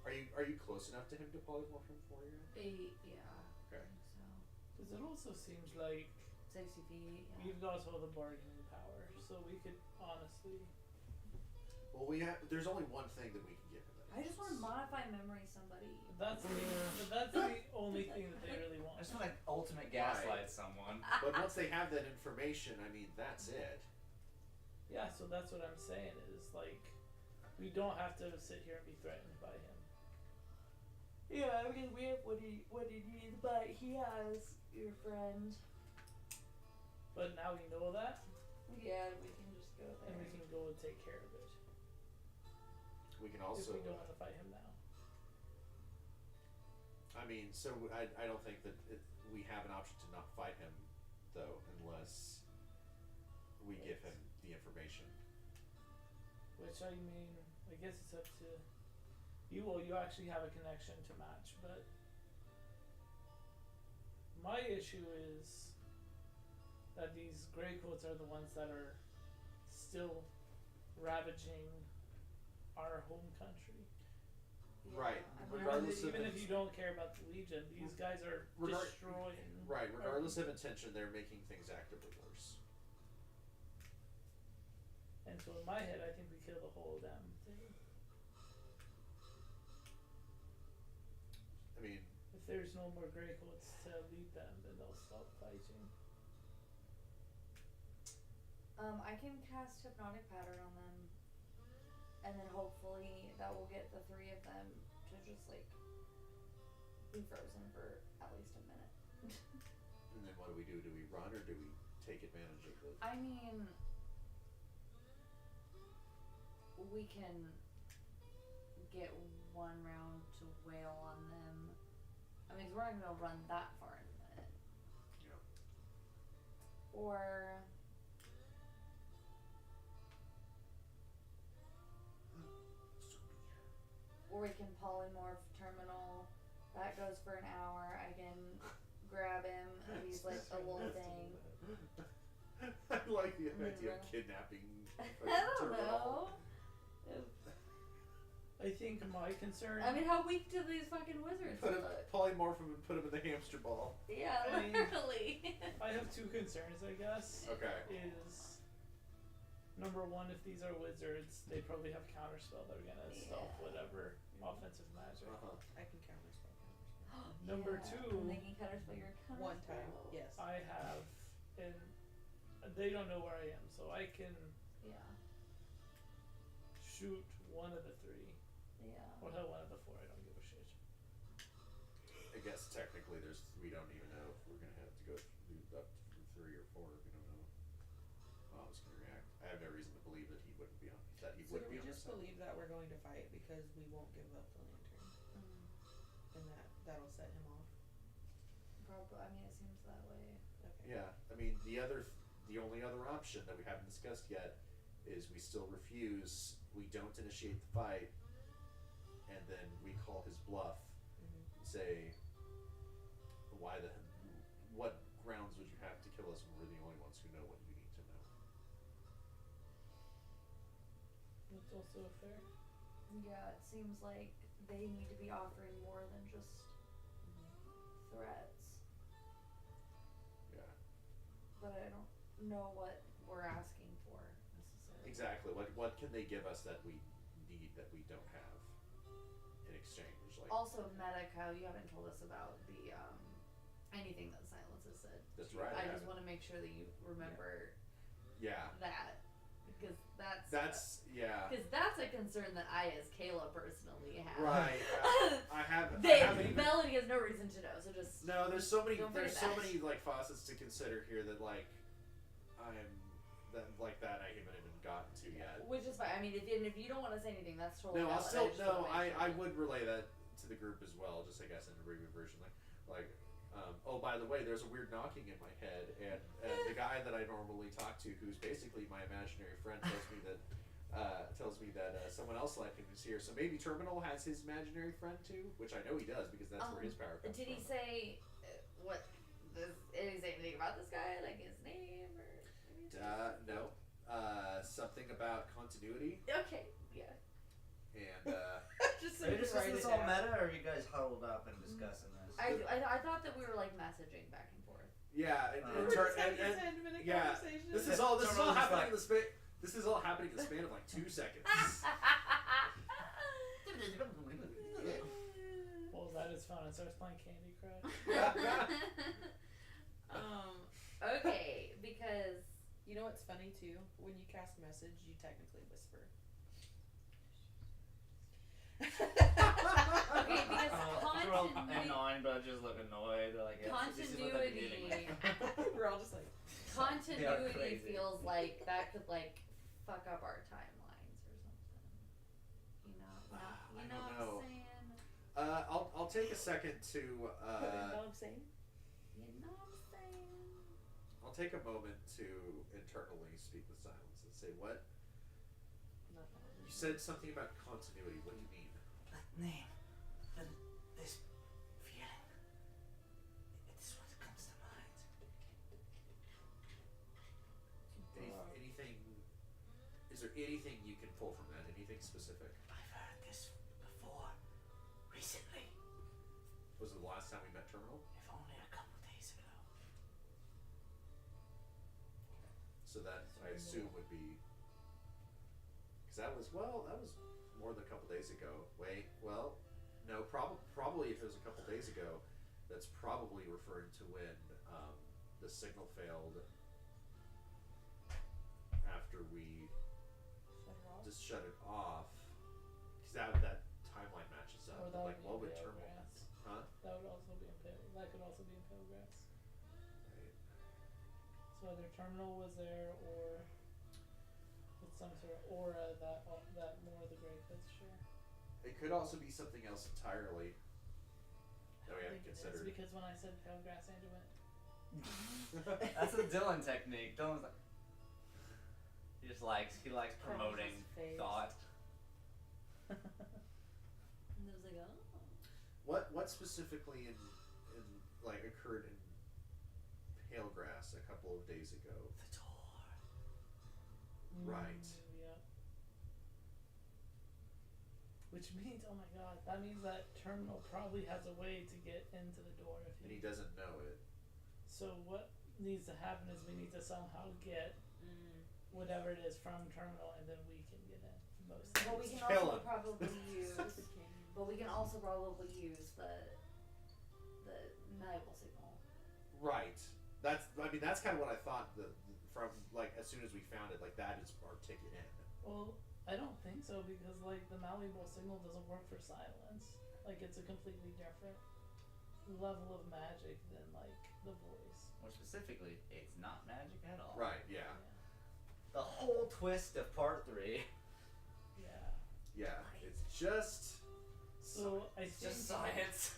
Are you close enough to him to polymorph him for you?
Yeah.
Okay.
I think so.
Because it also seems like
60 feet. Yeah.
we've got all the bargaining power, so we could honestly.
Well, there's only one thing that we can give him.
I just want to modify memory somebody.
That's the only thing that they really want.
I just want to ultimate gaslight someone.
But once they have that information, I mean, that's it.
Yeah, so that's what I'm saying is like, we don't have to sit here and be threatened by him.
Yeah, I mean, we have what he needs, but he has your friend.
But now we know that,
Yeah, we can just go there.
and we can go and take care of it.
We can
If
also.
we don't want to fight him now.
I mean, so I don't think that we have an option to not fight him, though, unless we give him the information.
Which I mean, I guess it's up to you. Well, you actually have a connection to match, but my issue is that these greycoats are the ones that are still ravaging our home country.
Yeah,
Right.
I mean,
Regardless of
Even if
it-
you don't care about the Legion, these guys are destroying.
Right, regardless of intention, they're making things actively worse.
And so in my head, I think we kill the whole damn thing.
I mean,
If there's no more greycoats to lead them, then they'll stop fighting.
I can cast hypnotic pattern on them, and then hopefully that will get the three of them to just like be frozen for at least a minute.
and then what do we do? Do we run or do we take advantage of it?
I mean, we can get one round to wail on them. I mean, 'cause we're not gonna run that far in a minute.
Yeah.
Or we can polymorph terminal. That goes for an hour. I can grab him. He's like a little thing.
I like the
And then
idea of
run.
kidnapping.
I don't know.
I think my concern.
I mean, how weak do these fucking wizards
Put him,
look?
polymorph him and put him in the hamster ball.
Yeah,
I mean-
literally.
I have two concerns, I guess.
Okay.
Is number one, if these are wizards, they probably have counterspell that are gonna stop
Yeah.
whatever offensive defensive magic.
I can counterspell.
Number
Yeah,
two,
and they can counterspell your counterspell.
One time, yes.
I have, and they don't know where I am, so I can
Yeah.
shoot one of the three,
Yeah.
or hell, one of the four. I don't give a shit.
I guess technically we don't even know if we're gonna have to go through up to 3 or 4. We don't know how it's gonna react. I have no reason to believe that he wouldn't be on. That he
So
would
do
be
we
on
just
our side.
believe that we're going to fight because we won't give up the lantern, and that'll set him off?
Probably. I mean, it seems that way.
Okay.
Yeah, I mean the only other option that we haven't discussed yet is we still refuse. We don't initiate the fight, and then we call his bluff
Mhm.
and say, what grounds would you have to kill us when we're the only ones who know what you need to know?
That's also fair.
Yeah, it seems like they need to be offering more than just threats.
Yeah,
But I don't know what we're asking for necessarily.
exactly. What can they give us that we need that we don't have in exchange? Like
Also, meta, Kyle, you haven't told us about the anything that Silence has said.
That's right.
I
I
just
haven't.
want to make sure that you remember
Yeah,
that because that's a concern that I, as Kayla, personally have.
right. I haven't even.
Melody has no reason to know, so just
No, there's so many.
Don't
There's
forget
so
that.
many like facets to consider here that like I haven't even gotten to yet.
which is fine. I mean, if you don't want to say anything, that's totally
No, I'll
valid.
still
I just wanna make
I
sure.
would relay that to the group as well, just I guess in a abbreviated version. Oh, by the way, there's a weird knocking in my head, and the guy that I normally talk to, who's basically my imaginary friend, tells me that someone else like him is here. So maybe Terminal has his imaginary friend too, which I know he does because that's where his power comes
Did he
from.
say did he say anything about this guy, like his name or anything?
No. Something about continuity
Okay, yeah.
and
Just so
Are
you
you
can write
discussing this
it
all
down.
meta, or are you guys huddled up and discussing this?
I thought that we were like messaging back and forth.
yeah,
We were just having a 10-minute
yeah,
conversation.
this is all
Terminal's just
happening
like-
in the span. This is all happening in the span of like 2 seconds.
Pulls out his phone and starts playing Candy Crush.
Okay, because
You know what's funny too? When you cast message, you technically whisper.
okay, because continuity
annoying, but I just look annoyed. Like, yeah, this is what I've been
continuity
getting.
We're all just like.
continuity
crazy.
feels like that could like fuck up our timelines or something. You know,
I
you
don't
know
know.
what I'm saying?
I'll take a second to
You know what I'm saying?
You know what I'm saying?
I'll take a moment to internally speak with Silence and say, what? You said something about continuity. What do you mean?
That name, this feeling, it's what comes to mind.
Anything? Is there anything you can pull from that? Anything specific?
I've heard this before, recently,
Was it the last time we met Terminal?
if only a couple days ago.
So that I assume would be. Because that was more than a couple days ago. Wait, well, no, probably if it was a couple days ago, that's probably referring to when the signal failed after we just shut it off. Because that timeline matches up.
Or that
Like, what
would
would
be
Terminal?
Impale Grass.
Huh?
That would also be Impale. That could also be Impale Grass.
Right.
So either Terminal was there or with some sort of aura that more of the Grey Fist share.
It could also be something else entirely that we haven't
It's
considered.
because when I said Pale Grass, Andrew went.
That's a Dylan technique. Dylan's like, he likes promoting
face.
thought.
And it was like, oh.
What specifically in like occurred in Palegrass a couple of days ago?
The door.
Right.
Yeah. Which means, oh my god, that means that Terminal probably has a way to get into the door if
And he doesn't know it.
So what needs to happen is we need to somehow get whatever it is from Terminal, and then we can get in. Most.
Well, we can
Kill
also
him.
probably use. But we can also probably use the malleable signal.
Right. That's kind of what I thought. From like as soon as we found it, like that is our ticket in.
Well, I don't think so because like the malleable signal doesn't work for silence. Like it's a completely different level of magic than like the voice.
More specifically, it's not magic at all.
Right. Yeah.
The whole twist of part 3.
Yeah.
Yeah. It's just.
So I
It's
think
just science.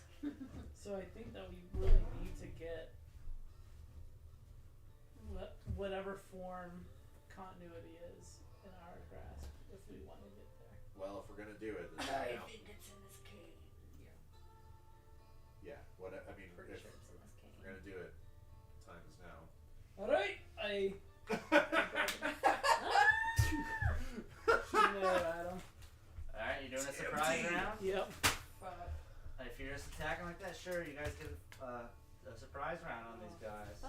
So I think that we really need to get whatever form continuity is in our grasp if we want to get there.
Well, if we're gonna do it, then,
I
you know,
think it's in this cane.
yeah. What I mean,
Pretty
if
sure it's in this cane.
we're gonna do it, time is now.
All right, I shoot at him.
Alright, you're doing a surprise round?
Yep.
If you're just attacking like that, sure, you guys get a surprise round on these guys.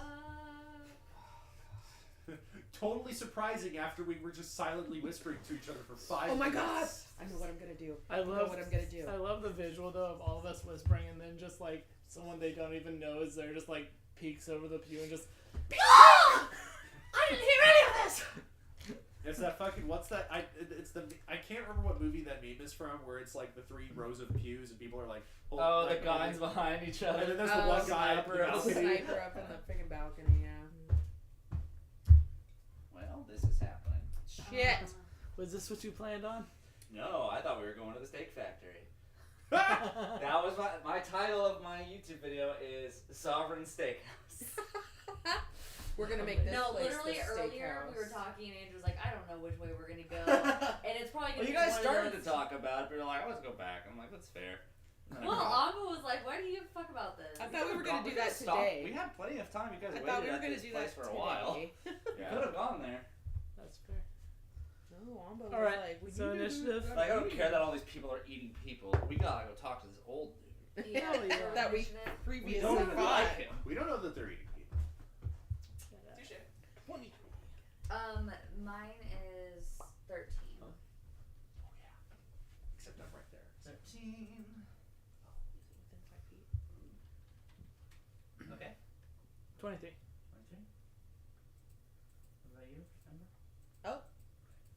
Totally surprising after we were just silently whispering to each other for 5
Oh my
minutes.
god! I know what I'm gonna do.
I
know
love
what I'm gonna do.
I love the visual though of all of us whispering and then just like someone they don't even know is there just like peeks over the pew and just
I didn't hear any of this!
It's that fucking I can't remember what movie that meme is from where it's like the 3 rows of pews and people are like
Oh,
like,
the guys behind each other.
and then there's the one guy up
sniper
the
The
balcony.
sniper up in the freaking balcony, yeah.
Well, this is happening.
Shit!
was this what you planned on?
No, I thought we were going to the steak factory. That was my title of my YouTube video is Sovereign Steakhouse.
We're gonna make this
No,
place
literally
the
earlier we were
steakhouse.
talking and Andrew was like, I don't know which way we're gonna go. And it's probably
Well,
gonna
you
be
guys
one
started
of
to
those...
talk about it, but you're like, let's go back. I'm like, that's fair.
Well, Anga was like, why do you give a fuck about this?
I thought we were gonna do that
Stop.
today.
We had plenty of time. You guys
I
waited
thought we were
at
gonna
this
do
place
that
for a
today.
while. You could have gone there.
That's fair.
No, Wamba was
Alright,
like, we
so
need to do
initiative.
that
Like, I don't
meeting.
care that all these people are eating people. We gotta go talk to this old dude.
Yeah,
Hell yeah.
That we
initiative.
We
previously
don't even
fought.
like him.
We don't know that they're eating people.
Mine is 13.
Oh yeah. Except I'm right there.
13. Okay.
23.
23. What about you, Amber?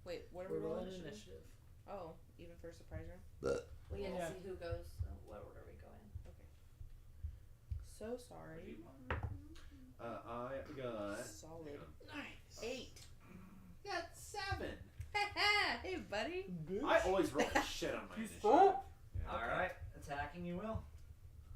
Wait, what are
We're
we
rolling
rolling?
initiative.
Oh, even for a surprise round?
We get
Yeah.
to see who goes, what order we go in.
So sorry.
I got
Solid.
Nice.
8.
got 7.
Hey, buddy.
I always roll the shit on my initiative.
Oh.
Yeah.
Alright, attacking you will.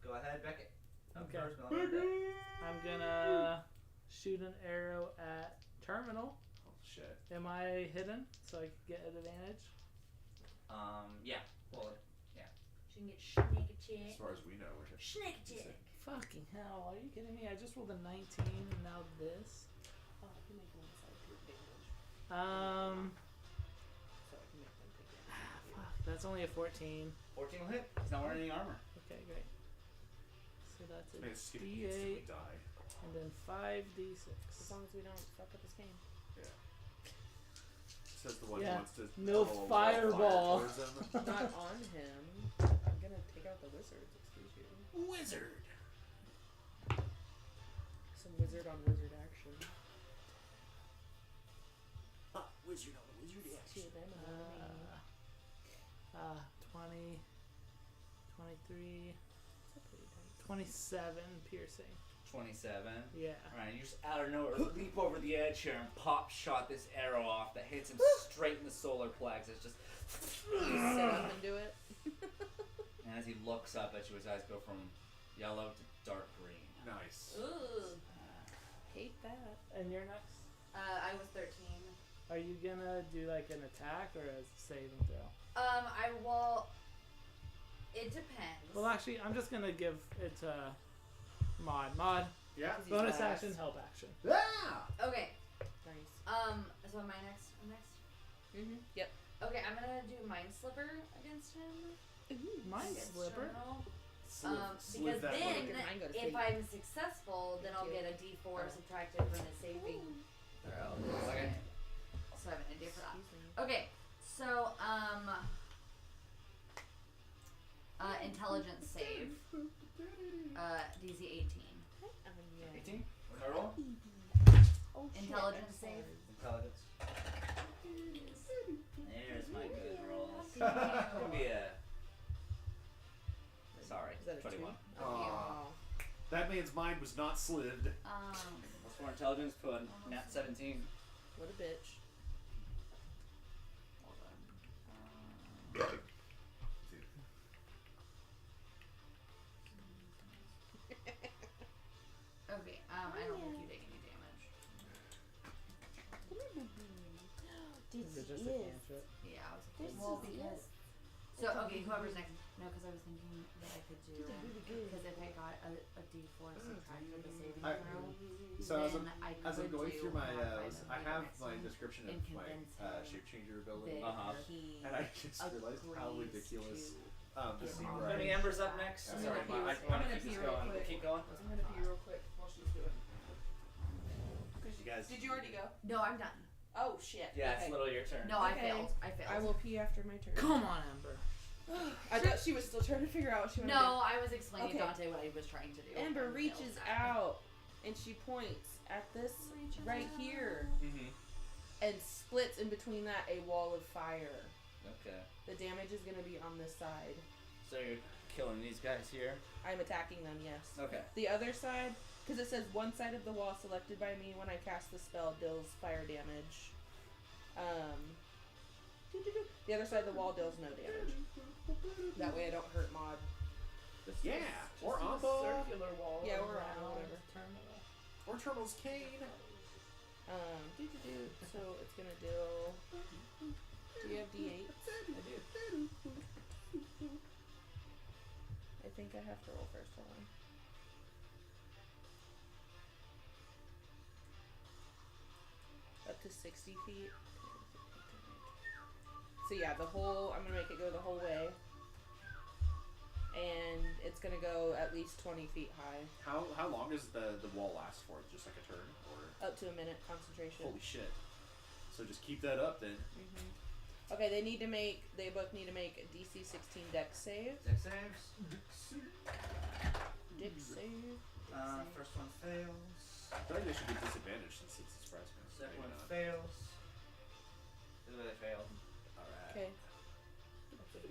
Go ahead, Beckett. Up
Okay.
first, Melinda.
I'm gonna shoot an arrow at Terminal.
Oh shit.
Am I hidden so I can get an advantage?
Yeah. Well,
She can get snake
As
chick.
far as we know, we're just
Snake chick.
Fucking hell, are you kidding me? I just rolled a 19 and now this.
Oh, I can make one side take damage.
So
So I can make them take damage.
fuck, that's only a 14.
14 will hit. He's not wearing any armor.
Okay, great. So that's a
man, skip
D8
instantly die.
and then 5d6.
As long as we don't fuck up his game.
Says the one
Yeah.
who wants to
No
throw a
fireball.
fire towards him.
Not on him. I'm gonna take out the wizards, excuse you.
Wizard.
Some wizard on wizard action.
Wizard on a wizard
Two
action.
of them and one of me.
20, 23,
That's a pretty dice.
27 piercing.
27.
Yeah.
Alright, you just out of nowhere leap over the edge here and pop shot this arrow off that hits him straight in the solar plexus. Just
You sit up and do it.
and as he looks up at you, his eyes go from yellow to dark green.
Nice.
Ooh.
Hate that.
And you're next.
I was 13.
Are you gonna do like an attack or a save and throw?
I will. It depends.
Well, actually, I'm just gonna give it to Mod. Mod,
Yeah.
He's
bonus
fast.
action, help action.
Ah!
Okay.
Nice.
So am I next? I'm next.
Mm-hmm. Yep.
Okay, I'm gonna do Mind Slipper against him.
Mind
Against
Slipper?
Terminal.
Slip
Because
that
then,
Look at mine go to
if
sleep.
I'm successful, then I'll
Thank you.
get a D4 subtracted from the saving throw.
Okay.
So I have an idea for that.
Excuse me.
Okay, so intelligence save. DC 18.
18? What do I roll?
Oh, shit,
Intelligence
I'm
save.
sorry.
Intelligence. There's my good rolls. Gonna be a. Sorry,
Is that a
21.
2?
Aw. That man's mind was not slived.
Plus 4 intelligence, put nat 17.
What a bitch.
Hold on. Okay, I don't think you take any damage.
This
Is it just
is.
a cantrip?
Yeah, I was
This
well
is
because. So okay, whoever's next. No, because I was thinking that I could do because if I got a D4 subtract for the saving throw,
So
then I could
as I'm going
do
through my,
modify
I
movement
have
next
my
one
description
and
of my
convince him
shape changer ability,
that
He.
and I just realized how
agrees
ridiculous
to
the
get
scene
on
where
How many
I,
embers up next?
I'm
Sorry,
gonna
I
pee-
want
I'm
to
gonna
keep this
pee real
going.
quick.
Keep going.
I'm gonna pee real quick while she's doing.
you guys.
Did you already go?
No, I'm done.
Oh shit.
Yeah, it's
okay.
literally your turn.
No,
Okay.
I failed.
I will pee after my turn.
Come on, Ember.
I thought she was still trying to figure out what she wanted
No, I was explaining
Okay.
to Dante what I was trying to do.
to do. Amber
and
reaches
failed that.
out and she points at this right here
Mm-hmm.
and splits in between that a wall of fire.
Okay.
The damage is gonna be on this side.
So you're killing these guys here?
I'm attacking them, yes.
Okay.
The other side, because it says one side of the wall selected by me when I cast the spell deals fire damage. The other side of the wall deals no damage. That way I don't hurt Maud.
Yeah, or
Just
Amba,
a circular wall.
Yeah, or
around
Amba, whatever.
Terminal.
or Turtle's Cane.
So it's gonna do. Do you have D8?
I do.
I think I have to roll first. Hold on. Up to 60 feet. So yeah, the whole. I'm gonna make it go the whole way. And it's gonna go at least 20 feet high.
How long does the wall last for? Just like a turn, or
Up to a minute concentration.
holy shit? So just keep that up then.
Mm-hmm. Okay, they both need to make a DC 16 Dex save.
Dex saves.
Dex save.
First one fails.
I feel like they should be disadvantaged since it's a surprise pass.
Second
Maybe
one
not.
fails. This is where they failed.
Alright.
Okay.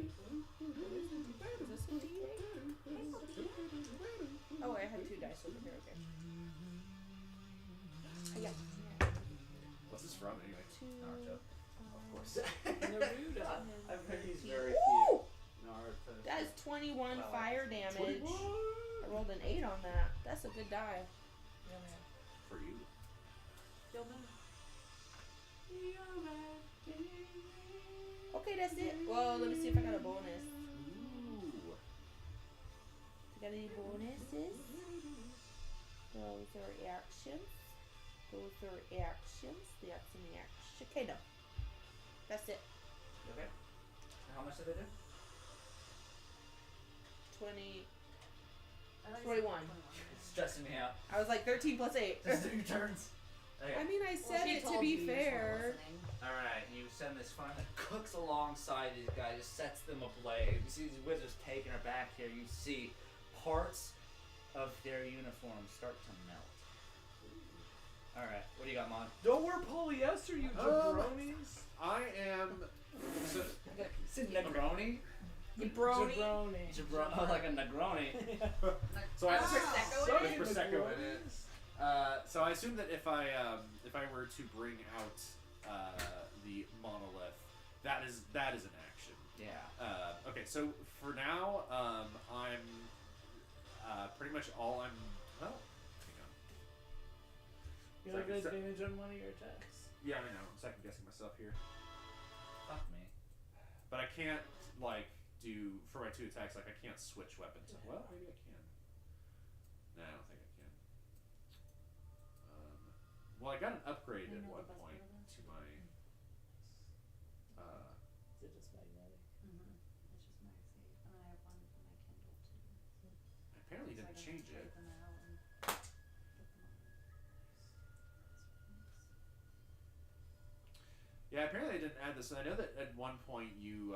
Is this a D8? Oh, I had 2 dice over here. Okay. Yeah.
What's this from anyway?
2.
Naruto.
Of course.
Naruto.
I've heard he's
very
few. Naruto.
That is 21
Wow.
fire damage. I rolled an 8 on that. That's a good die.
Yeah, man.
For you.
Okay, that's it. Well, let me see if I got a bonus.
Ooh.
Got any bonuses? Those are actions. That's an action. Okay, no. That's it.
Okay. How much did they do?
20.
I thought you said
21.
It's stressing me out.
I was like 13 plus 8.
Just do your turns. Okay.
I mean, I said
she
it to
told
be
you, you just weren't
fair.
listening.
Alright, you send this fire that cooks alongside these guys, just sets them ablaze. You see these wizards taking her back here. You see parts of their uniforms start to melt. Alright, what do you got, Mon?
Don't wear polyester, you jabronis.
I am. So,
Is Negroni?
Brony.
Jabroni.
Oh, like a Negroni.
so I
Prosecco
so
in it?
there's Prosecco in it. So I assume that if I were to bring out the monolith, that is an action.
Yeah.
Okay, so for now, I'm pretty much all I'm. Well, hang on.
You have good advantage on one of your attacks.
Yeah, I know. I'm second guessing myself here,
Fuck me.
but I can't do for my 2 attacks. Like I can't switch weapons. Well, maybe I can. No, I don't think I can. Well, I got an upgrade
I
at
know
one
the best
point
part of
to my.
Is it just magnetic?
It's just max 8. And then I have one for my Kindle too.
I apparently
So I
didn't
can
change
take
it.
them out and put them on.
Yeah, apparently I didn't add this. And I know that at one point you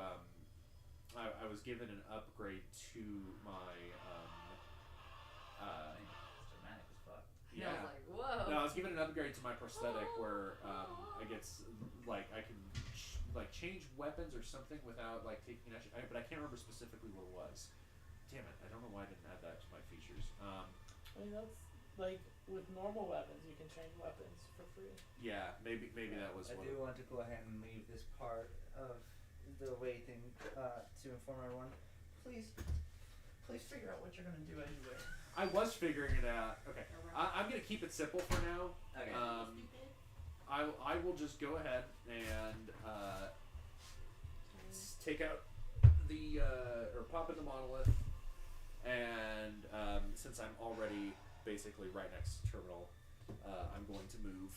I was given an upgrade to my
It's dramatic as fuck.
And I was like, whoa.
No, I was given an upgrade to my prosthetic where I get like I can change weapons or something without like taking an action. But I can't remember specifically what it was. Damn it! I don't know why I didn't add that to my features.
I mean, that's like with normal weapons, you can change weapons for free.
Yeah, maybe that was.
I
what
do want to go ahead and leave this part of the waiting to inform everyone. Please figure out what you're gonna do anyway.
I was figuring it out. Okay, I'm gonna keep it simple for now.
Okay.
I will just go ahead and take out the or pop in the monolith, and since I'm already basically right next to Terminal, I'm going to move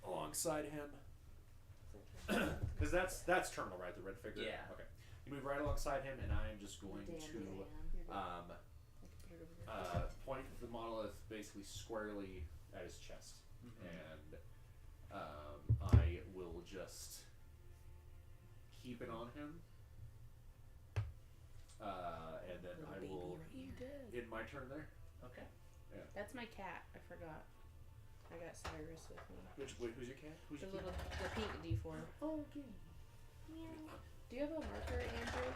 alongside him. Because that's Terminal, right? The red figure.
Yeah.
Okay. You move right alongside him, and I am just going to point the monolith basically squarely at his chest, and I will just keep it on him, and then I will end my turn there.
Okay.
That's my cat. I forgot. I got Cyrus with me.
Who's your cat? Who's
The
your cat?
the pink deform.
Oh, okay.
Do you have a marker, Andrew?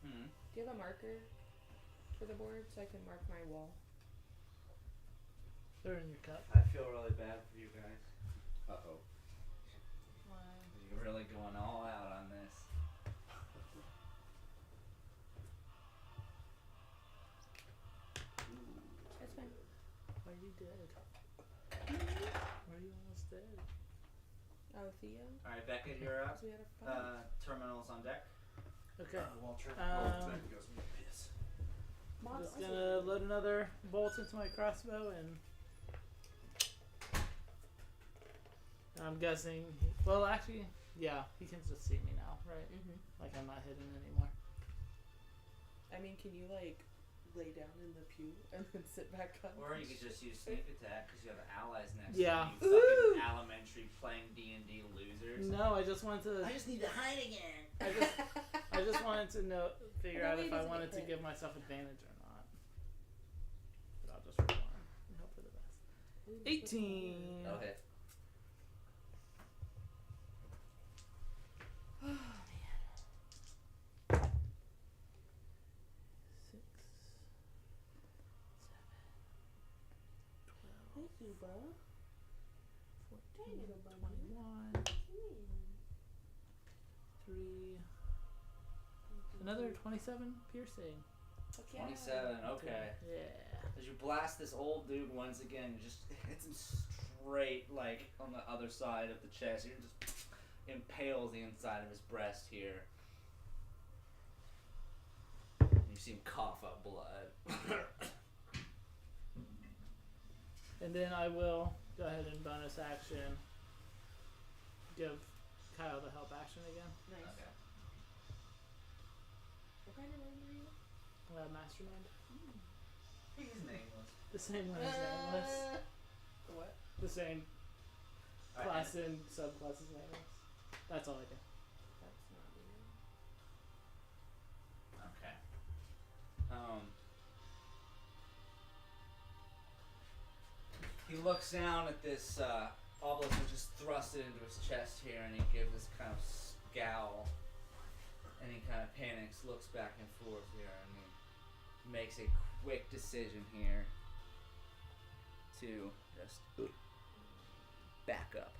Hmm.
Do you have a marker for the board so I can mark my wall?
They're in your cup.
I feel really bad for you guys.
Uh-oh.
You're really going all out on this.
That's fine.
Why are you dead? Why are you almost dead?
Oh, Theo?
Alright, Becca, you're up.
So we had a fun.
Terminal's on deck.
Okay.
Walter.
Just gonna load another bolt into my crossbow, and I'm guessing. Well, actually, yeah, he can just see me now, right?
Mm-hmm.
Like I'm not hidden anymore.
I mean, can you like lay down in the pew and then sit back up?
Or you could just use sneak attack because you have allies next
Yeah.
to you. You fucking elementary playing D&D losers.
No, I just wanted to.
I just need to hide again.
I just wanted to figure
Well,
out
that
if
way
I
he doesn't
wanted
get
to
hit.
give myself advantage or not. But I'll just roll one and hope for the best. 18.
Okay.
Oh man.
6, 7, 12,
Thank you, bro.
14, 21, 3. Another 27 piercing.
Okay.
27, okay.
Yeah.
As you blast this old dude once again, you just hits him straight, like, on the other side of the chest. You just impale the inside of his breast here. You see him cough up blood.
And then I will go ahead and bonus action give Kyle the help action again.
Nice.
Okay.
What kind of name are you?
Mastermind.
He's nameless.
The same one as Nameless.
The what?
The same
Alright,
class and subclass as Nameless. That's all I do.
That's not me.
Okay. He looks down at this obelisk and just thrusts it into his chest here, and he gives this kind of scowl, and he kind of panics, looks back and forth here, and he makes a quick decision here to just back up.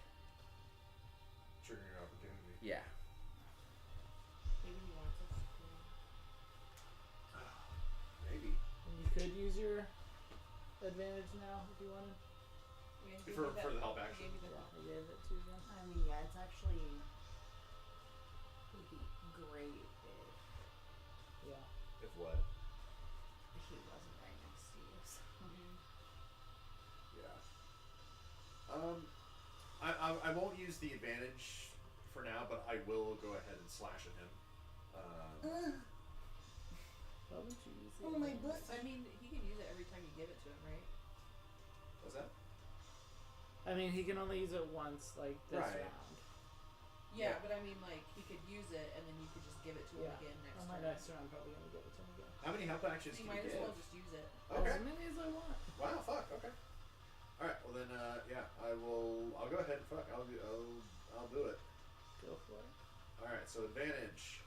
Triggering an opportunity.
Yeah.
Maybe he wants us to.
Maybe.
And you could use your advantage now if you wanted.
Yeah,
For the help action.
Gave you the
Yeah,
help.
I gave it to you again.
I mean, yeah, it's actually would be great if
Yeah.
If what?
he wasn't right next to you. So.
Yeah. I won't use the advantage for now, but I will go ahead and slash at him.
Why would you use it?
Oh, my butt.
I mean, he can use it every time you give it to him, right?
What's that?
I mean, he can only use it once, like this
Right.
round.
Yeah, but I mean, like, he could use it, and then you could just give it to him
Yeah.
again next
On my
turn.
next turn, I'm probably gonna give it to him again.
How many help actions
So you
can
might
you
as well
give?
just use it.
Okay.
As many as I want.
Wow. Fuck. Okay. All right. Well then, yeah, I will. I'll go ahead and fuck. I'll do it.
Go for it.
All right. So advantage.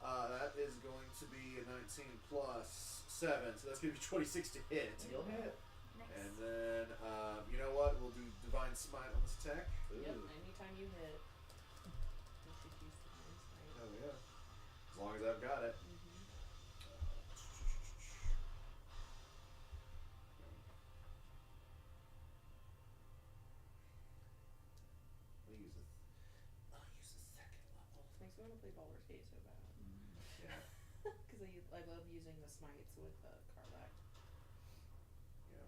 That is going to be a 19 plus 7, so that's going to be 26 to hit.
You'll hit.
Nice.
And then, you know what? We'll do Divine Smite on this attack.
Yep,
Ooh.
anytime you hit. You should use Divine Smite.
Hell yeah. As long as I've got it. I'll use the second level.
Makes me want to play Baldur's Gate so bad.
Yeah.
Because I love using the smites with Karlak.
Yeah.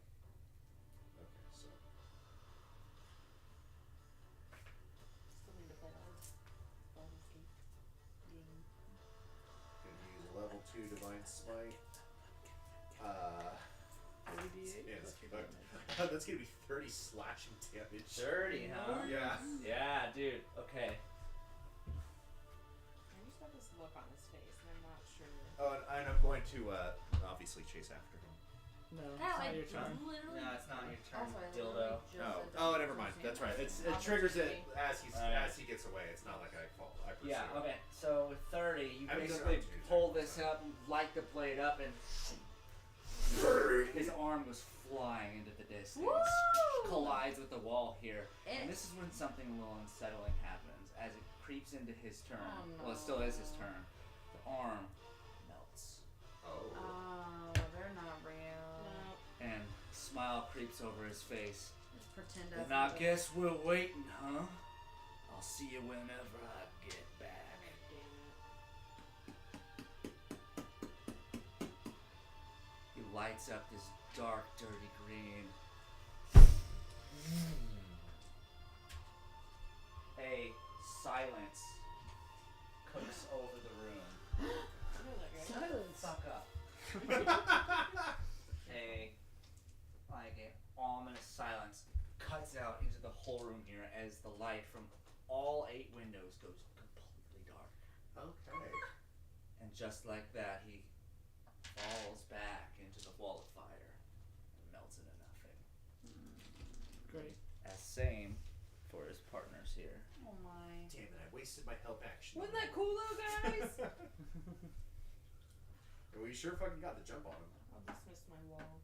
Okay, so.
Still need to play Baldur's Gate game.
Gonna use a level 2 Divine Smite.
38
Yeah,
plus your
fuck.
damage.
That's gonna be 30 slashing damage.
30, huh?
Yeah.
Yeah, dude. Okay.
I just got this look on his face, and I'm not sure.
Oh, and I'm going to obviously chase after him.
No, it's
That
not
I
your turn.
literally.
No, it's not your turn,
Also, I
dildo.
literally just said that.
Oh, never mind. That's right. It triggers it as
Alright.
he gets away. It's not like I fall. I pursue.
Yeah, okay. So with 30, you
I haven't done
basically
opportunity
pull
attacks,
this up, light the blade up, and his arm goes flying into the distance.
Woo!
Collides with the wall here.
And
And this is when something a little unsettling happens. As it creeps into his turn,
Oh,
well, it still is his
no.
turn, the arm melts.
Oh.
oh, they're not real.
No.
And a smile creeps over his face.
Just pretend
Then
that's
I guess we're waiting, huh? I'll see you whenever I get back. He lights up this dark, dirty green. A silence cooks over the room.
Silence.
Fuck up. a ominous silence cuts out into the whole room here as the light from all 8 windows goes completely dark.
Okay.
And just like that, he falls back into the wall of fire and melts into nothing.
Great.
As same for his partners here.
Oh my.
Damn it! I wasted my help action.
Wasn't that cool though, guys?
Well, you sure fucking got the jump on him.
I'll dismiss my wall.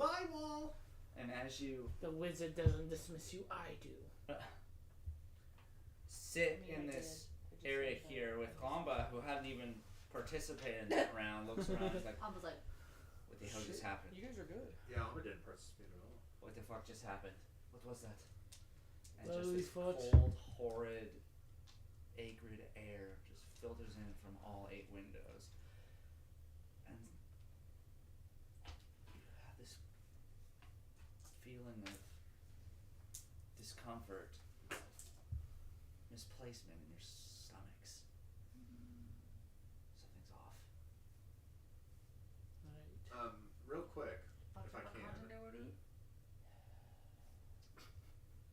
Bye, wall.
And as you
The wizard doesn't dismiss you, I do.
sit
I mean,
in
I
this
did. I just
area
said that.
here with Amba, who hadn't even participated in that round, looks around and is like,
I was like,
what the hell just happened?
You guys are good.
Yeah, Alma didn't participate at all.
What the fuck just happened? What was that? And
Lily
just this
foot.
cold, horrid, acrid air just filters in from all 8 windows. And you have this feeling of discomfort, misplacement in your stomachs. Something's off.
Alright.
Real quick,
fuck
if I can.
continuity.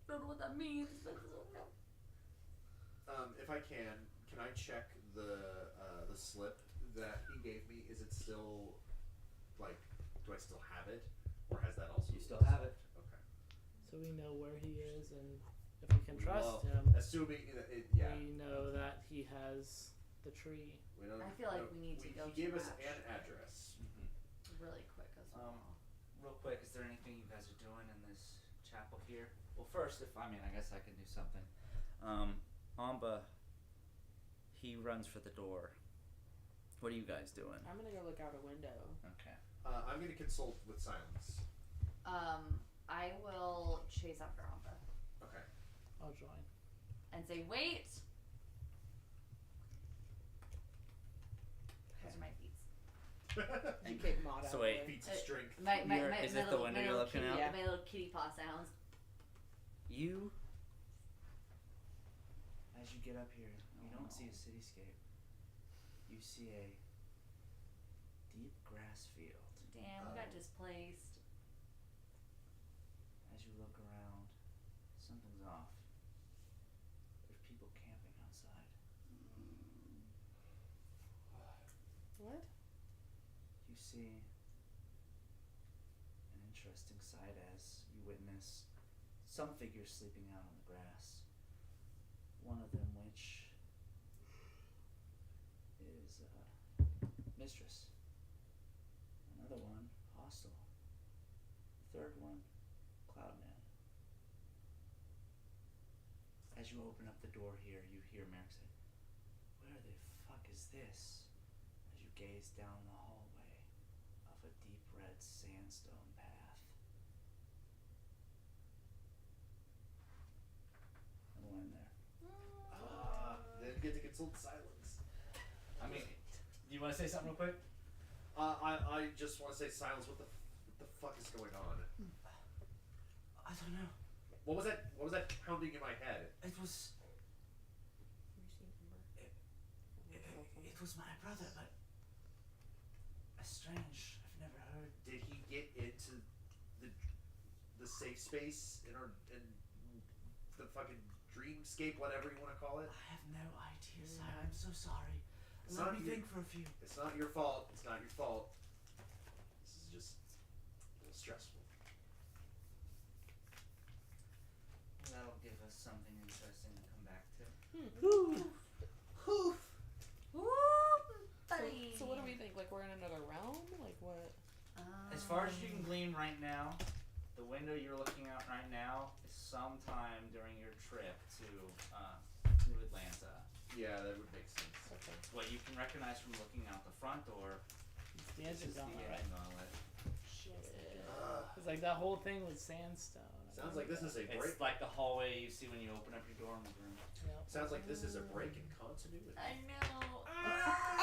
Don't know what that means, but no.
If I can I check the slip that he gave me? Is it still like? Do I still have it, or has that also?
You still have it.
Okay.
So we know where he is, and if we can
We
trust
will.
him,
Assuming yeah.
we know that he has the tree.
We don't,
I feel like we need to go
He gave
to
us
match.
an address.
Really quick as well.
Real quick, is there anything you guys are doing in this chapel here? Well, first, I guess I can do something. Amba, he runs for the door. What are you guys doing?
I'm gonna go look out a window.
Okay.
I'm gonna consult with silence.
I will chase after Amba
Okay.
I'll join.
and say, wait! Those are my feet.
You kick Maud out
So
of
wait.
the way.
Feats of strength.
Is it the window you're looking
kitty,
out?
My little kitty paw sounds.
You, as you get up here, you don't see a cityscape. You see a deep grass field.
Damn, we got displaced.
As you look around, something's off.
see an interesting sight as you witness some figures sleeping out on the grass. One of them which is Mistress. Another one, Hostile. Third one, Cloudman. As you open up the door here, you hear Merrick say, "Where the fuck is this?" As you gaze down the hallway of a deep red sandstone path. And we'll end there.
Then get to consult silence.
I mean, do you want to say something real quick?
I just want to say silence. What the fuck is going on?
I don't know.
What was that? What was that pounding in my head?
It was it was my brother, but strange. I've never heard.
Did he get into the safe space in the fucking dreamscape, whatever you want to call it?
I have no idea, sir. I'm so sorry.
It's
Let
not
me
your-
think for a few.
It's not your fault. It's not your fault. This is just a little stressful.
That'll give us something interesting to come back to.
Woo, buddy.
So what do we think? Like we're in another realm? Like what?
As far as you can glean right now, the window you're looking out right now is sometime during your trip to New Atlanta.
Yeah, that would make sense.
Okay.
What you can recognize from looking out the front door
It's the
is
engine
just the
gauntlet, right?
engine gauntlet.
It's like that whole thing with sandstone.
Sounds like this is a break.
It's like the hallway you see when you open up your door in the room.
Yep.
Sounds like this is a break in continuity.
I know.